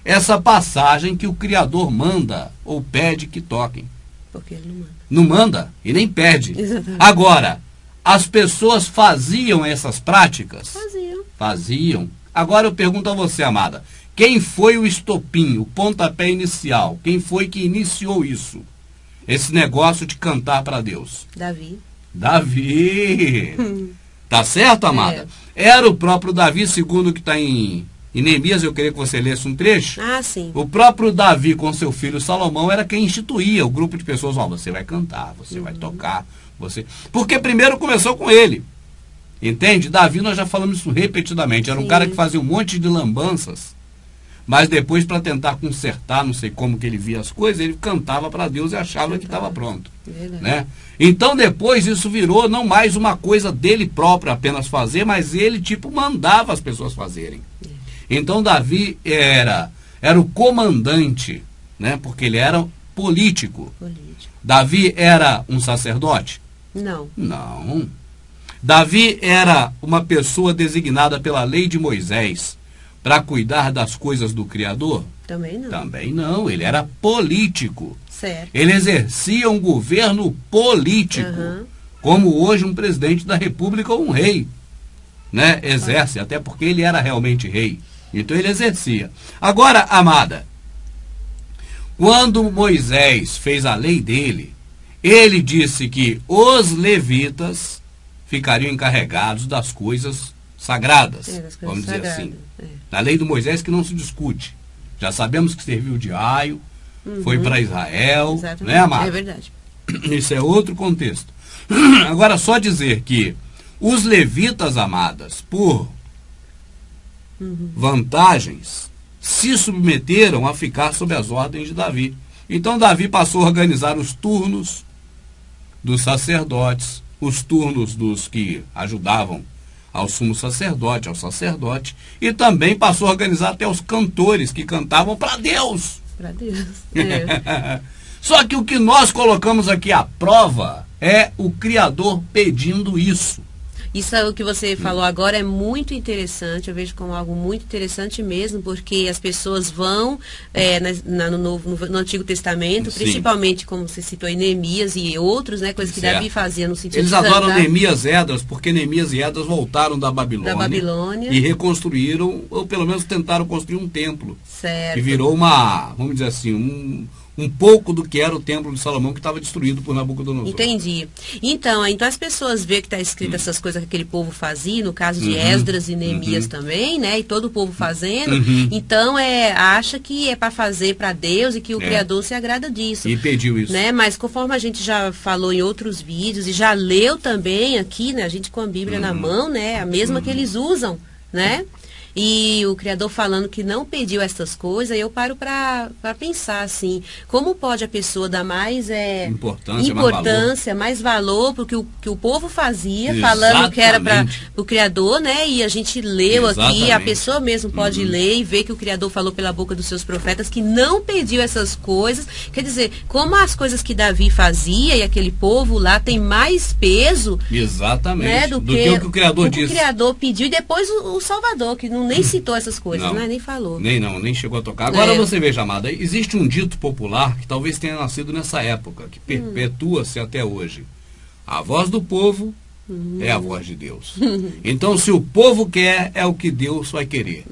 Speaker 5: essa passagem que o Criador manda ou pede que toquem.
Speaker 6: Porque ele não manda.
Speaker 5: Não manda e nem pede.
Speaker 6: Exatamente.
Speaker 5: Agora, as pessoas faziam essas práticas? Faziam. Agora eu pergunto a você, amada, quem foi o estopim, o pontapé inicial? Quem foi que iniciou isso? Esse negócio de cantar para Deus? Davi. Tá certo, amada? Era o próprio Davi, segundo o que está em Neemias, eu queria que você lesse um trecho.
Speaker 6: Sim.
Speaker 5: O próprio Davi com seu filho Salomão era quem instituía o grupo de pessoas. Você vai cantar, você vai tocar, você... Porque primeiro começou com ele. Entende? Davi, nós já falamos isso repetidamente. Era um cara que fazia um monte de lambanças, mas depois, para tentar consertar, não sei como que ele via as coisas, ele cantava para Deus e achava que estava pronto. Né? Então depois isso virou não mais uma coisa dele próprio apenas fazer, mas ele tipo mandava as pessoas fazerem. Então Davi era o comandante, né? Porque ele era político. Davi era um sacerdote? Não. Davi era uma pessoa designada pela lei de Moisés para cuidar das coisas do Criador? Também não. Ele era político. Ele exercia um governo político, como hoje um presidente da República ou um rei, né? Exerce, até porque ele era realmente rei. Então ele exercia. Agora, amada, quando Moisés fez a lei dele, ele disse que os levitas ficariam encarregados das coisas sagradas, vamos dizer assim. Na lei do Moisés que não se discute. Já sabemos que serviu de aio, foi para Israel, né, amada?
Speaker 6: É verdade.
Speaker 5: Isso é outro contexto. Agora, só dizer que os levitas, amadas, por vantagens, se submeteram a ficar sob as ordens de Davi. Então Davi passou a organizar os turnos dos sacerdotes, os turnos dos que ajudavam ao sumo sacerdote, ao sacerdote, e também passou a organizar até os cantores que cantavam para Deus. Só que o que nós colocamos aqui à prova é o Criador pedindo isso.
Speaker 6: Isso é o que você falou agora, é muito interessante, eu vejo como algo muito interessante mesmo, porque as pessoas vão no Antigo Testamento, principalmente como você citou em Neemias e outros, né, coisas que Davi fazia no sentido
Speaker 5: Eles adoram Neemias e Esdras, porque Neemias e Esdras voltaram da Babilônia e reconstruíram, ou pelo menos tentaram construir um templo. Que virou vamos dizer assim, um pouco do que era o templo de Salomão, que estava destruído por Nabucodonosor.
Speaker 6: Entendi. Então as pessoas veem que está escrito essas coisas que aquele povo fazia, no caso de Esdras e Neemias também, né? E todo o povo fazendo. Então acha que é para fazer para Deus e que o Criador se agrada disso.
Speaker 5: E pediu isso.
Speaker 6: Né? Mas conforme a gente já falou em outros vídeos e já leu também aqui, né? A gente com a Bíblia na mão, né? A mesma que eles usam, né? E o Criador falando que não pediu essas coisas, eu paro para pensar assim, como pode a pessoa dar mais importância, mais valor para o que o povo fazia, falando que era para o Criador, né? E a gente leu aqui, a pessoa mesmo pode ler e ver que o Criador falou pela boca dos seus profetas que não pediu essas coisas. Quer dizer, como as coisas que Davi fazia e aquele povo lá tem mais peso,
Speaker 5: né,
Speaker 6: do que o que o Criador disse. O Criador pediu e depois o Salvador, que não nem citou essas coisas, né? Nem falou.
Speaker 5: Nem chegou a tocar. Agora você veja, amada, existe um dito popular que talvez tenha nascido nessa época, que perpetua-se até hoje. A voz do povo é a voz de Deus. Então, se o povo quer, é o que Deus vai querer.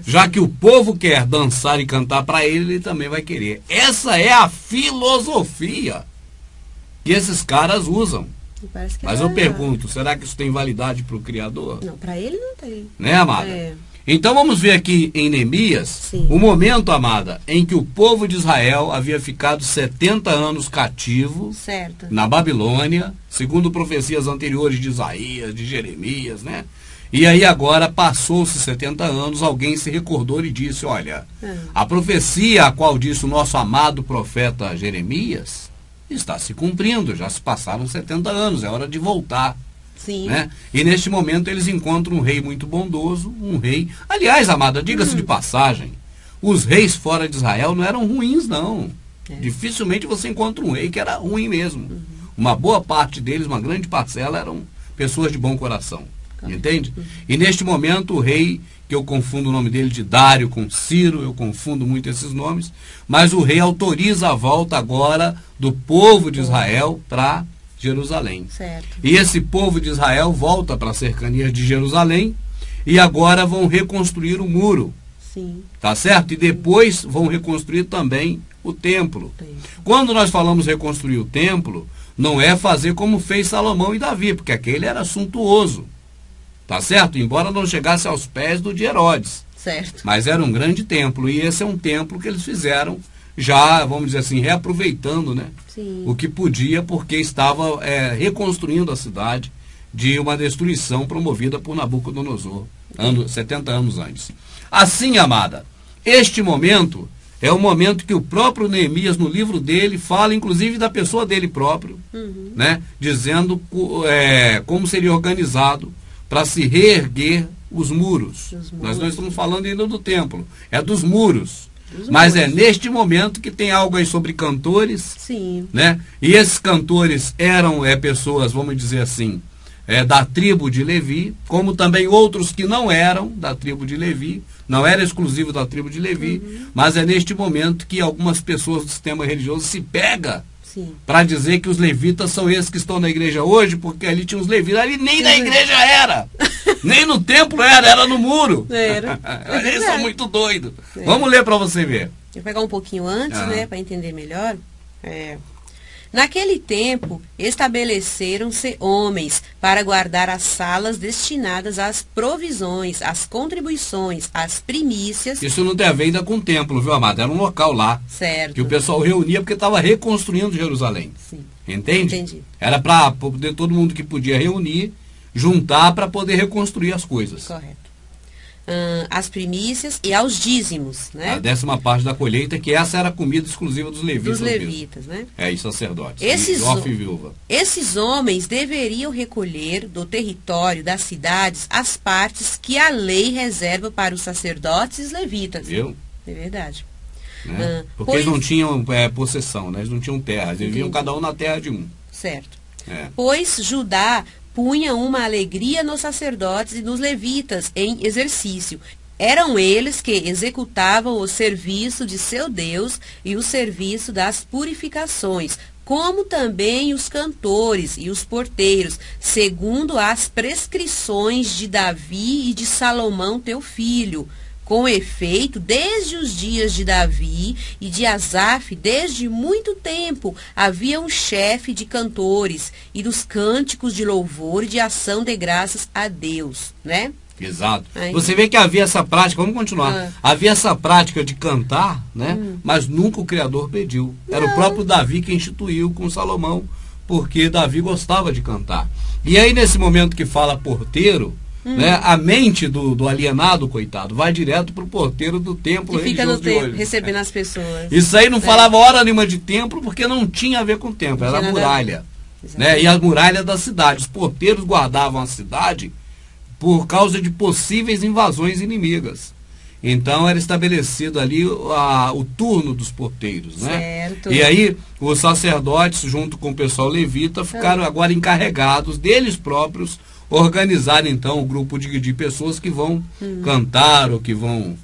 Speaker 5: Já que o povo quer dançar e cantar para ele, ele também vai querer. Essa é a filosofia que esses caras usam. Mas eu pergunto, será que isso tem validade para o Criador?
Speaker 6: Não, para ele não tem.
Speaker 5: Né, amada? Então vamos ver aqui em Neemias, o momento, amada, em que o povo de Israel havia ficado 70 anos cativo na Babilônia, segundo profecias anteriores de Isaías, de Jeremias, né? E aí agora passou-se 70 anos, alguém se recordou e disse, olha, a profecia a qual disse o nosso amado profeta Jeremias está se cumprindo, já se passaram 70 anos, é hora de voltar. Né? E neste momento eles encontram um rei muito bondoso, um rei... Aliás, amada, diga-se de passagem, os reis fora de Israel não eram ruins, não. Dificilmente você encontra um rei que era ruim mesmo. Uma boa parte deles, uma grande parcela, eram pessoas de bom coração. Entende? E neste momento o rei, que eu confundo o nome dele de Dário com Ciro, eu confundo muito esses nomes, mas o rei autoriza a volta agora do povo de Israel para Jerusalém. E esse povo de Israel volta para as cercanias de Jerusalém e agora vão reconstruir o muro. Tá certo? E depois vão reconstruir também o templo. Quando nós falamos reconstruir o templo, não é fazer como fez Salomão e Davi, porque aquele era suntuoso. Tá certo? Embora não chegasse aos pés do de Herodes. Mas era um grande templo. E esse é um templo que eles fizeram já, vamos dizer assim, reaproveitando, né? O que podia, porque estava reconstruindo a cidade de uma destruição promovida por Nabucodonosor, 70 anos antes. Assim, amada, este momento é o momento que o próprio Neemias, no livro dele, fala inclusive da pessoa dele próprio, né? Dizendo como seria organizado para se reerguer os muros. Nós não estamos falando ainda do templo, é dos muros. Mas é neste momento que tem algo aí sobre cantores, né? E esses cantores eram pessoas, vamos dizer assim, da tribo de Levi, como também outros que não eram da tribo de Levi, não era exclusivo da tribo de Levi, mas é neste momento que algumas pessoas do sistema religioso se pegam para dizer que os levitas são esses que estão na igreja hoje, porque ali tinha os levitas, ali nem na igreja era, nem no templo era no muro. Eles são muito doidos. Vamos ler para você ver.
Speaker 6: Vou pegar um pouquinho antes, né, para entender melhor. Naquele tempo, estabeleceram-se homens para guardar as salas destinadas às provisões, às contribuições, às primícias.
Speaker 5: Isso não tem a ver ainda com o templo, viu, amado? Era um local lá. Que o pessoal reunia porque estava reconstruindo Jerusalém. Entende?
Speaker 6: Entendi.
Speaker 5: Era para poder todo mundo que podia reunir, juntar para poder reconstruir as coisas.
Speaker 6: Correto. As primícias e aos dízimos, né?
Speaker 5: A 10ª parte da colheita, que essa era a comida exclusiva dos levitas.
Speaker 6: Dos levitas, né?
Speaker 5: E sacerdotes.
Speaker 6: E viúva. Esses homens deveriam recolher do território das cidades as partes que a lei reserva para os sacerdotes e os levitas.
Speaker 5: Viu?
Speaker 6: É verdade.
Speaker 5: Né? Porque eles não tinham possessão, né? Eles não tinham terra, eles viviam cada um na terra de um.
Speaker 6: Certo. Pois Judá punha uma alegria nos sacerdotes e nos levitas em exercício. Eram eles que executavam o serviço de seu Deus e o serviço das purificações, como também os cantores e os porteiros, segundo as prescrições de Davi e de Salomão teu filho. Com efeito, desde os dias de Davi e de Asaf, desde muito tempo, havia um chefe de cantores e dos cânticos de louvor e de ação de graças a Deus, né?
Speaker 5: Exato. Você vê que havia essa prática, vamos continuar, havia essa prática de cantar, né? Mas nunca o Criador pediu. Era o próprio Davi que instituiu com Salomão, porque Davi gostava de cantar. E aí, nesse momento que fala porteiro, né, a mente do alienado, coitado, vai direto para o porteiro do templo.
Speaker 6: E fica no templo, recebendo as pessoas.
Speaker 5: Isso aí não falava hora nenhuma de templo, porque não tinha a ver com o templo, era a muralha. Né, e a muralha da cidade. Os porteiros guardavam a cidade por causa de possíveis invasões inimigas. Então era estabelecido ali o turno dos porteiros, né? E aí os sacerdotes, junto com o pessoal levita, ficaram agora encarregados deles próprios organizar então um grupo de pessoas que vão cantar ou que vão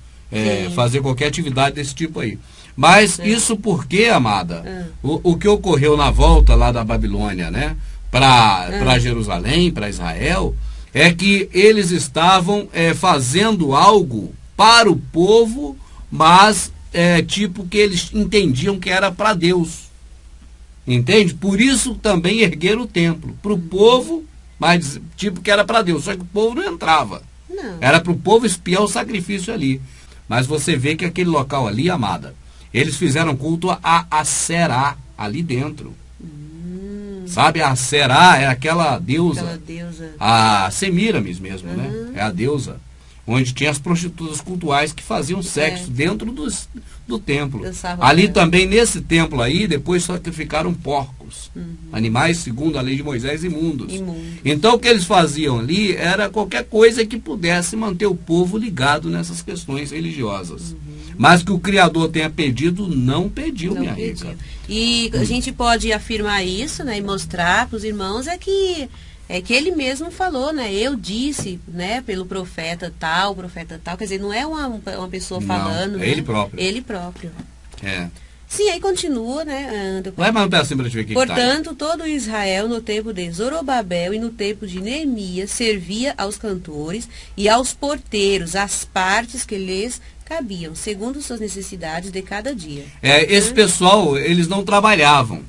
Speaker 5: fazer qualquer atividade desse tipo aí. Mas isso porque, amada, o que ocorreu na volta lá da Babilônia, né, para Jerusalém, para Israel, é que eles estavam fazendo algo para o povo, mas tipo que eles entendiam que era para Deus. Entende? Por isso também ergueram o templo. Para o povo, mas tipo que era para Deus. Só que o povo não entrava. Não. Era para o povo espiar o sacrifício ali. Mas você vê que aquele local ali, amada, eles fizeram culto a Aserá ali dentro. Sabe? A Aserá é aquela deusa. A Semíramis mesmo, né? É a deusa. Onde tinha as prostitutas cultuais que faziam sexo dentro do templo. Ali também, nesse templo aí, depois sacrificaram porcos. Animais, segundo a lei de Moisés, imundos. Então, o que eles faziam ali era qualquer coisa que pudesse manter o povo ligado nessas questões religiosas. Mas que o Criador tenha pedido, não pediu, minha rica.
Speaker 6: E a gente pode afirmar isso, né, e mostrar para os irmãos que ele mesmo falou, né? Eu disse, né, pelo profeta tal, quer dizer, não é uma pessoa falando.
Speaker 5: É ele próprio.
Speaker 6: Ele próprio.
Speaker 5: É.
Speaker 6: Sim, aí continua, né?
Speaker 5: Vai mais um pedacinho para te ver aqui.
Speaker 6: Portanto, todo Israel no tempo de Zorobabel e no tempo de Neemias servia aos cantores e aos porteiros, as partes que lhes cabiam, segundo suas necessidades de cada dia.
Speaker 5: Esse pessoal, eles não trabalhavam.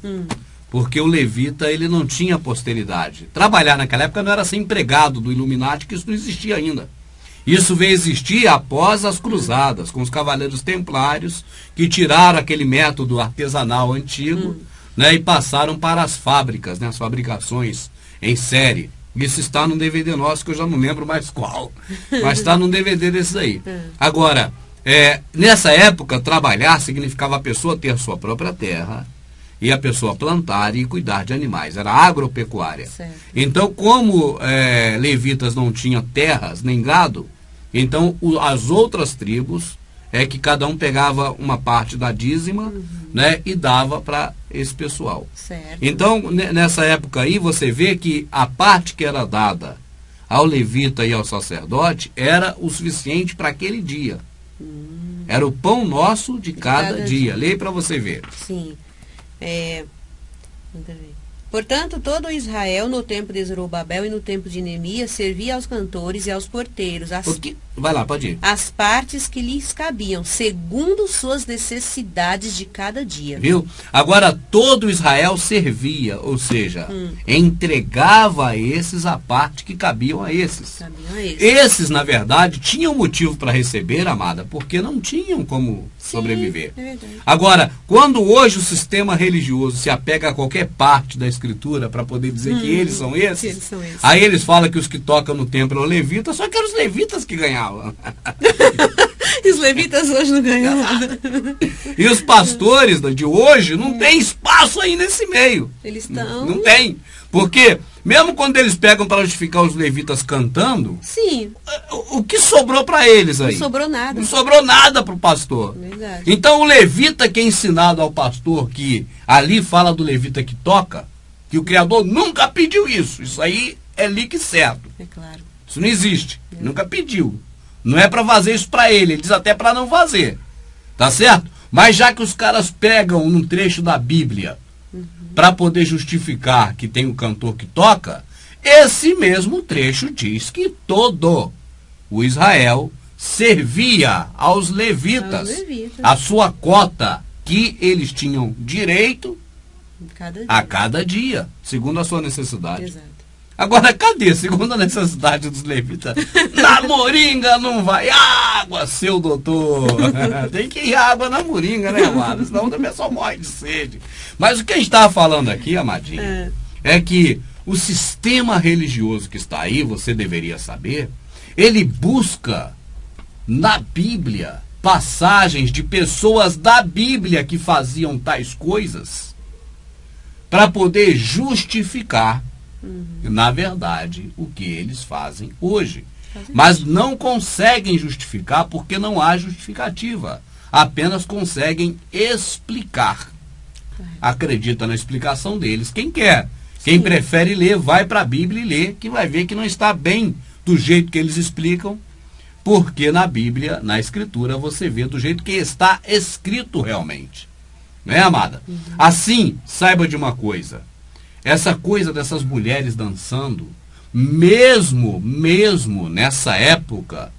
Speaker 5: Porque o levita, ele não tinha posteridade. Trabalhar naquela época não era ser empregado do Illuminati, que isso não existia ainda. Isso veio existir após as cruzadas, com os cavaleiros templários, que tiraram aquele método artesanal antigo, né, e passaram para as fábricas, né, as fabricações em série. Isso está num DVD nosso, que eu já não lembro mais qual, mas está num DVD desse aí. Agora, nessa época, trabalhar significava a pessoa ter sua própria terra, e a pessoa plantar e cuidar de animais. Era agropecuária. Certo. Então, como levitas não tinham terras nem gado, então as outras tribos que cada um pegava uma parte da dízima, né, e dava para esse pessoal.
Speaker 6: Certo.
Speaker 5: Então, nessa época aí, você vê que a parte que era dada ao levita e ao sacerdote era o suficiente para aquele dia. Era o pão nosso de cada dia. Leia para você ver.
Speaker 6: Sim. Portanto, todo Israel no tempo de Zorobabel e no tempo de Neemias servia aos cantores e aos porteiros.
Speaker 5: Vai lá, pode ir.
Speaker 6: As partes que lhes cabiam, segundo suas necessidades de cada dia.
Speaker 5: Viu? Agora, todo Israel servia, ou seja, entregava a esses a parte que cabiam a esses. Esses, na verdade, tinham motivo para receber, amada, porque não tinham como sobreviver.
Speaker 6: É verdade.
Speaker 5: Agora, quando hoje o sistema religioso se apega a qualquer parte da escritura para poder dizer que eles são esses, aí eles falam que os que tocam no templo são levitas, só que eram os levitas que ganhavam.
Speaker 6: E os levitas hoje não ganham nada.
Speaker 5: E os pastores de hoje não tem espaço aí nesse meio.
Speaker 6: Eles estão...
Speaker 5: Não tem. Porque, mesmo quando eles pegam para justificar os levitas cantando,
Speaker 6: sim,
Speaker 5: o que sobrou para eles aí?
Speaker 6: Não sobrou nada.
Speaker 5: Não sobrou nada para o pastor.
Speaker 6: Verdade.
Speaker 5: Então o levita que é ensinado ao pastor, que ali fala do levita que toca, que o Criador nunca pediu isso. Isso aí é lique certo.
Speaker 6: É claro.
Speaker 5: Isso não existe. Nunca pediu. Não é para fazer isso para ele diz até para não fazer. Tá certo? Mas já que os caras pegam um trecho da Bíblia para poder justificar que tem um cantor que toca, esse mesmo trecho diz que todo o Israel servia aos levitas, a sua cota que eles tinham direito a cada dia, segundo a sua necessidade.
Speaker 6: Exato.
Speaker 5: Agora, cadê? Segundo a necessidade dos levitas, na moringa não vai água, seu doutor. Tem que ir água na moringa, né, amado? Senão também só morre de sede. Mas o que a gente estava falando aqui, amadinha, é que o sistema religioso que está aí, você deveria saber, ele busca na Bíblia passagens de pessoas da Bíblia que faziam tais coisas para poder justificar, na verdade, o que eles fazem hoje. Mas não conseguem justificar porque não há justificativa. Apenas conseguem explicar. Acredita na explicação deles quem quer. Quem prefere ler, vai para a Bíblia e lê, que vai ver que não está bem do jeito que eles explicam, porque na Bíblia, na Escritura, você vê do jeito que está escrito realmente. Não é, amada? Assim, saiba de uma coisa. Essa coisa dessas mulheres dançando, mesmo nessa época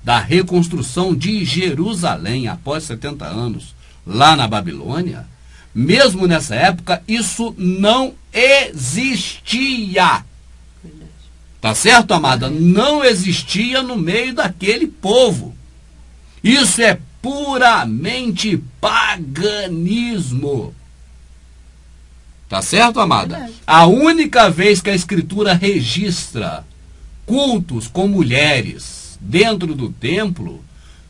Speaker 5: da reconstrução de Jerusalém, após 70 anos, lá na Babilônia, mesmo nessa época, isso não existia. Tá certo, amada? Não existia no meio daquele povo. Isso é puramente paganismo. Tá certo, amada? A única vez que a Escritura registra cultos com mulheres dentro do templo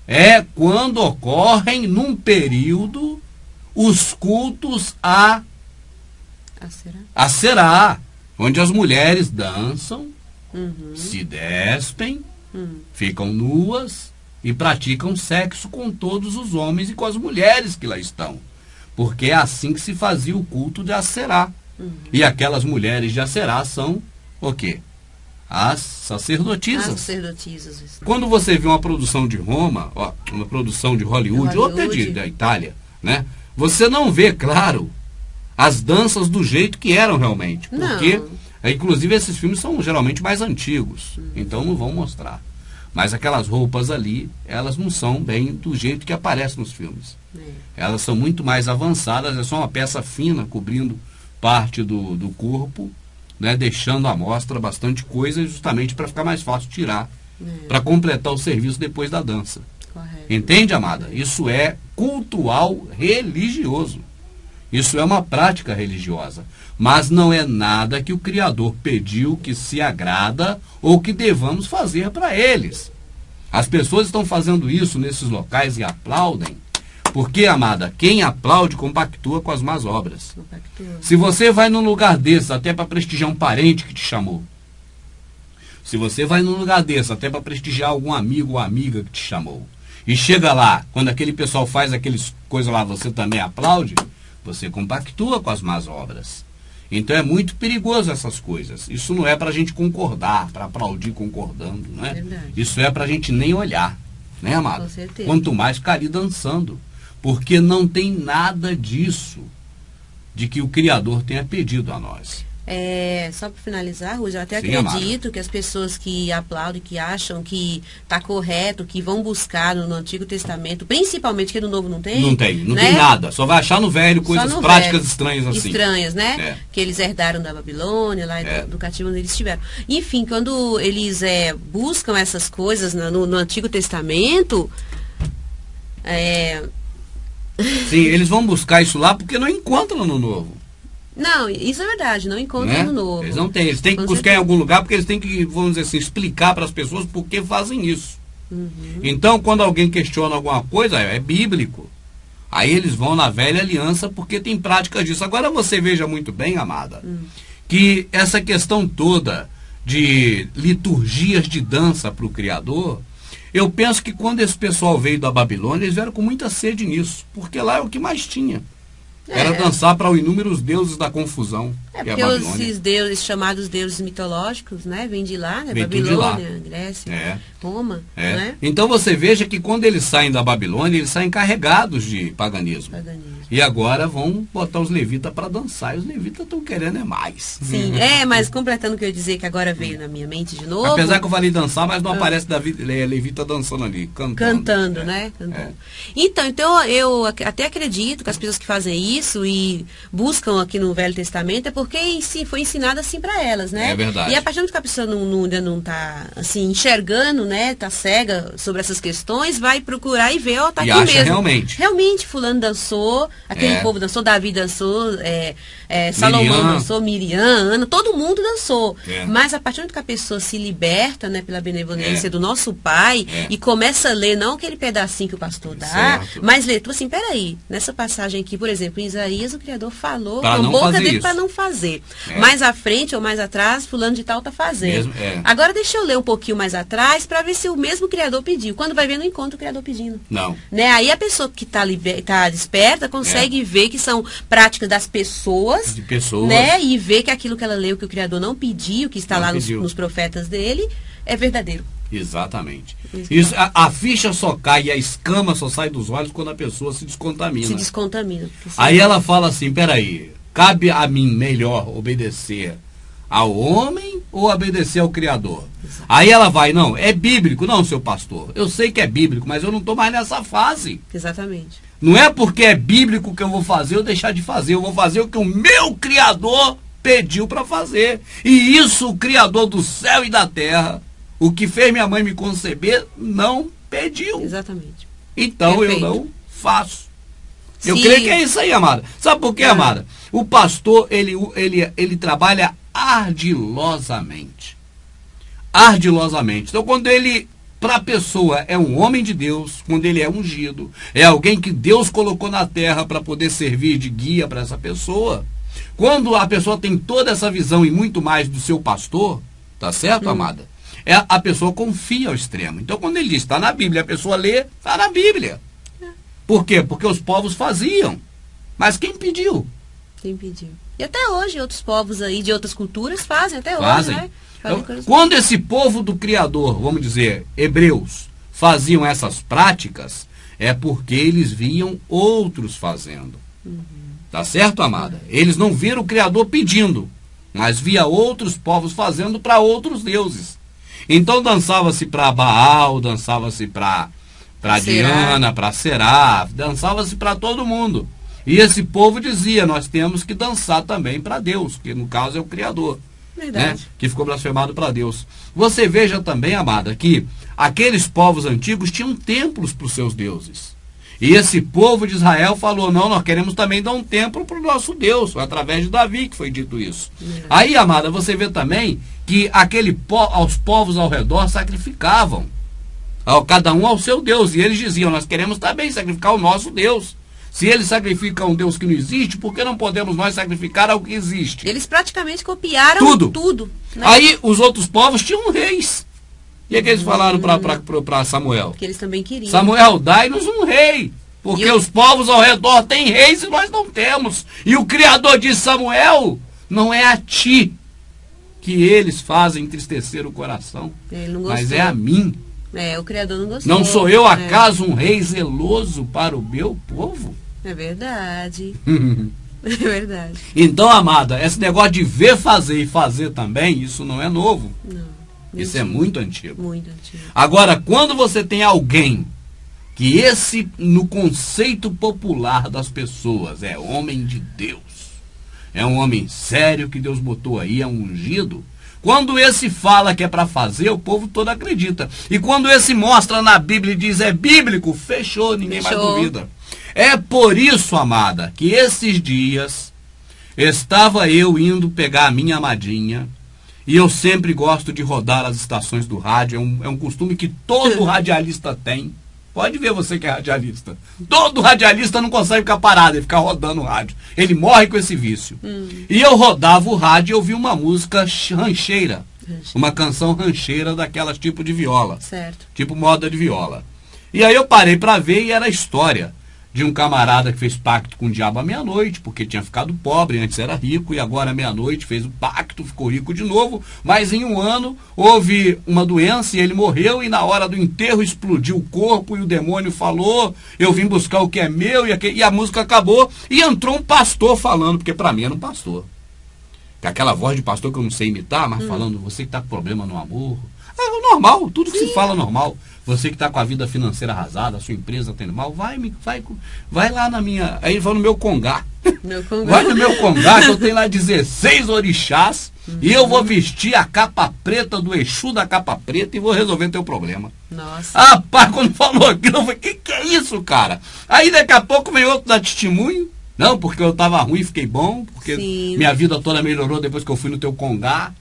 Speaker 5: é quando ocorrem num período os cultos a Será, onde as mulheres dançam, se despem, ficam nuas e praticam sexo com todos os homens e com as mulheres que lá estão. Porque é assim que se fazia o culto de Aserá. E aquelas mulheres de Aserá são o quê? As sacerdotisas. As
Speaker 6: sacerdotisas.
Speaker 5: Quando você vê uma produção de Roma, ó, uma produção de Hollywood, ou até da Itália, né? Você não vê, claro, as danças do jeito que eram realmente. Porque, inclusive, esses filmes são geralmente mais antigos. Então não vão mostrar. Mas aquelas roupas ali, elas não são bem do jeito que aparece nos filmes. Elas são muito mais avançadas, é só uma peça fina cobrindo parte do corpo, né, deixando à mostra bastante coisa, justamente para ficar mais fácil tirar, para completar o serviço depois da dança. Correto. Entende, amada? Isso é cultual religioso. Isso é uma prática religiosa. Mas não é nada que o Criador pediu que se agrada ou que devamos fazer para eles. As pessoas estão fazendo isso nesses locais e aplaudem, porque, amada, quem aplaude compactua com as más obras. Se você vai num lugar desses até para prestigiar um parente que te chamou, se você vai num lugar desses até para prestigiar algum amigo ou amiga que te chamou, e chega lá, quando aquele pessoal faz aqueles coisas lá, você também aplaude, você compactua com as más obras. Então é muito perigoso essas coisas. Isso não é para a gente concordar, para aplaudir concordando, não é? Isso é para a gente nem olhar, né, amada?
Speaker 6: Com certeza.
Speaker 5: Quanto mais ficar ali dançando. Porque não tem nada disso de que o Criador tenha pedido a nós.
Speaker 6: Só para finalizar, Rússia, eu até acredito que as pessoas que aplaudem, que acham que está correto, que vão buscar no Antigo Testamento, principalmente que no Novo não tem.
Speaker 5: Não tem nada. Só vai achar no Velho coisas práticas estranhas assim.
Speaker 6: Estranhas, né? Que eles herdaram da Babilônia, lá do cativo onde eles estiveram. Enfim, quando eles buscam essas coisas no Antigo Testamento,
Speaker 5: sim, eles vão buscar isso lá porque não encontram no Novo.
Speaker 6: Não, isso é verdade, não encontram no Novo.
Speaker 5: Eles não têm, eles têm que buscar em algum lugar porque eles têm que, vamos dizer assim, explicar para as pessoas por que fazem isso. Então, quando alguém questiona alguma coisa, é bíblico. Aí eles vão na velha aliança porque tem prática disso. Agora você veja muito bem, amada, que essa questão toda de liturgias de dança para o Criador, eu penso que quando esse pessoal veio da Babilônia, eles vieram com muita sede nisso, porque lá é o que mais tinha. Era dançar para os inúmeros deuses da confusão.
Speaker 6: Porque esses deuses, chamados deuses mitológicos, né, vêm de lá, né? Babilônia, Grécia, Roma. Né?
Speaker 5: Então você veja que quando eles saem da Babilônia, eles saem carregados de paganismo. E agora vão botar os levitas para dançar. E os levitas estão querendo mais.
Speaker 6: Sim, mas completando o que eu ia dizer, que agora veio na minha mente de novo.
Speaker 5: Apesar que eu falei dançar, mas não aparece levita dançando ali,
Speaker 6: cantando. Né? Então eu até acredito que as pessoas que fazem isso e buscam aqui no Velho Testamento é porque foi ensinado assim para elas, né?
Speaker 5: É verdade.
Speaker 6: E a partir do que a pessoa ainda não está assim, enxergando, né? Tá cega sobre essas questões, vai procurar e ver, tá
Speaker 5: e
Speaker 6: aqui
Speaker 5: acha
Speaker 6: mesmo.
Speaker 5: Realmente
Speaker 6: fulano dançou, aquele povo dançou, Davi dançou, Salomão dançou, Miriam, Ana, todo mundo dançou. Mas a partir do que a pessoa se liberta, né, pela benevolência do nosso Pai e começa a ler, não aquele pedacinho que o pastor dá, mas ler, assim, peraí, nessa passagem aqui, por exemplo, em Isaías, o Criador falou com a boca dele para não fazer. Mais à frente ou mais atrás, fulano de tal tá fazendo. Agora deixa eu ler um pouquinho mais atrás para ver se o mesmo Criador pediu. Quando vai ver, não encontra o Criador pedindo.
Speaker 5: Não.
Speaker 6: Né? Aí a pessoa que tá desperta consegue consegue ver que são práticas das pessoas, né? E ver que aquilo que ela leu, que o Criador não pediu, que está lá nos profetas dele, é verdadeiro.
Speaker 5: Exatamente. Isso, a ficha só cai e a escama só sai dos olhos quando a pessoa se descontamina.
Speaker 6: Se descontamina.
Speaker 5: Aí ela fala assim, peraí, cabe a mim melhor obedecer ao homem ou obedecer ao Criador? Exato. Aí ela vai, não, é bíblico, não, seu pastor. Eu sei que é bíblico, mas eu não estou mais nessa fase.
Speaker 6: Exatamente.
Speaker 5: Não é porque é bíblico que eu vou fazer ou deixar de fazer. Eu vou fazer o que o meu Criador pediu para fazer. E isso o Criador do céu e da terra, o que fez minha mãe me conceber, não pediu.
Speaker 6: Exatamente.
Speaker 5: Então eu não faço. Sim. Eu creio que é isso aí, amada. Sabe por quê, amada? O pastor, ele trabalha ardilosamente. Ardilosamente. Então, quando ele, para a pessoa, é um homem de Deus, quando ele é ungido, é alguém que Deus colocou na terra para poder servir de guia para essa pessoa, quando a pessoa tem toda essa visão e muito mais do seu pastor, tá certo, amada? A pessoa confia ao extremo. Então, quando ele diz, está na Bíblia, a pessoa lê, está na Bíblia. Por quê? Porque os povos faziam. Mas quem pediu?
Speaker 6: Quem pediu? E até hoje, outros povos aí de outras culturas fazem, até hoje, né?
Speaker 5: Então, quando esse povo do Criador, vamos dizer, hebreus, faziam essas práticas, é porque eles viam outros fazendo. Tá certo, amada? Eles não viram o Criador pedindo, mas via outros povos fazendo para outros deuses. Então dançava-se para Baal, dançava-se para Diana, para Será, dançava-se para todo mundo. E esse povo dizia, nós temos que dançar também para Deus, que no caso é o Criador, né? Que ficou blasfemado para Deus. Você veja também, amada, que aqueles povos antigos tinham templos para os seus deuses. E esse povo de Israel falou, não, nós queremos também dar um templo para o nosso Deus, foi através de Davi que foi dito isso. Aí, amada, você vê também que aos povos ao redor sacrificavam, cada um ao seu Deus, e eles diziam, nós queremos também sacrificar o nosso Deus. Se eles sacrificam um Deus que não existe, por que não podemos nós sacrificar ao que existe?
Speaker 6: Eles praticamente copiaram tudo, né?
Speaker 5: Aí os outros povos tinham reis. E é que eles falaram para Samuel?
Speaker 6: Que eles também queriam.
Speaker 5: Samuel, dai-nos um rei. Porque os povos ao redor têm reis e nós não temos. E o Criador disse, Samuel, não é a ti que eles fazem entristecer o coração, mas é a mim.
Speaker 6: O Criador não gostou.
Speaker 5: Não sou eu, acaso, um rei zeloso para o meu povo?
Speaker 6: É verdade. É verdade.
Speaker 5: Então, amada, esse negócio de ver fazer e fazer também, isso não é novo.
Speaker 6: Não.
Speaker 5: Isso é muito antigo.
Speaker 6: Muito antigo.
Speaker 5: Agora, quando você tem alguém que no conceito popular das pessoas, é homem de Deus, é um homem sério que Deus botou aí, é um ungido, quando esse fala que é para fazer, o povo todo acredita. E quando esse mostra na Bíblia e diz é bíblico, fechou, ninguém mais duvida. É por isso, amada, que esses dias estava eu indo pegar a minha amadinha, e eu sempre gosto de rodar as estações do rádio, é um costume que todo radialista tem. Pode ver você que é radialista. Todo radialista não consegue ficar parado, ele fica rodando o rádio. Ele morre com esse vício. E eu rodava o rádio e ouvi uma música rancheira. Uma canção rancheira daquelas tipo de viola.
Speaker 6: Certo.
Speaker 5: Tipo moda de viola. E aí eu parei para ver e era a história de um camarada que fez pacto com o diabo à meia-noite, porque tinha ficado pobre, antes era rico, e agora à meia-noite fez o pacto, ficou rico de novo, mas em um ano houve uma doença e ele morreu, e na hora do enterro explodiu o corpo, e o demônio falou, eu vim buscar o que é meu, e a música acabou, e entrou um pastor falando, porque para mim era um pastor. Com aquela voz de pastor que eu não sei imitar, mas falando, você que está com problema no amor. É normal, tudo que se fala é normal. Você que está com a vida financeira arrasada, a sua empresa tendo mal, vai lá na minha... Aí ele vai no meu congá. Vai no meu congá, que eu tenho lá 16 orixás, e eu vou vestir a capa preta do Exu da capa preta e vou resolver teu problema.
Speaker 6: Nossa.
Speaker 5: Rapaz, quando falou aquilo, eu falei, que é isso, cara? Aí daqui a pouco vem outro dar testemunho. Não, porque eu estava ruim e fiquei bom, porque minha vida toda melhorou depois que eu fui no teu congá,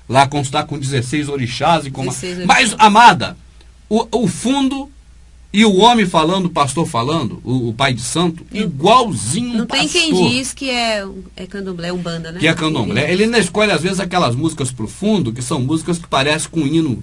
Speaker 5: lá constar com 16 orixás. Mas, amada, o fundo e o homem falando, o pastor falando, o pai de santo, igualzinho
Speaker 6: não pastor. Não tem quem diz que é candomblé, é umbanda, né?
Speaker 5: Que é candomblé. Ele ainda escolhe, às vezes, aquelas músicas pro fundo, que são músicas que parecem com hino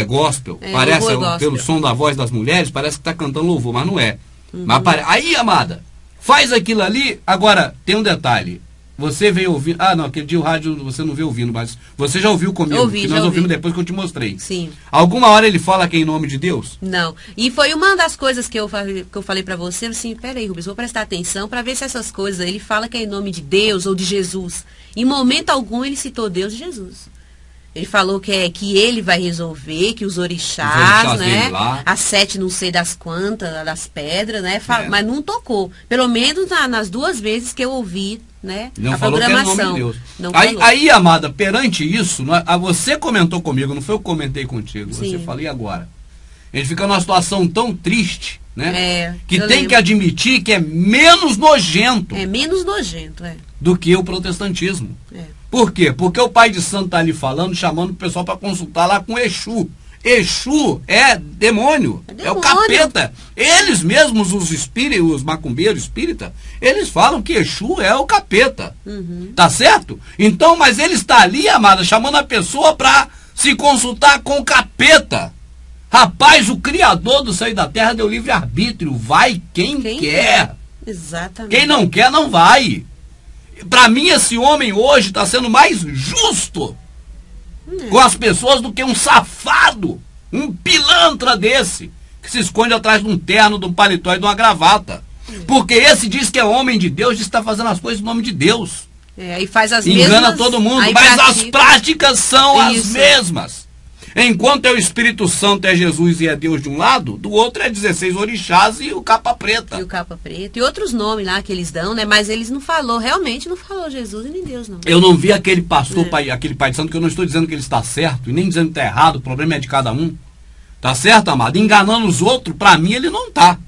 Speaker 5: gospel. Parece, pelo som da voz das mulheres, parece que está cantando louvor, mas não é. Mas aí, amada, Faz aquilo ali. Agora, tem um detalhe. Você veio ouvindo... Ah, não, aquele dia o rádio você não veio ouvindo, mas você já ouviu comigo.
Speaker 6: Ouvi,
Speaker 5: que nós ouvimos depois que eu te mostrei.
Speaker 6: Sim.
Speaker 5: Alguma hora ele fala que é em nome de Deus?
Speaker 6: Não. E foi uma das coisas que eu falei pra você, assim, peraí, Rubens, vou prestar atenção pra ver se essas coisas, ele fala que é em nome de Deus ou de Jesus. Em momento algum ele citou Deus e Jesus. Ele falou que ele vai resolver, que os orixás, né? As 7 não sei das quantas, das pedras, né? Mas não tocou. Pelo menos nas 2 vezes que eu ouvi, né?
Speaker 5: Não
Speaker 6: a
Speaker 5: falou
Speaker 6: programação.
Speaker 5: Que é nome de Deus.
Speaker 6: Não
Speaker 5: aí, amada, perante isso, você comentou comigo, não foi eu que comentei contigo.
Speaker 6: Sim.
Speaker 5: Você falou, e agora? Ele fica numa situação tão triste, né? Que tem
Speaker 6: lembro.
Speaker 5: que admitir que é menos nojento.
Speaker 6: É menos nojento,
Speaker 5: do que o protestantismo. Por quê? Porque o pai de santo está ali falando, chamando o pessoal para consultar lá com Exu. Exu é demônio, é o capeta. Eles mesmos, os macumbeiros espírita, eles falam que Exu é o capeta. Tá certo? Então, mas ele está ali, amada, chamando a pessoa para se consultar com o capeta. Rapaz, o Criador do céu e da terra deu livre-arbítrio. Vai quem quer.
Speaker 6: Exatamente.
Speaker 5: Quem não quer, não vai. Para mim, esse homem hoje está sendo mais justo com as pessoas do que um safado, um pilantra desse, que se esconde atrás de um terno, de um paletó e de uma gravata. Porque esse diz que é homem de Deus, diz que está fazendo as coisas em nome de Deus.
Speaker 6: E faz as
Speaker 5: Engana
Speaker 6: mesmas,
Speaker 5: todo mundo, mas as práticas são as mesmas. Enquanto é o Espírito Santo, é Jesus e é Deus de um lado, do outro é 16 orixás e o capa preta.
Speaker 6: E o capa preta. E outros nomes lá que eles dão, né? Mas eles não falou, realmente não falou Jesus e nem Deus, não.
Speaker 5: Eu não vi aquele pastor, aquele pai de santo, que eu não estou dizendo que ele está certo, e nem dizendo que está errado, o problema é de cada um. Tá certo, amado? Enganando os outros, para mim ele não tá.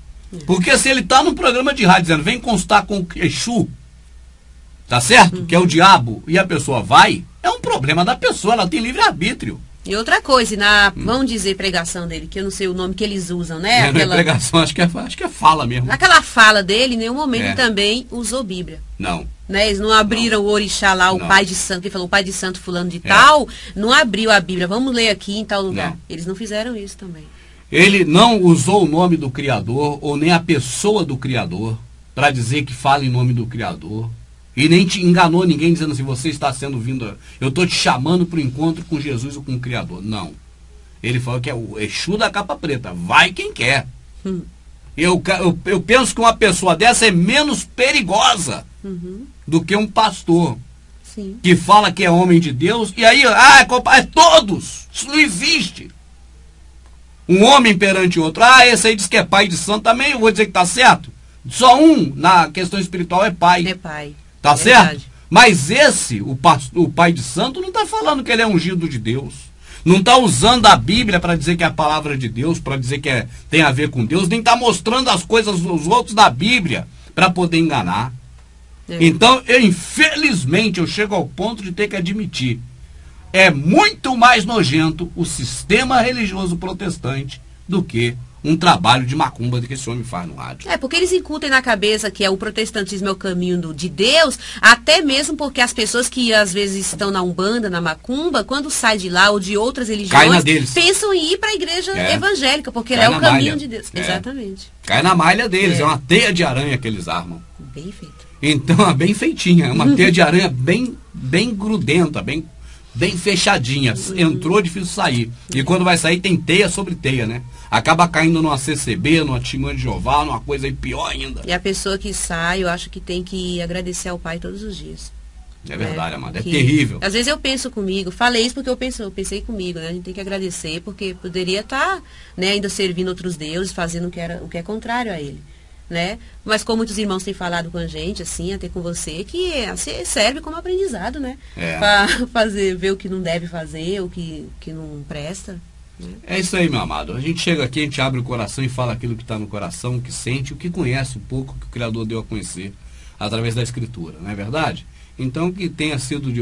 Speaker 5: Porque se ele tá num programa de rádio dizendo, vem constar com o Exu, tá certo? Que é o diabo, e a pessoa vai, é um problema da pessoa, ela tem livre-arbítrio.
Speaker 6: E outra coisa, vamos dizer, pregação dele, que eu não sei o nome que eles usam, né?
Speaker 5: Não é pregação, acho que é fala mesmo.
Speaker 6: Aquela fala dele, em nenhum momento ele também usou Bíblia.
Speaker 5: Não.
Speaker 6: Né? Eles não abriram o orixá lá, o pai de santo, que falou o pai de santo fulano de tal, não abriu a Bíblia, vamos ler aqui em tal lugar. Não. Eles não fizeram isso também.
Speaker 5: Ele não usou o nome do Criador, ou nem a pessoa do Criador, para dizer que fala em nome do Criador. E nem te enganou ninguém dizendo assim, você está sendo vindo, eu estou te chamando para o encontro com Jesus ou com o Criador. Não. Ele falou que é o Exu da capa preta. Vai quem quer. Eu penso que uma pessoa dessa é menos perigosa do que um pastor.
Speaker 6: Sim.
Speaker 5: Que fala que é homem de Deus. E aí, é todos. Isso não existe. Um homem perante outro. Esse aí diz que é pai de santo também. Eu vou dizer que está certo. Só um, na questão espiritual, é pai.
Speaker 6: É pai.
Speaker 5: Tá certo? Mas esse, o pai de santo, não está falando que ele é ungido de Deus. Não está usando a Bíblia para dizer que é a palavra de Deus, para dizer que tem a ver com Deus, nem está mostrando as coisas dos outros da Bíblia para poder enganar. Então, infelizmente, eu chego ao ponto de ter que admitir, é muito mais nojento o sistema religioso protestante do que um trabalho de macumba que esse homem faz no rádio.
Speaker 6: Porque eles incutem na cabeça que o protestantismo é o caminho de Deus, até mesmo porque as pessoas que às vezes estão na Umbanda, na macumba, quando sai de lá ou de outras religiões, pensam em ir para a igreja evangélica, porque é o caminho de Deus. Exatamente.
Speaker 5: Cai na malha deles, é uma teia de aranha que eles armam.
Speaker 6: Bem feito.
Speaker 5: Então, bem feitinha, é uma teia de aranha bem grudenta, bem fechadinha. Entrou, difícil sair. E quando vai sair, tem teia sobre teia, né? Acaba caindo numa CCB, numa Testemunha de Jeová, numa coisa aí pior ainda.
Speaker 6: E a pessoa que sai, eu acho que tem que agradecer ao Pai todos os dias.
Speaker 5: É verdade, amada. É terrível.
Speaker 6: Às vezes eu penso comigo, falei isso porque eu pensei comigo, né? A gente tem que agradecer, porque poderia estar, né, ainda servindo outros deuses, fazendo o que é contrário a ele. Né? Mas como muitos irmãos têm falado com a gente, assim, até com você, que serve como aprendizado, né? Para ver o que não deve fazer, o que não presta. Né?
Speaker 5: É isso aí, meu amado. A gente chega aqui, a gente abre o coração e fala aquilo que está no coração, o que sente, o que conhece um pouco, que o Criador deu a conhecer através da Escritura, não é verdade? Então, que tenha sido de